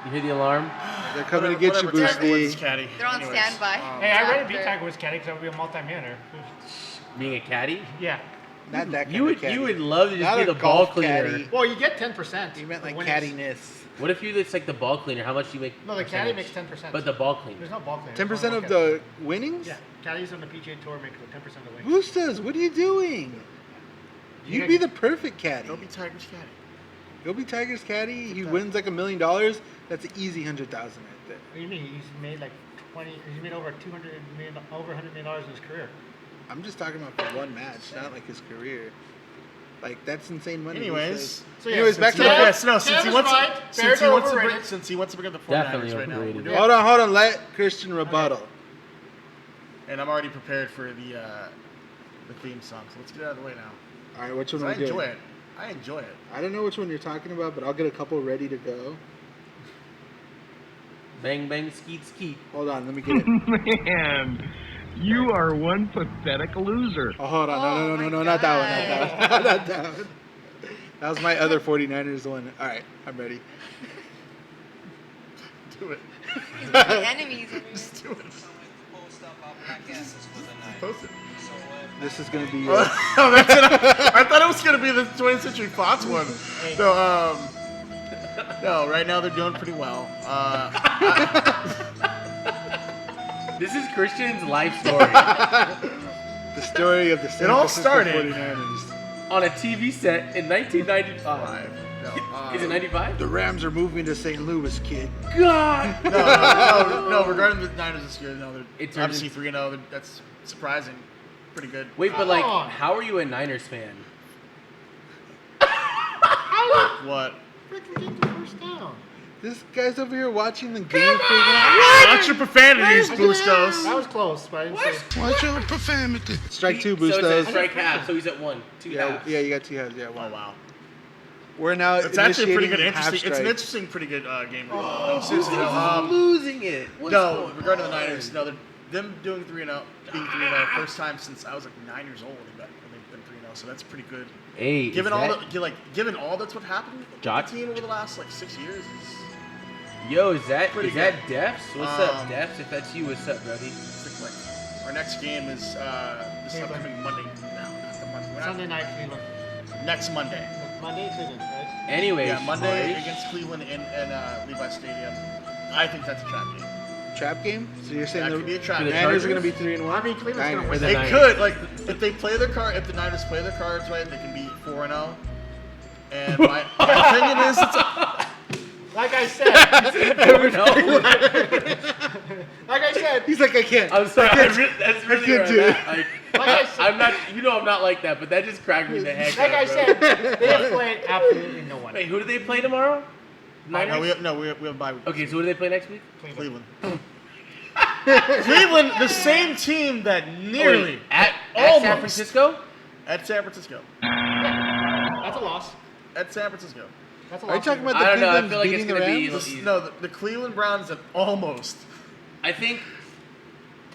you hear the alarm? They're coming to get you, Whatever Tiger Woods Boosty. caddy. They're on Anyways, standby. Hey, I read a After- beat Tiger Woods caddy because I would be a multi-millionaire. Being a caddy? Yeah. Not that kind You of would caddy. you would love to just Not be a the ball golf cleaner. caddy. Well, you get 10%. You meant for like winnings. cattiness. What if you it's like the ball cleaner? How much do you make? No, the caddy percentage? makes 10%. But the ball cleaner. There's no ball cleaner. 10% of the winnings? Yeah, caddies on the PGA Tour make 10% of the wins. Bustos, what are you doing? You'd be the perfect caddy. Go be Tiger's caddy. Go be Tiger's caddy. He Yeah. wins like $1 million. That's an easy 100,000 right there. What do you mean? He's made like 20. He's made over over $100 million in his career. I'm just talking about for one match, not like his career. Like that's insane money. Anyways, So yeah, Anyways, back to the yes, no, since he wants right. since he Bears wants are to bring overrated. since he wants to bring up the Definitely 49ers right now. overrated. we're doing- Hold on. Let Christian rebuttal. And I'm already prepared for the theme song. So let's get it out of the way now. All right, which one 'Cause are I we enjoy doing? it. I enjoy it. I don't know which one you're talking about, but I'll get a couple ready to go. Bang bang skeet skeet. Hold on, let me get it. Man, you are one pathetic loser. Oh, hold on. Oh No, my not that one. God. Not that one. That was my other 49ers one. All right, I'm ready. Do it. He's making enemies over here. Just do it. Post it. This is gonna be. Oh, that's it. I thought it was gonna be the 20th Century Fox one. So, no, right now they're doing pretty well. This is Christian's life story The story of the San It all Francisco started- 49ers. on a TV set in 1995. Five. Is it 95? The Rams are moving to St. Louis, kid. God. No. Regarding the Niners this year, no, they're It turned obviously 3-0. That's surprising. Pretty good. Wait, but like, Come on. how are you a Niners fan? What? Freaking get the first down. This guy's over here watching the game, freaking out. Watch your profanities, Bustos. That was close, but I didn't say. Watch your profanity. Strike two, So it's a Bustos. strike half, so he's at one. Two Yeah, halves. yeah, you got 2 halves. Yeah, Oh one. wow. We're now. It's actually a pretty good, initiating half interesting. It's an strikes. interesting, pretty good game. No, seriously, no. Losing it. What's No, going regarding the on? Niners, no, them doing 3-0, being 3-0, first time since I was like 9 years old. They've been 3-0, so that's pretty good. Hey, Given is all that- given all that's what happened with Jot- the team over the last like 6 years, is Yo, is that Pretty is that good. Defs? What's up, Um, Defs? If that's you, what's up, buddy? it's like our next game is this Cleveland. upcoming Monday. No, not the Monday. We're not- Sunday night, Cleveland. Next Monday. Monday, Cleveland, right? Anyways, Yeah, Monday boys. against Cleveland in Levi Stadium. I think that's a trap game. Trap game. So you're saying That the could be a trap For the game. Niners are Chargers? going to be 3-1. I mean, Cleveland's gonna Niners. win. the They Niners. could, like, if they play their card, if the Niners play their cards right, they can be 4-0. And my opinion is, it's Like I said, like I said, He's like, I can't. I'm sorry. That's really can't where do I'm it. at. Like, Like I said- I'm not. You know, I'm not like that. But that just cracked me the heck like up, I bro. said, they have played absolutely no one. Wait, who do they play tomorrow? Niners. we have a bye week. Okay, so who do they play next week? Cleveland. Cleveland, the same team that nearly at almost San Francisco. at San Francisco. That's a loss. At San Francisco. That's a Are you loss. talking about I the don't know. I Cleveland feel like it's beating the gonna be. Rams? No, the Cleveland Browns at almost. I think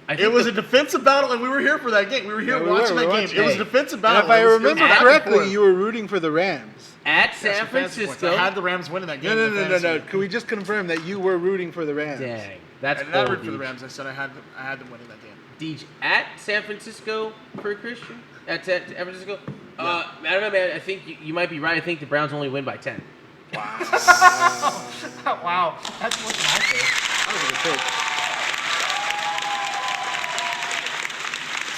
It was the- a defensive battle, and we were here for that game. We were here Yeah, we watching were that game. watching It was a it. defensive And battle. if I It was remember back and correctly, forth. you were rooting for the Rams. at Yes, San for fantasy points. Francisco. I had the Rams winning that game. No, in no. fantasy. Can we just confirm that you were rooting for the Rams? Dang, that's I did not cold, root for the Deej. Rams. I said I had them winning that game. Deej, at San Francisco for Christian? At San Francisco? I don't know, man. I think you might be right. I think the Browns only win by 10. Wow, that's what I say. That was a pick.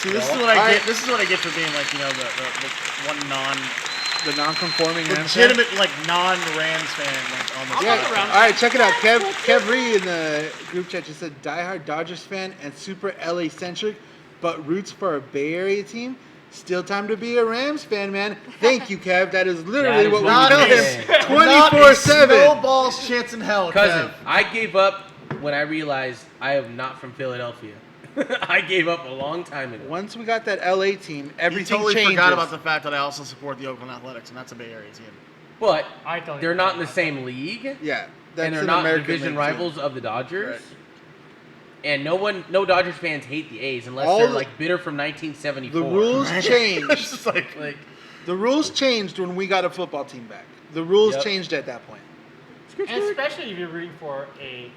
See, this is what I get. This is what I get for being like, the one The non-conforming Rams fan? legitimate like non-Rams fan like on this. Yeah. podcast. All right, check it out. Kev Ree in the group chat just said diehard Dodgers fan and super LA centric, but roots for a Bay Area team. Still time to be a Rams fan, man. Thank you, Kev. That is literally That is what we not tell a- him Not a 24/7. snowball's chance in hell, Cousin, Kev. I gave up when I realized I am not from Philadelphia. I gave up a long time ago. Once we got that LA team, You everything totally changes. forgot about the fact that I also support the Oakland Athletics, and that's a Bay Area team. But I totally they're not in the forgot. same league, Yeah, that's and they're an not American division League rivals team. of the Dodgers. Right. And no Dodgers fans hate the A's unless All they're the- like bitter from 1974. The rules It's changed. just like like The rules changed when we got a football team back. The rules Yep. changed at that point. And especially if you're rooting for a.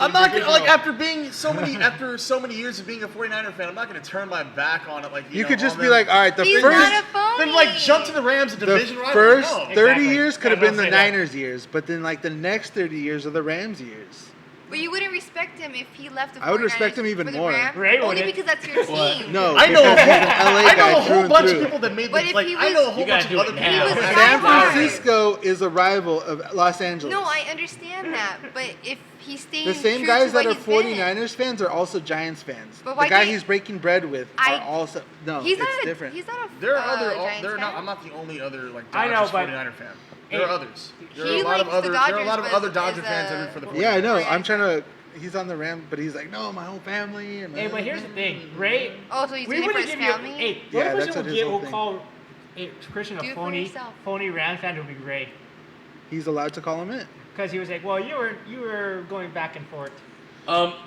I'm not gonna like divisional- after so many years of being a 49er fan, I'm not gonna turn my back on it. Like You know, could just on be them. like, all right, the He's first not a phony. then like jump to the Rams, a the division rival. first No. 30 Exactly. years could have Yeah, been the don't say that. Niners years, but then like the next 30 years are the Rams years. But you wouldn't respect him if he left the 49ers I would respect him even for the more. Rams, Ray only wouldn't. because that's your team. No, I know a because whole, he's an LA I know guy a through whole and bunch through. of people that made But the, if like he I know a was- whole You gotta bunch of do other it people. now. He was that San diehard. Francisco is a rival of Los Angeles. No, I understand that, but if he stayed The same true guys to what that are he's been, 49ers fans are also Giants fans. But The why guy can't- he's breaking bread with I- are also he's it's not a, different. He's not a. There are other. Giants There are fan. not. I'm not the only other like I know, Dodgers but- 49er fan. There are others. There He are a lot of likes the other. There are a lot of Dodgers, other but Dodger as fans a- that root for the 49ers. Yeah, I know. Giants I'm trying fan. to. He's on the Ram, but he's like, no, my whole family. And Hey, but here's the thing, Ray. Oh, so he's we doing it for wouldn't his give you. family? Hey, the Yeah, only that's person what we'll his get whole will thing. call Christian Do a it for yourself. phony Rams fan would be Ray, He's allowed to call him it. because he was like, well, you were going back and forth.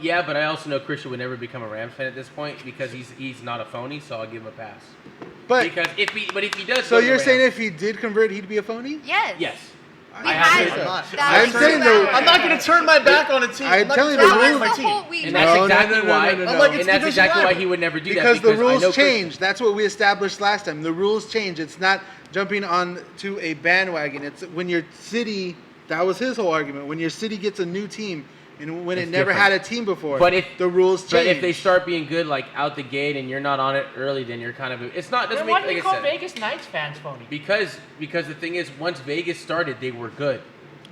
Yeah, but I also know Christian would never become a Rams fan at this point because he's not a phony, so I'll give him a pass. But Because if he does, so go to the you're saying Rams- if he did convert, he'd be a phony? Yes. yes. We I had have it. to- I'm not. That I'm was saying so the- bad. I'm not going to turn my back on a team. I'm I'm not telling gonna you, turn the my That was the team. whole week. And that's No, no, exactly no, no, why. no, no, I'm like, no. it's And that's division exactly why rival. he would never do Because that. the I know rules Christian- change. That's what we established last time. The rules change. It's not jumping on to a bandwagon. It's when your city. That was his whole argument. When your city gets a new team, and when It's it never different. had a team before, But if the rules change. But if they start being good like out the gate and you're not on it early, then you're kind of it's not doesn't Then why make do you like call I said. Vegas Knights fans phony? Because the thing is, once Vegas started, they were good.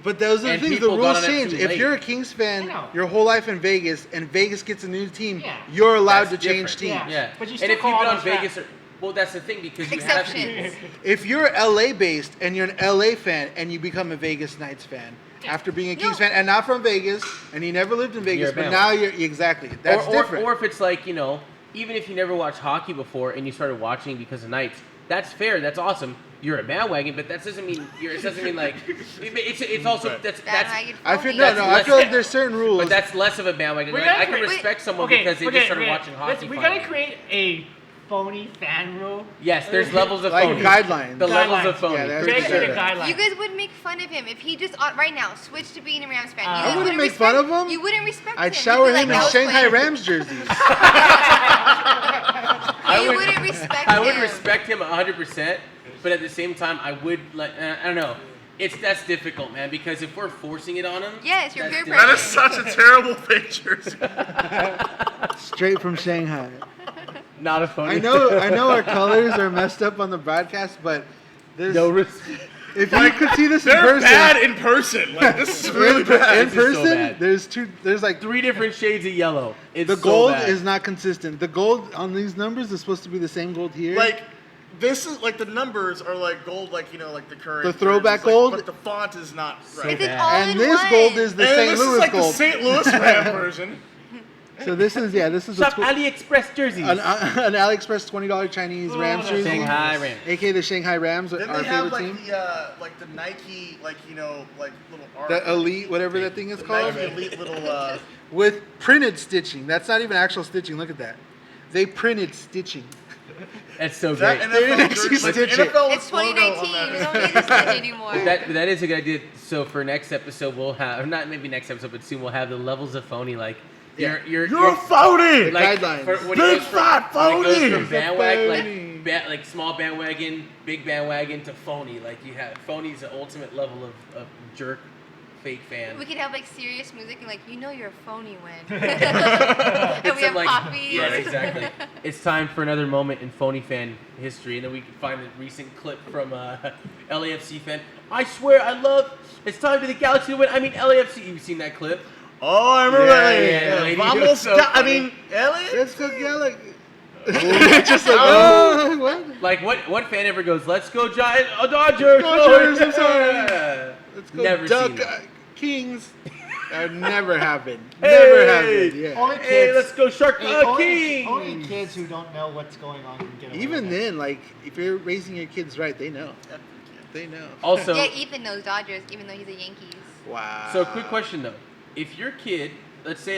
But those are the And things. The people got rules on it change. too If late. you're a Kings fan I know. your whole life in Vegas, and Vegas gets a new team, Yeah. you're allowed That's to change different. teams. Yeah. Yeah, But you and still if call you've been all on those Vegas, well, that's the thing because you have to. Exceptions. If you're LA based and you're an LA fan and you become a Vegas Knights fan after being a Kings No. fan and not from Vegas and you never lived in Vegas, You're a but fan. now you're exactly that's different. Or if it's like even if you never watched hockey before and you started watching because of Knights, that's fair. That's awesome. You're a bandwagon, but that doesn't mean it doesn't mean like it's also Right. that's Bandwagon I feel phony. no, That's no. I less- feel like there's certain rules. but that's less of a bandwagon. We Like, gotta I can create- respect someone because they just started watching hockey. We finally. gotta create a phony fan rule. Yes, there's levels of like phony. guidelines. The levels Guidelines. of phony. Yeah, that's Create for a sure. guideline. You guys would make fun of him if he just right now switched to being a Rams fan. You I guys wouldn't make fun respect- of him. You wouldn't respect him. I'd You'd shower be him like, in "That was Shanghai funny." Rams jerseys. You wouldn't respect I would him. respect him 100%, but at the same time, I would like I don't know. That's difficult, man, because if we're forcing it on him, Yes, you're that's peer difficult. That is such a terrible picture. Straight from Shanghai. Not a phony. I know our colors are messed up on the broadcast, but there's No respect. if you could see this in They're person, bad in person. Like this is really bad. in This is so person, bad. there's like 3 different shades of yellow. It's the so gold bad. is not consistent. The gold on these numbers is supposed to be the same gold here. Like this is like the numbers are like gold, like like the current. The throwback jerseys, like, gold? but the font is not right. It's an bad. all and in this one. gold is the and St. this Louis is like gold. the St. Louis Ram version. So this is this is a Shop AliExpress jerseys. an AliExpress $20 Chinese Rams jersey, Shanghai Rams. aka the Shanghai Rams, Then our they have favorite like team. the Nike like like little art. The Elite, whatever that thing is the called, Nike Elite little. with printed stitching. That's not even actual stitching. Look at that. They printed stitching. That's so That great. They didn't NFL actually jersey, like, the stitch it. NFL It's logo on 2019. that. We don't need this much anymore. That is a good idea. So for next episode, we'll have not maybe next episode, but soon we'll have the levels of phony. Like Yeah. you're phony. like guidelines. when Big it goes from, fat when it goes phony. from bandwagon Phony. like small bandwagon, big bandwagon to phony. Like you have phony's the ultimate level of jerk, fake fan. We could have like serious music and you're a phony when. and It's we have some, coffees. Yeah, exactly. It's time for another moment in phony fan history, and then we can find a recent clip from LAFC fan. I swear, I love. It's time for the Galaxy to win. I mean, LAFC. You've seen that clip? Oh, I remember Yeah, that. yeah, lady, Vamos, it was so I funny. mean, Elliot. Let's go Galaxy. Just like what? Like, what fan ever goes, "Let's go Giants, Dodgers, Dodgers, I'm sorry. Yeah. Let's go Never Duck seen that. Kings. That never happened. Hey! Never happened. Yeah. Only kids. Hey, let's go Shark only King. kids who don't know what's going on can get away Even with it. then, like if you're raising your kids right, they know. They know. Also, Yeah, Ethan knows Dodgers, even though he's a Yankees. Wow. so quick question though: if your kid, let's say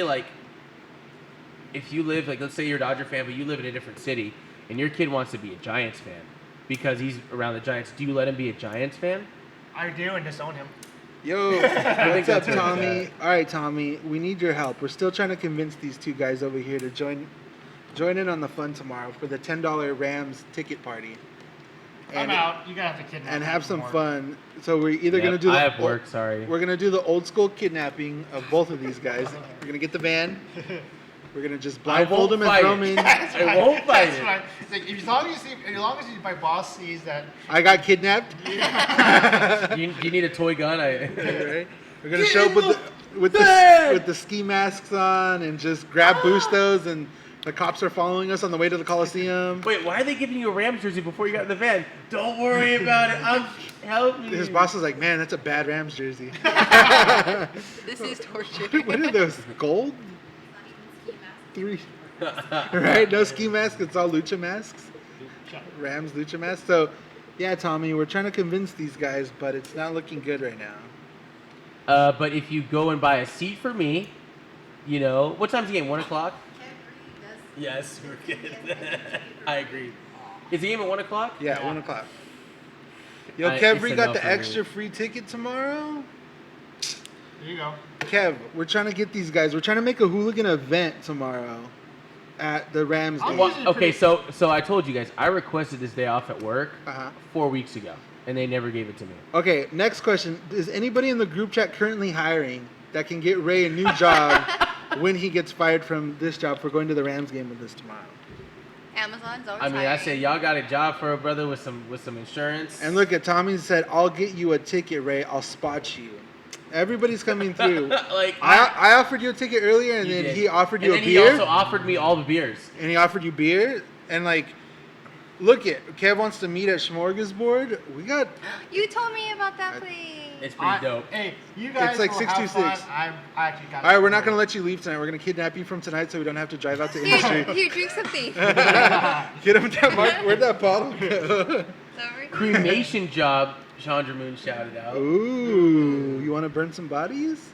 if you live let's say you're a Dodger fan, but you live in a different city, and your kid wants to be a Giants fan because he's around the Giants, do you let him be a Giants fan? I do and disown him. Yo, what's think up, that's what Tommy? it's All right, Tommy, we need your help. We're still trying to convince these two guys over here to join in on the fun tomorrow for the $10 Rams ticket party. I'm out. You gotta have to kidnap and me have some more. fun. So we're either Yep, gonna do the I have work. Sorry. We're gonna do the old school kidnapping of both of these guys. We're gonna get the van. We're gonna just blindfold them and fight throw it. them in. That's I right. won't fight That's it. right. It's like, as long as my boss sees that. I got kidnapped. Do you need a toy gun? Right? We're gonna Get show up in with van! the ski masks on and just grab Bustos, and the cops are following us on the way to the Coliseum. Wait, why are they giving you a Rams jersey before you got in the van? Don't worry about it. I'm helping you. His boss was like, "Man, that's a bad Rams jersey." This is torture. What are those? Gold? Not even ski mask. 3. Right? No ski mask. It's all lucha masks. Rams lucha masks. So, yeah, Tommy, we're trying to convince these guys, but it's not looking good right now. But if you go and buy a seat for me, you know, what time's the game? 1 o'clock? Yes, we're good. I agree. Is the game at 1 o'clock? Yeah, 1 o'clock. Yo, It's Kev, we a got no the for me. extra free ticket tomorrow. There you go. Kev, we're trying to get these guys. We're trying to make a hooligan event tomorrow at the Rams game. Well, okay, so I told you guys, I requested this day off at work Uh-huh. 4 weeks ago, and they never gave it to me. Okay, next question. Is anybody in the group chat currently hiring that can get Ray a new job when he gets fired from this job for going to the Rams game with us tomorrow? Amazon's always I mean, I hiring. say y'all got a job for a brother with some insurance. And look at Tommy said, "I'll get you a ticket, Ray. I'll spot you." Everybody's coming through. like I offered you a ticket earlier, and you then did. he offered and you a then beer. He also offered me all the beers. And he offered you beer, and like, look it. Kev wants to meet at Smorgasbord. We got. You told me about that place. It's pretty dope. Hey, you guys It's like will 626. have fun. I actually got. All right, we're not gonna let you leave tonight. We're gonna kidnap you from tonight, so we don't have to drive out to Here, Industry. here, drink something. Get him that mark. Where'd that bottle go? It's over here. Cremation job, Chandra Moon shouted out. Ooh, you want to burn some bodies?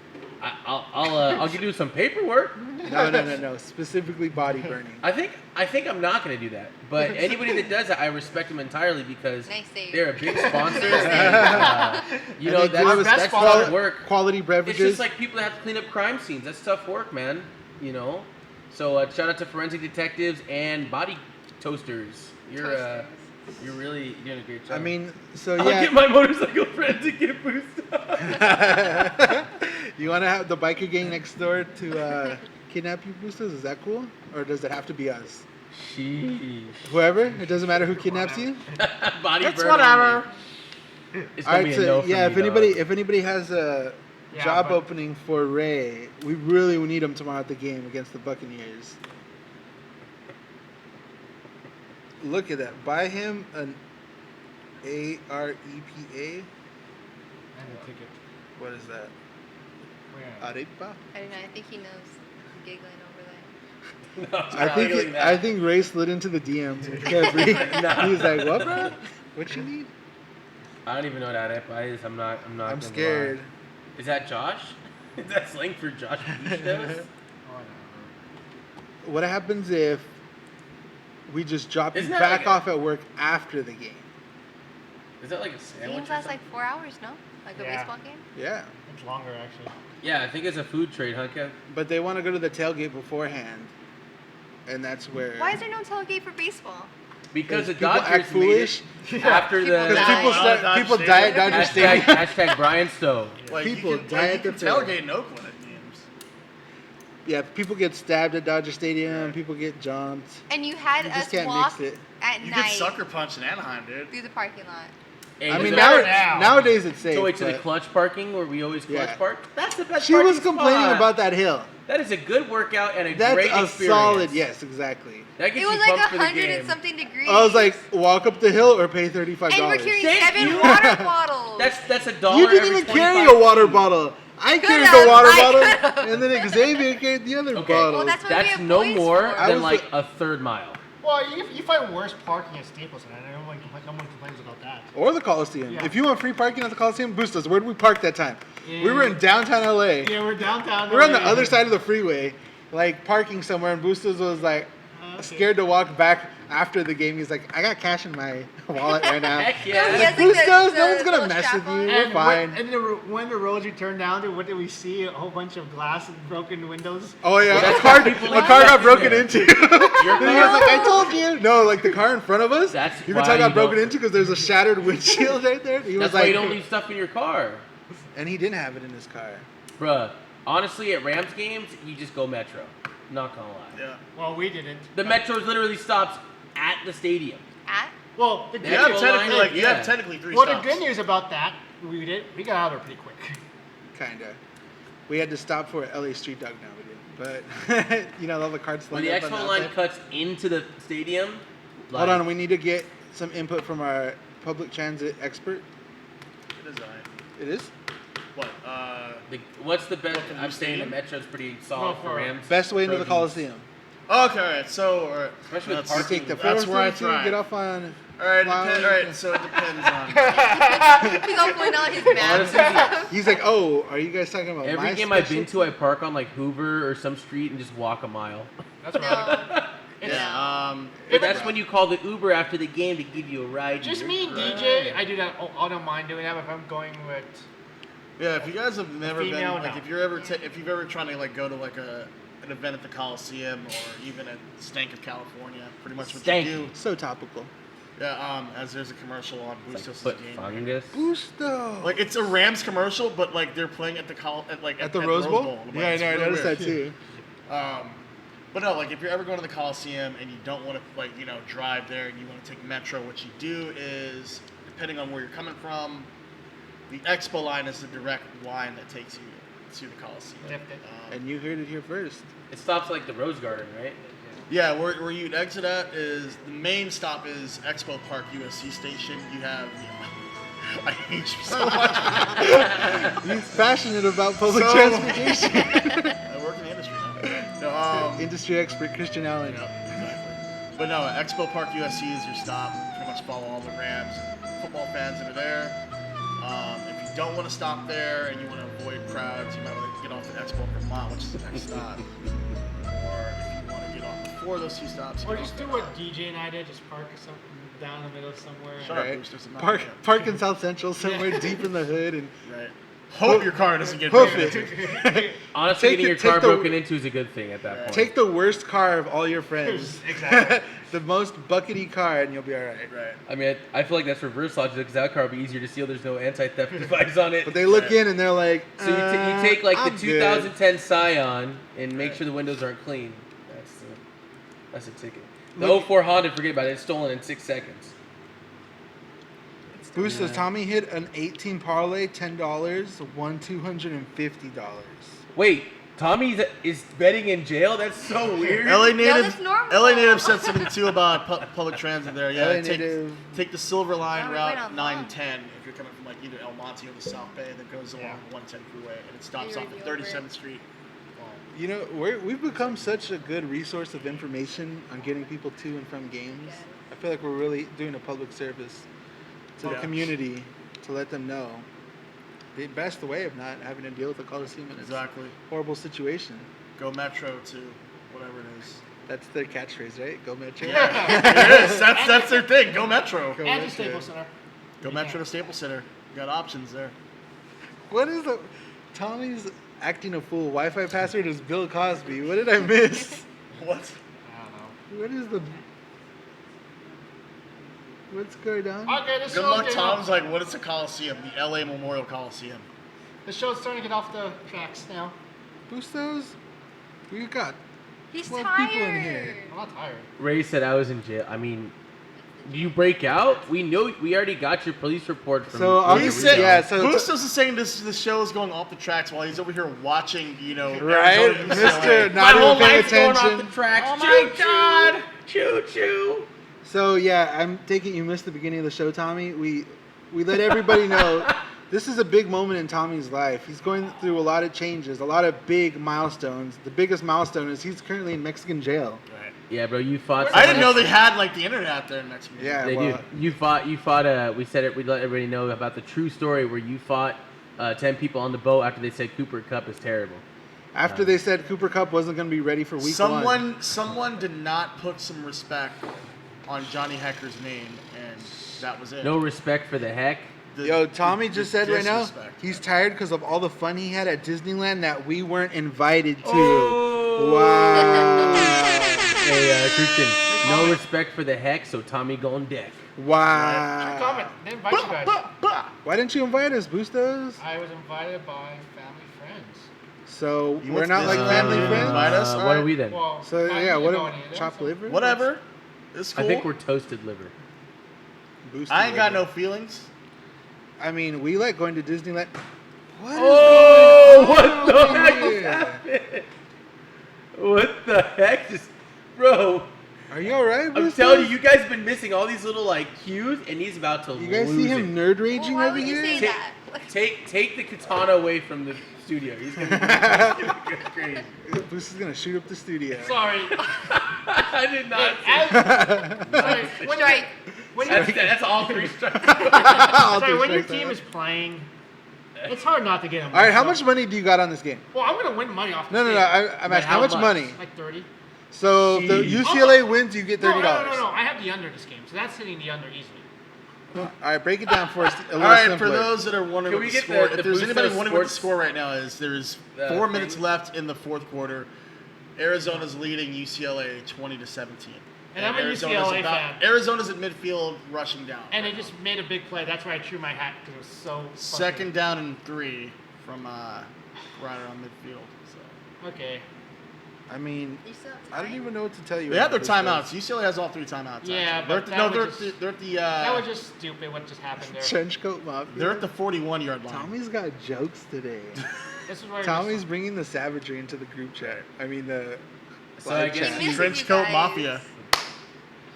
I'll give you some paperwork. No. Specifically body burning. I think I'm not gonna do that. But anybody that does that, I respect them entirely because Nice save. they're a big sponsor. Nice and, you And know, they give us that's best hard sponsor. work. Quality It's beverages. just like people that have to clean up crime scenes. That's tough work, man. You know. So shout out to forensic detectives and body toasters. You're really doing a great job. I mean, so I'll yeah. get my motorcycle friend to get boosted. You want to have the biker gang next door to kidnap you, Boostos? Is that cool? Or does it have to be us? Sheesh. Whoever? It doesn't matter who kidnaps you? Body It's burn whatever. only. It's All gonna right, be a so no for yeah, me, dog. if anybody has a Yeah, job but- opening for Ray, we really need him tomorrow at the game against the Buccaneers. Look at that. Buy him an AREPA. And the ticket. What is that? Where? Arepa? I don't know. I think he knows. I'm giggling over that. No, it's I not think like that. I think Ray slid into the DMs with Kevry. No. He's like, "What, bro? What you need?" I don't even know what arepa is. I'm not. I'm gonna scared. lie. Is that Josh? Is that slang for Josh Bustos? What happens if we just drop you Isn't that back like a- off at work after the game? Is that like a sandwich? Games or last something? like 4 hours, no? Like a Yeah. baseball game? Yeah, It's longer actually. Yeah, I think it's a food trade, huh, Kev? but they want to go to the tailgate beforehand, and that's where. Why is there no tailgate for baseball? Because the people Dodgers act foolish. made it after People the Because die. people people Dodger die at Stadium. Dodger Stadium. hashtag Brian Stowe. Like People you can, die like, at you the can field. tailgate in Oakland at games. Yeah, people get stabbed at Dodger Stadium. People get jumped. And you had You us just can't walk mix it. at You night get sucker punched in Anaheim, dude. through the parking lot. Hey, I was mean, that- now. nowadays it's safe. so wait to the but clutch parking where we always clutch Yeah. park. That's the best. she was parking complaining spot. about that hill. That is a good workout and a That's great a experience. solid yes, exactly. That gets It you was like pumped for the 100 game. and something degrees. I was like, walk up the hill or pay $35. and we're carrying Thank 7 you. water bottles. That's $1. You didn't every even carry 25 a water feet. bottle. I carried Could've, the water I bottle, could've. and then Xavier carried the other Okay. bottle. Well, that's what we That's have no boys more for. I than was like the- a third mile. Well, you find worse parking at Staples Center. No one complains about that. Or the Coliseum. Yeah. If you want free parking at the Coliseum, boost us. Where did we park that time? Yeah. We were in downtown LA. Yeah, we're downtown. We're on the other side of the freeway, like parking somewhere, and Bustos was like, scared to walk back after the game. He's like, I got cash in my wallet right now. Heck No, yeah. he has, Bustos, like, no one's the gonna little mess strap with you. on. We're fine. When the roads you turned down to, what did we see? A whole bunch of glass and broken windows. Oh yeah, Well, a that's car, why people a like car got that broken there. into. Your And he was car? like, I told you. No, like the car in front of us. That's you why can tell got you broken don't- into because there's a shattered windshield right there. He That's was why you like, don't leave stuff in your car. and he didn't have it in his car. Bruh, honestly, at Rams games, you just go Metro. Not gonna lie. Yeah. Well, we didn't. The Metro literally stops at the stadium. At? Well, the Yeah, good You have Metro technically line, you yeah. have technically 3 well, stops. the good news about that, we got out of there pretty quick. Kinda. We had to stop for LA Street Dog now. We didn't, but you know all the carts. When the lined up on expo line outside. cuts into the stadium, Hold on, we need to get some input from our public transit expert. It is alright. It is What? what's the best? What, the new I'm saying the stadium? Metro's pretty solid No, for for- Rams. best way into the Trojans. Coliseum. Okay, alright. So, alright. Especially with That's- You parking. take the That's where I 442, thrive. get off on. Alright, Flowers. alright. So it depends on. He's all pointing out his math. Honestly, He's like, oh, are you guys talking about every my game I've been specialty? to, I park on like Hoover or some street and just walk a mile. That's right. No. Yeah. But that's when you call the Uber after the game to give you a ride. Just You're me and right. DJ, I do that. I don't mind doing that if I'm going with. Yeah, if you guys have never been, Female, like, no. if you're ever, if you've ever trying to like go to like an event at the Coliseum or even at Stank of California, pretty much what Stank. you do. So topical. Yeah, as there's a commercial on Like, Bustos' foot game. fungus. Busto. Like it's a Rams commercial, but like they're playing at the at the Rose Bowl? Like, Yeah, I it's know. I really noticed weird. that too. But no, like if you're ever going to the Coliseum and you don't want to like drive there and you want to take Metro, what you do is depending on where you're coming from, the Expo line is the direct line that takes you to the Coliseum. And you heard it here first. It stops like the Rose Garden, right? Yeah, where you'd exit at is the main stop is Expo Park USC station. You have, I hate you so much. He's passionate about public So- transportation. I work in the industry now. No, Industry expert Christian Allen. yeah, exactly. But no, Expo Park USC is your stop. Pretty much follow all the Rams and football fans that are there. If you don't want to stop there and you want to avoid crowds, you might want to get off at Expo Vermont, which is the next stop. Or if you want to get off before those 2 stops, Or you just go do what DJ and I did, just park something down in the middle somewhere. Shut up, Right. Boosters, I'm not Park, gonna- park in South Central somewhere deep in the hood and Right. Hope your car doesn't get hoof broken it. into. Honestly, Take getting your the- take car the- broken into is a good thing at that point. Take the worst car of all your friends. Exactly. The most buckety car and you'll be alright. Right. I mean, I feel like that's reverse logic because that car will be easier to steal. There's no anti-theft device on it. But they look Right. in and they're like, So you take like I'm the good. 2010 Scion and make Right. sure the windows aren't clean. That's a ticket. The Look- 04 Honda, forget about it. It's stolen in 6 seconds. Boost says Tommy hit an 18 parlay, $10, won $250. Wait, Tommy is betting in jail? That's so weird. LA native. that's normal. LA native said something too about public transit there. Yeah, LA take, native. take the Silver Line Oh, we went route on 910 if you're coming from like either El Monte or the South Bay that goes along 110 freeway and it stops You're off at over it. 37th Street. You know, we've become such a good resource of information on getting people to and from games. Yes. I feel like we're really doing a public service to the Yeah. community to let them know the best way of not having to deal with the Coliseum in its Exactly. horrible situation. Go Metro to whatever it is. That's their catchphrase, right? Go Metro. Yeah, it is. That's their thing. Go Metro. Go And the Metro. Staples Center. Go Metro to Staples Center. You got options there. What is the Tommy's acting a fool? Wi-Fi password is Bill Cosby. What did I miss? What? I don't know. What is the? What's going on? Okay, this Good show's luck, getting Tom's off, like, what is the Coliseum? The LA Memorial Coliseum. the show's starting to get off the tracks now. Bustos? We got He's 12 tired. people in here. I'm not tired. Ray said I was in jail. I mean, do you break out? We know we already got your police report from. So, Puerto He He Rico. said, yeah, so- Bustos is saying the show is going off the tracks while he's over here watching, Right? Arizona, UCLA. Mr. My Not whole even paying life's going off attention. the tracks. Oh my Choo-choo. God. Choo choo. So yeah, I'm taking you missed the beginning of the show, Tommy. We let everybody know this is a big moment in Tommy's life. He's going through a lot of changes, a lot of big milestones. The biggest milestone is he's currently in Mexican jail. Right. Yeah, bro, you fought. I didn't know someone- they had like the internet out there in Mexico. Yeah, They well, do. You fought. We said it. We let everybody know about the true story where you fought 10 people on the boat after they said Cooper Cup is terrible. After they said Cooper Kupp wasn't going to be ready for week one. Someone did not put some respect on Johnny Hecker's name, and that was it. No respect for the heck. Yo, Tommy just said right now disrespect. he's tired because of all the fun he had at Disneyland that we weren't invited to. Oh. Wow. Hey, Christian, no respect for the heck, so Tommy go on deck. Wow. Comment. They invite you guys. Why didn't you invite us, Bustos? I was invited by family friends. So You we're went not to like Disneyland. family friends? Invite us? What Alright. are we then? Well, So I yeah, didn't what go any of them, chopped so- liver? Whatever. It's cool. I think we're toasted liver. Boosted I ain't got liver. no feelings. I mean, we like going to Disneyland. What is Oh, going on what the heck here? just happened? What the heck just, bro? Are you alright, I'm Bustos? telling you, you guys been missing all these little like cues, and he's about to You guys lose see him it. nerd raging Well, why over would you here? say that? Take the katana away from the studio. He's gonna go crazy. Boostos is gonna shoot up the studio. Sorry. I did not. Sorry. Strike. That's all three strikes. Sorry, when your team is playing, it's hard not to get them. All right, how much money do you got on this game? Well, I'm gonna win money off this No. game. I'm asking how much money. Like 30. So if the Jeez. UCLA wins, you get $30. No. I have the under this game, so that's hitting the under easily. All right, break it down for us a All little right, simpler. for those that are wondering Can what we the get score, the if there's Bustos anybody wondering what the sports, score right now is, there's 4 minutes left in the fourth quarter. Arizona's leading UCLA 20-17. And I'm a Arizona's UCLA fan. Arizona's at midfield, rushing down. And they just made a big play. That's why I threw my hat because it was so. Second down and 3 from right around midfield. So Okay. I mean, You still have I don't time? even know what to tell you. they have their about timeouts. this, UCLA has all 3 timeouts. Yeah, actually. but they're at that the, was just- they're at the That was just stupid. What just happened there? Trench coat mafia. they're at the 41-yard line. Tommy's got jokes today. This is where Tommy's bringing the savagery into the group chat. I mean the So I live guess chat. He misses Trench you coat guys. mafia.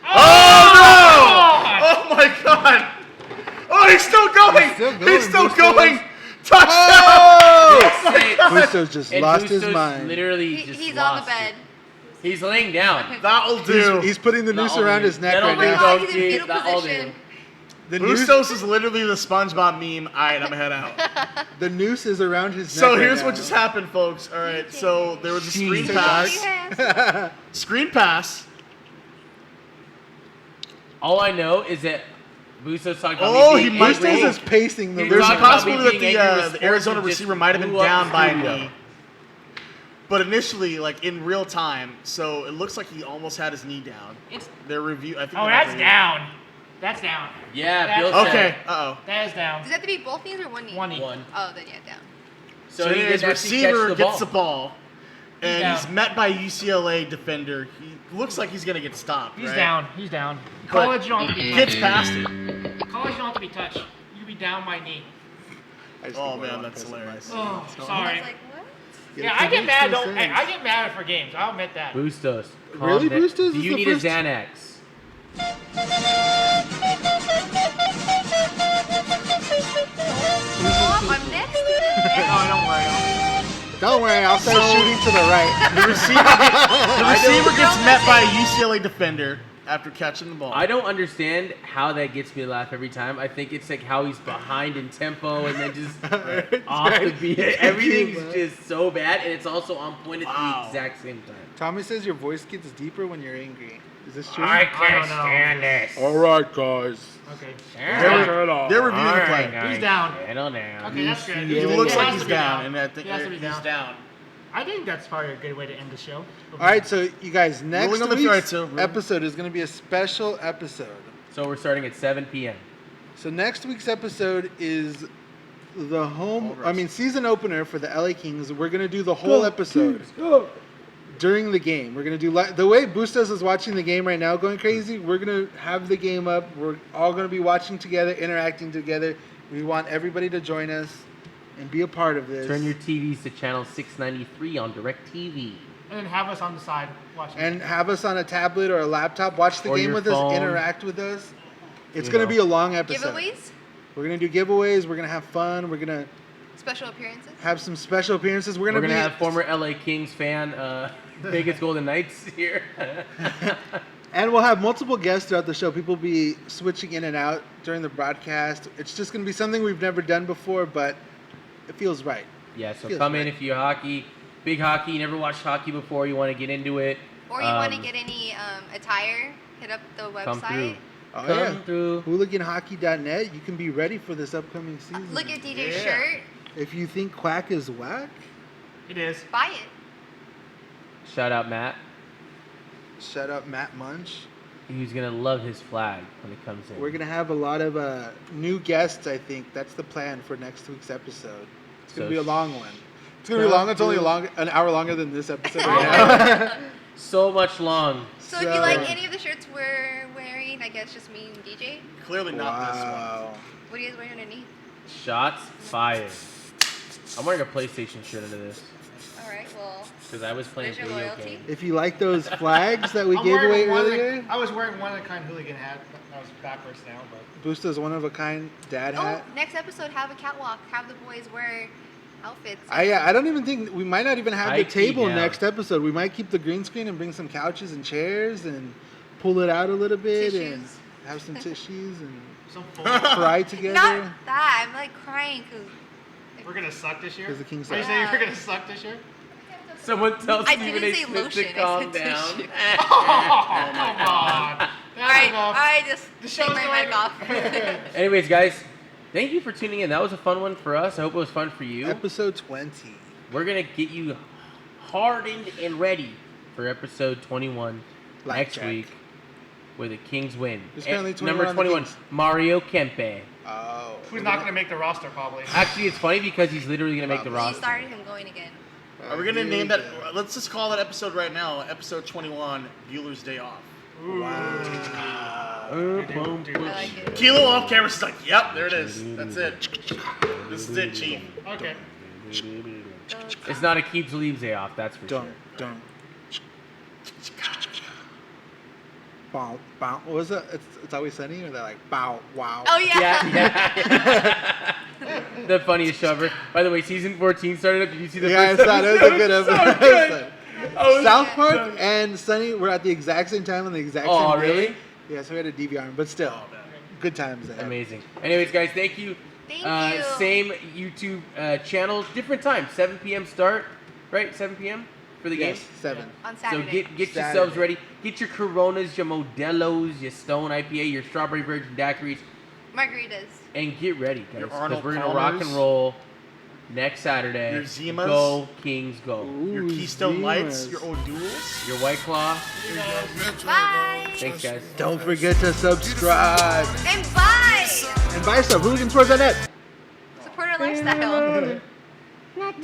Oh, Oh my god! Oh, he's still going! He's still going! Touchdown! Oh! Bustos just And lost his Bustos mind. Literally He- just he's on lost the bed. it. He's laying down. That'll do. He's putting the noose That'll around do. his neck That'll right Oh my now. god, do. he's in fetal That'll do. position. The noose, Bustos is literally the SpongeBob meme. Alright, I'm gonna head out. the noose is around his neck. So right here's now. what just happened, folks. Alright, so there was a screen Jeez. pass. Yes. Screen pass. All I know is that Bustos talked about Oh, me he being must Bustos angry. is pacing the He room. There's a talked about possibility me that being angry with the sports Arizona and just receiver might have been blew up down the by a studio. knee. But initially, like in real time, so it looks like he almost had his knee down. It's, Their review, I think. oh, they that's have down. That's down. Yeah, Bill That's- said. Okay. Uh That is down. Does that have to be both knees or one knee? One knee. One. Oh, then yeah, down. So So he his did actually receiver catch gets the the ball. ball, and down. he's met by a UCLA defender. He looks like he's gonna get stopped. He's right? down. He's down. But College, you don't have to be Gets touched. past it. College, you don't have to be touched. You can be down my knee. I just Oh, think we're man, on that's precipice. hilarious. Oh, I sorry. was like, what? Yeah, I get mad. Don't. Hey, I get mad for games. I'll admit that. Bustos. calm Really, down. Bustos? Do This you is need the a first- Xanax? Mom, I'm next to No, don't worry. Don't worry, I'll start shooting to the right. The receiver gets met by a UCLA defender after catching the ball. I don't understand how that gets me to laugh every time. I think it's like how he's behind in tempo and then just off the beat. Everything's just so bad, and it's also on point at Wow. the exact same time. Tommy says your voice gets deeper when you're angry. Is this true? I don't know. this. All right, guys. Okay. They're reviewing the play. He's down. Settle down. Okay, that's good. He Yeah. looks He like has he's to be down, and I think He has to be he's down. down. I think that's probably a good way to end the show. All right, so you guys, next Rolling on the week's right, so room. episode is going to be a special episode. So we're starting at 7 p.m. So next week's episode is the season opener for the LA Kings. We're going to do the whole episode during the game. We're going to do the way Bustos is watching the game right now, going crazy. We're going to have the game up. We're all going to be watching together, interacting together. We want everybody to join us and be a part of this. Turn your TVs to channel 693 on DirecTV. And then have us on the side watching. And have us on a tablet or a laptop. Watch the Or game your with phone. us. Interact with us. It's You going to know. be a long episode. Giveaways? We're going to do giveaways. We're going to have fun. We're going to Special appearances? have some special appearances. We're We're going going to to have former LA Kings fan, Vegas Golden Knights here. And we'll have multiple guests throughout the show. People will be switching in and out during the broadcast. It's just going to be something we've never done before, but it feels right. Yeah, so Feels come in right. if you're hockey. big hockey, you never watched hockey before, you want to get into it. Or you want to get any attire, hit up the Come through. website. Oh, Come yeah. through. HooliganHockey.net. You can be ready for this upcoming season. Look at DJ's Yeah. shirt. If you think Quack is whack, It is. Buy it. Shout out Matt. shut up, Matt Munch. He's gonna love his flag when it comes in. We're gonna have a lot of new guests. I think that's the plan for next week's episode. It's gonna So be a long one. It's gonna be long. It's only an hour longer than this episode right now. So much long. So if you like any of the shirts we're wearing, I guess just me and DJ. Clearly not this one. Wow. What are you guys wearing underneath? Shots fired. I'm wearing a PlayStation shirt under this All right, well, because I was playing there's your video loyalty. games. If you like those flags that we I'm gave wearing away one of earlier, I was wearing one of the kind hooligan hat. I was backwards now, but Busta's one of a kind dad Oh, hat. next episode, have a catwalk. Have the boys wear outfits. I don't even think we might not even have the High key table down. next episode. We might keep the green screen and bring some couches and chairs and pull it out a little bit and Tissues. have some tissues and some full. cry together. Not that. I'm like crying because We're gonna suck this year. Because the Kings Are you suck. saying you're gonna suck this year? Someone tell I Stephen didn't A. say Smith lotion, to I calm said down. tissue. Oh, come on. That's all right, enough. I just The take show's my mic going. off. Anyways, guys, thank you for tuning in. That was a fun one for us. I hope it was fun for you. Episode 20. We're gonna get you hardened and ready for episode 21 next Blackjack. week with a Kings win. Who's currently And 21 number on the 21, Kings? Mario Kempe. Oh. Who's not gonna make the roster probably? Actually, it's funny because he's literally gonna make the You roster. started him going again. Are we gonna name that? Let's just call that episode right now. Episode 21, Bueller's Day Off. Boom, boom. I like it. Kilo off camera is like, yep, there it is. That's it. This is it, Chief. Okay. It's not a keeps leaves day off, that's for Don't, sure. don't. Bow, bow. What was it? It's always sunny, or they're like bow, wow. Oh yeah. Yeah. The funniest show ever. By the way, season 14 started up. Did you see the Yeah, I first saw it. It was a good episode? episode. So good. I was South so Park done. and Sunny were at the exact same time on the exact Oh, same day. really? Yeah, so we had a DVR, 'em, but still, good times. There. Amazing. Anyways, guys, thank you. Thank you. Same YouTube channel, different time. 7 p.m. start, right? 7 p.m. for the Yes, game. 7. On So Saturday. get Saturday. yourselves ready. Get your Coronas, your Modelos, your Stone IPA, your Strawberry Virgin Daiquiris, Margaritas. and get ready, guys. Your Because Arnold we're gonna rock and Palmers. roll next Saturday. Your Zimas. Go Kings, go. Your Ooh, Keystone Lights, Zimas. your O'Douls. Your White Claw. Bye. Thanks, guys. Don't forget to subscribe And bye. and buy stuff. HooliganSports.net. Support our lifestyle. Not